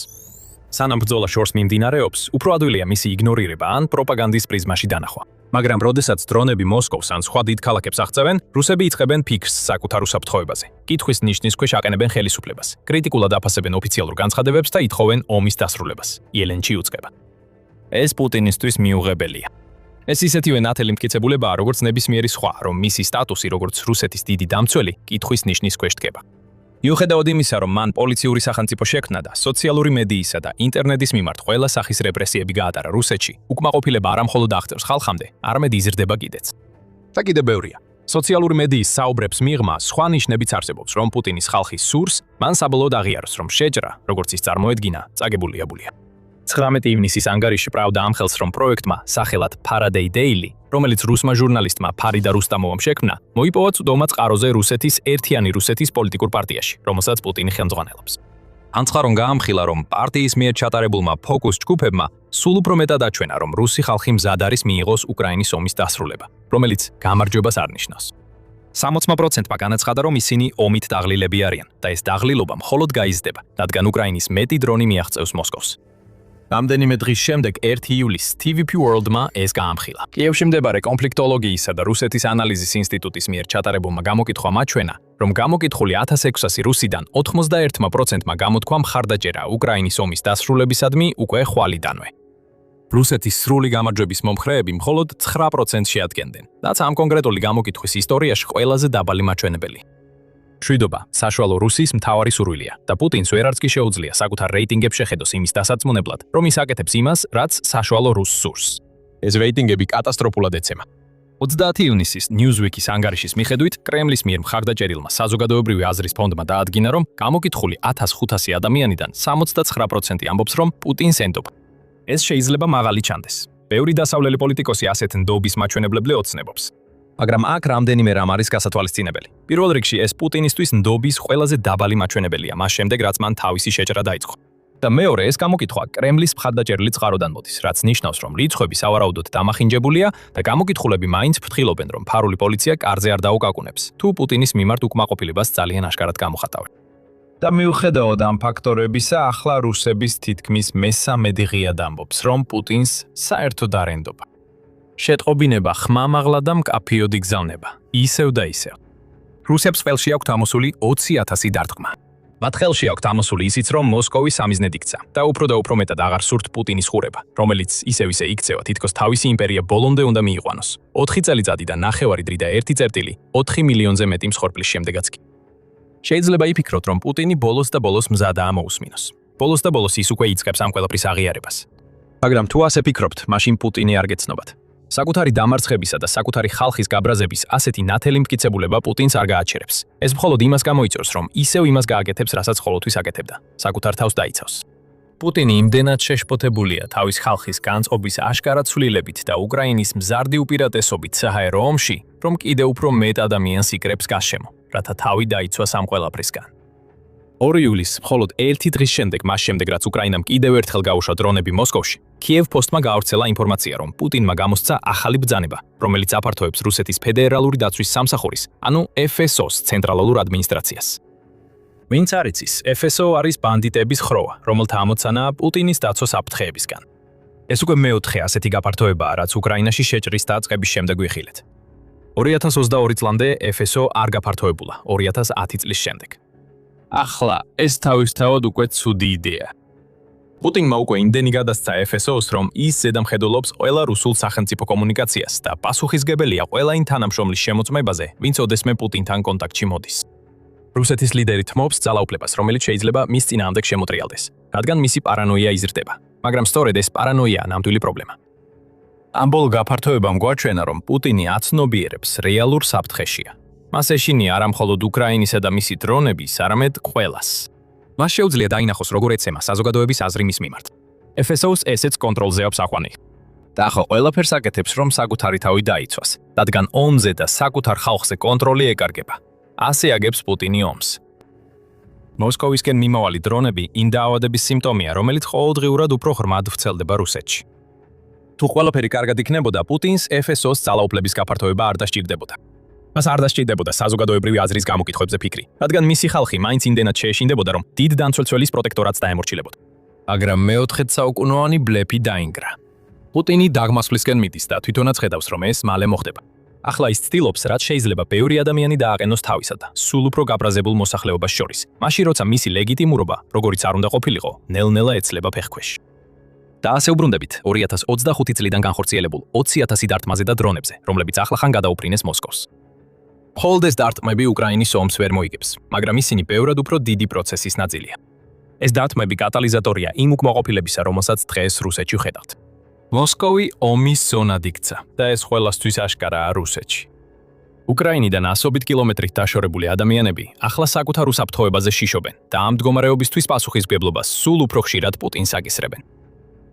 სანამ ბრძოლა შორს მიმდინარეობს, უფრო ადვილია მისი იგნორირება ან პროპაგანდის პრიზმაში დანახვა. მაგრამ როდესაც დრონები მოსკოვს ან სხვა დიდ ქალაქებს აღწევენ, რუსები იწყებენ ფიქრს საკუთარ უსაფრთხოებაზე. კითხვის ნიშნის ქვეშ აყენებენ ხელისუფლებას, კრიტიკულად აფასებენ ოფიციალურ განცხადებებს და ითხოვენ ომის დასრულებას. იელენიჩი უწყება. ეს პუტინისთვის მიუღებელია. ეს ისეთივე ნათელი მტკიცებულებაა, როგორც ნებისმიერი სხვა, რომ მისი სტატუსი, როგორც რუსეთის დიდი დამცველი, კითხვის ნიშნის ქვეშ დგება. მიუხედავად იმისა, რომ მან პოლიციური სახელმწიფო შექმნა და სოციალური მედიისა და ინტერნეტის მიმართ ყველა სახის რეპრესიები გაატარა რუსეთში, უკმაყოფილება არა მხოლოდ აღწევს ხალხამდე, არამედ იზრდება კიდეც. და კიდევ ბევრია. სოციალური მედიის საუბრებს მიღმა სხვა ნიშნებიც არსებობს, რომ პუტინის ხალხის სურს, მან საბოლოოდ აღიაროს, რომ შეჭრა, როგორც ის წარმოედგინა, წაგებულიაბულია. 19 ივნისის ანგარიში პრავდა ამხელს, რომ პროექტმა სახელად Faraday Daily, რომელიც რუსმა ჟურნალისტმა ფარიდა რუსტამოვამ შექმნა, მოიპოვა წვდომა წყაროზე რუსეთის ერთიანი რუსეთის პოლიტიკურ პარტიაში, რომელსაც პუტინი ხელმძღვანელობს. ანცხარო გაამხილა, რომ პარტიის მიერ ჩატარებულმა ფოკუს ჯგუფებმა სულ უფრო მეტად აჩვენა, რომ რუსი ხალხი მზად არის მიიღოს უკრაინის ომის დასრულება, რომელიც გამარჯვებას არ ნიშნავს. 60%-მა განაცხადა, რომ ისინი ომით დაღლილები არიან და ეს დაღლილობა მხოლოდ გაიზრდება, რადგან უკრაინის მეტი დრონი მიაღწევს მოსკოვს. რამდენიმე დღის შემდეგ 1 ივლისს TVP World-მა ეს გაამხილა. კიევში მდებარე კონფლიქტოლოგიისა და რუსეთის ანალიზის ინსტიტუტის მიერ ჩატარებულმა გამოკითხვამ აჩვენა, რომ გამოკითხული 1600 რუსიდან 91%-მა გამოთქვა მხარდაჭერა უკრაინის ომის დასრულებისადმი უკვე ხვალიდანვე. რუსეთის სრული გამარჯვების მომხრეები მხოლოდ 9% შეადგენდნენ, რაც ამ კონკრეტული გამოკითხვის ისტორიაში ყველაზე დაბალი მაჩვენებელი. მშვიდობა, საშუალო რუსის მთავარი სურვილია და პუტინს ვერარც კი შეუძლია საკუთარ რეიტინგებს შეხედოს იმის დასაცმუნებლად, რომ ის აკეთებს იმას, რაც საშუალო რუსს სურს. ეს რეიტინგები კატასტროფულად ეცემა. 30 ივნისის Newsweek-ის ანგარიშის მიხედვით, კრემლის მიერ მხარდაჭერილმა საზოგადოებრივი აზრის ფონდმა დაადგინა, რომ გამოკითხული 1500 ადამიანიდან 79% ამბობს, რომ პუტინს ენდობა. ეს შეიძლება მაღალი ჩანდეს. ბევრი დასავლელი პოლიტიკოსი ასეთ ნდობის მაჩვენებლებზე ოცნებობს. მაგრამ აქ რამდენიმე რამ არის გასათვალისწინებელი. პირველ რიგში ეს პუტინისთვის ნდობის ყველაზე დაბალი მაჩვენებელია, მას შემდეგ რაც მან თავისი შეჭრა დაიწყო. და მეორე, ეს გამოკითხვა კრემლის მხარდაჭერილი წყაროდან მოდის, რაც ნიშნავს, რომ რიცხვები სავარაუდოდ დამახინჯებულია და გამოკითხულები მაინც ფრთხილობენ, რომ ფარული პოლიცია კარზე არ დაუკაკუნებს, თუ პუტინის მიმართ უკმაყოფილებას ძალიან აშკარად გამოხატავენ. და მიუხედავად ამ ფაქტორებისა, ახლა რუსების თითქმის მესამედი ღიად ამბობს, რომ პუტინს საერთოდ არ ენდობა. შეტყობინება ხმამაღლა და მკაფიოდ იგზავნება, ისევ და ისევ. რუსებს ხელში აქვთ ამოსული 20,000 დარტყმა. მათ ხელში აქვთ ამოსული ისიც, რომ მოსკოვი სამიზნედ იქცა და უფრო მეტად აღარ სურთ პუტინის ხურება, რომელიც ისევ იქცევა, თითქოს თავისი იმპერია ბოლომდე უნდა მიიყვანოს. 4 წელიწადი და 9 დღე და 1 წერტილი 4 მილიონზე მეტი მსხვერპლის შემდეგაც კი. შეიძლება იფიქროთ, რომ პუტინი ბოლოს და ბოლოს მზადაა მოусმინოს. ბოლოს და ბოლოს ის უკვე იწყებს ამ ყველაფრის აღიარებას. მაგრამ თუ ასე ფიქრობთ, მაშინ პუტინი არ გეცნობათ. საკუთარი დამარცხებისა და საკუთარი ხალხის გაბრაზების ასეთი ნათელი მტკიცებულება პუტინს არ გააჩერებს. ეს მხოლოდ იმას გამოიწვევს, რომ ისევ იმას გააკეთებს, რასაც ყოველთვის აკეთებდა. საკუთარ თავს დაიცავს. პუტინი იმდენად შეშფოთებულია თავის ხალხის განწყობის აშკარა ცვლილებით და უკრაინის მზარდი უპირატესობით საჰაერო ომში, რომ კიდევ უფრო მეტ ადამიანს იკრებს გასშემო, რათა თავი დაიცვას ამ ყველაფრისგან. 2 ივლისს, მხოლოდ 1 დღის შემდეგ, მას შემდეგ, რაც უკრაინამ კიდევ ერთხელ გაუშვა დრონები მოსკოვში, კიევ-პოსტმა გაავრცელა ინფორმაცია, რომ პუტინმა გამოსცა ახალი ბრძანება, რომელიც აფართოებს რუსეთის ფედერალური დაცვის სამსახურის, ანუ FSO-ს ცენტრალურ ადმინისტრაციას. ვინც არ იცის, FSO არის ბანდიტების ხროვა, რომელთა ამოცანაა პუტინის დაცვა საფრთხეებისგან. ეს უკვე მეოთხე ასეთი გაფართოებაა, რაც უკრაინაში შეჭრის დაწყების შემდეგ ვიხილეთ. 2022 წლამდე FSO არ გაფართოებულა 2010 წლის შემდეგ. ახლა ეს თავისთავად უკვე ცუდი იდეა. პუტინმა უკვე იმდენი გადასცა FSO-ს, რომ ის ზედამხედველობს ყველა რუსულ სახელმწიფო კომუნიკაციას და პასუხისგებელია ყველა იმ თანამშრომლის შემოწმებაზე, ვინც ოდესმე პუტინთან კონტაქტში მოდის. რუსეთის ლიდერი თმობს ძალაუფლებას, რომელიც შეიძლება მის წინააღმდეგ შემოტრიალდეს, რადგან მისი პარანოია იზრდება, მაგრამ სწორედ ეს პარანოიაა ნამდვილი პრობლემა. ამ ბოლო გაფართოებამ გვაჩვენა, რომ პუტინი აცნობიერებს რეალურ საფრთხეშია. მას ეშინია არა მხოლოდ უკრაინისა და მისი დრონების, არამედ ყველას. მას შეუძლია დაინახოს, როგორ ეცემა საზოგადოების აზრი მის მიმართ. FSO-ს ესეც კონტროლზე აქვს აყვანი. და ახლა ყველაფერს აკეთებს, რომ საკუთარი თავი დაიცვას, რადგან ომზე და საკუთარ ხალხზე კონტროლი ეკარგება. ასე აგებს პუტინი ომს. მოსკოვისკენ მიმავალი დრონები იმ დაავადების სიმპტომია, რომელიც ყოველდღიურად უფრო ღრმად ვრცელდება რუსეთში. თუ ყველაფერი კარგად იქნებოდა, პუტინს FSO-ს ძალაუფლების გაფართოება არ დასჭირდებოდა. მას არ დასჭირდებოდა საზოგადოებრივი აზრის გამოკითხვებზე ფიქრი, რადგან მისი ხალხი მაინც იმდენად შეეშინდებოდა, რომ დიდ დამცველცველის პროტექტორატს დაემორჩილებოდა. მაგრამ მე-4 საუკუნოვანი ბლეფი დაინგრა. პუტინი დაღმასვლისკენ მიდის და თვითონაც ხედავს, რომ ეს მალე მოხდება. ახლა ის ცდილობს, რაც შეიძლება ბევრი ადამიანი დააყენოს თავისა და სულ უფრო გაბრაზებულ მოსახლეობას შორის, მაშინ როცა მისი ლეგიტიმურობა, როგორიც არ უნდა ყოფილიყო, ნელ-ნელა ეცლება ფეხქვეშ. და ასე უბრუნდებით 2025 წლიდან განხორციელებულ 20,000 დარტყმაზე და დრონებზე, რომლებიც ახლახან გადაუფრინეს მოსკოვს. მხოლოდ ეს დარტყმები უკრაინის ომს ვერ მოიგებს, მაგრამ ისინი ბევრად უფრო დიდი პროცესის ნაწილია. ეს დარტყმები კატალიზატორია იმ უკმაყოფილებისა, რომელსაც დღეს რუსეთში ხედავთ. მოსკოვი ომის ზონად იქცა და ეს ყველასთვის აშკარაა რუსეთში. უკრაინიდან ასობით კილომეტრით დაშორებული ადამიანები ახლა საკუთარ უსაფრთხოებაზე შიშობენ და ამ მდგომარეობისთვის პასუხისმგებლობას სულ უფრო ხშირად პუტინს აკისრებენ.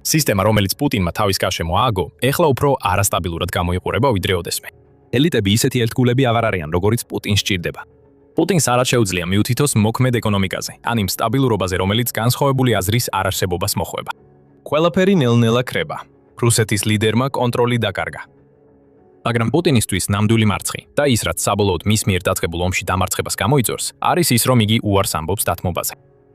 სისტემა, რომელიც პუტინმა თავის გარშემო ააგო, ეხლა უფრო არასტაბილურად გამოიყურება ვიდრე ოდესმე. ელიტები ისეთი ერთგულები აღარ არიან, როგორიც პუტინს სჭირდება. პუტინს არ შეუძლია მიუთითოს მოქმედ ეკონომიკაზე, ან იმ სტაბილურობაზე, რომელიც განსხვავებული აზრის არარსებობას მოხვება. ყველაფერი ნელ-ნელა ქრება. რუსეთის ლიდერმა კონტროლი დაკარგა. მაგრამ პუტინისთვის ნამდვილი მარცხი და ის, რაც საბოლოოდ მის მიერ დაწყებულ ომში დამარცხებას გამოიწვევს, არის ის, რომ იგი უარს ამბობს დათმობაზე.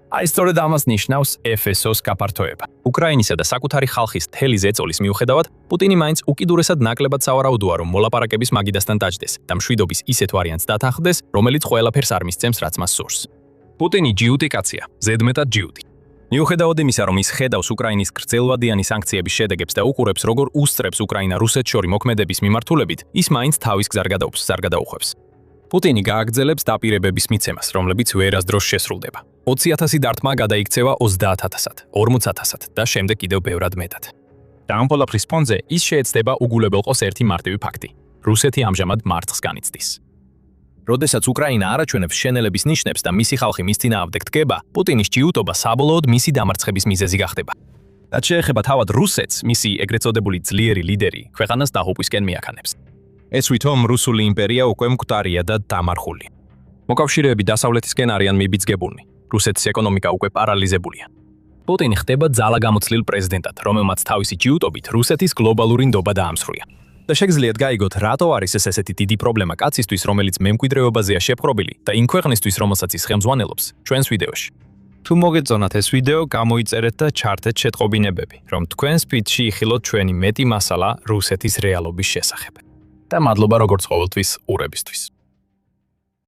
აი სწორედ ამას ნიშნავს FSO-ს გაფართოება. უკრაინისა და საკუთარი ხალხის მთელი ზეწოლის მიუხედავად, პუტინი მაინც უკიდურესად ნაკლებად სავარაუდოა, რომ მოლაპარაკების მაგიდასთან დაჯდეს და მშვიდობის ისეთ ვარიანტს დათანხმდეს, რომელიც ყველაფერს არ მისცემს, რაც მას სურს. პუტინი ჯიუტი კაცია, ზედმეტად ჯიუტი. მიუხედავად იმისა, რომ ის ხედავს უკრაინის გრძელვადიანი სანქციების შედეგებს და უყურებს, როგორ უსწრებს უკრაინა რუსეთს შორის მოქმედების მიმართულებით, ის მაინც თავის გზარ გადაუხს, ზარ გადაუხვევს. პუტინი გააგრძელებს დაპირებების მიცემას, რომლებიც ვერასდროს შესრულდება. 20,000 დარტყმა გადაიქცევა 30,000-ად, 40,000-ად და შემდეგ კიდევ ბევრად მეტად. და ამ ყველაფრის ფონზე ის შეეცდება უგულებელყოს ერთი მარტივი ფაქტი. რუსეთი ამჟამად მარცხს განიცდის. როდესაც უკრაინა არაჩვენებს შენელების ნიშნებს და მისი ხალხი მის წინააღმდეგ დგება, პუტინის ჯიუტობა საბოლოოდ მისი დამარცხების მიზეზი გახდება. რაც შეეხება თავად რუსეთს, მისი ეგრეთ წოდებული ძლიერი ლიდერი ქვეყანას დაღუპვისკენ მიაქანებს. ეს ვითომ რუსული იმპერია უკვე მკვდარია და დამარხული. მოკავშირეები დასავლეთისკენ არიან მიბიძგებულნი. რუსეთის ეკონომიკა უკვე პარალიზებულია. პუტინი ხდება ძალაგამოცლილ პრეზიდენტად, რომელმაც თავისი ჯიუტობით რუსეთის გლობალური ნდობა დაამსხვრია. და შეგძლიათ გაიგოთ, რატო არის ეს ესეთი დიდი პრობლემა კაცისთვის, რომელიც მემკვიდრეობაზეა შეპყრობილი და იმ ქვეყნისთვის, რომელსაც ის ხელმძღვანელობს, ჩვენს ვიდეოში. თუ მოგეწონათ ეს ვიდეო, გამოიწერეთ და ჩართეთ შეტყობინებები, რომ თქვენს ფიდში იხილოთ ჩვენი მეტი მასალა რუსეთის რეალობის შესახებ. და მადლობა როგორც ყოველთვის ყურებისთვის.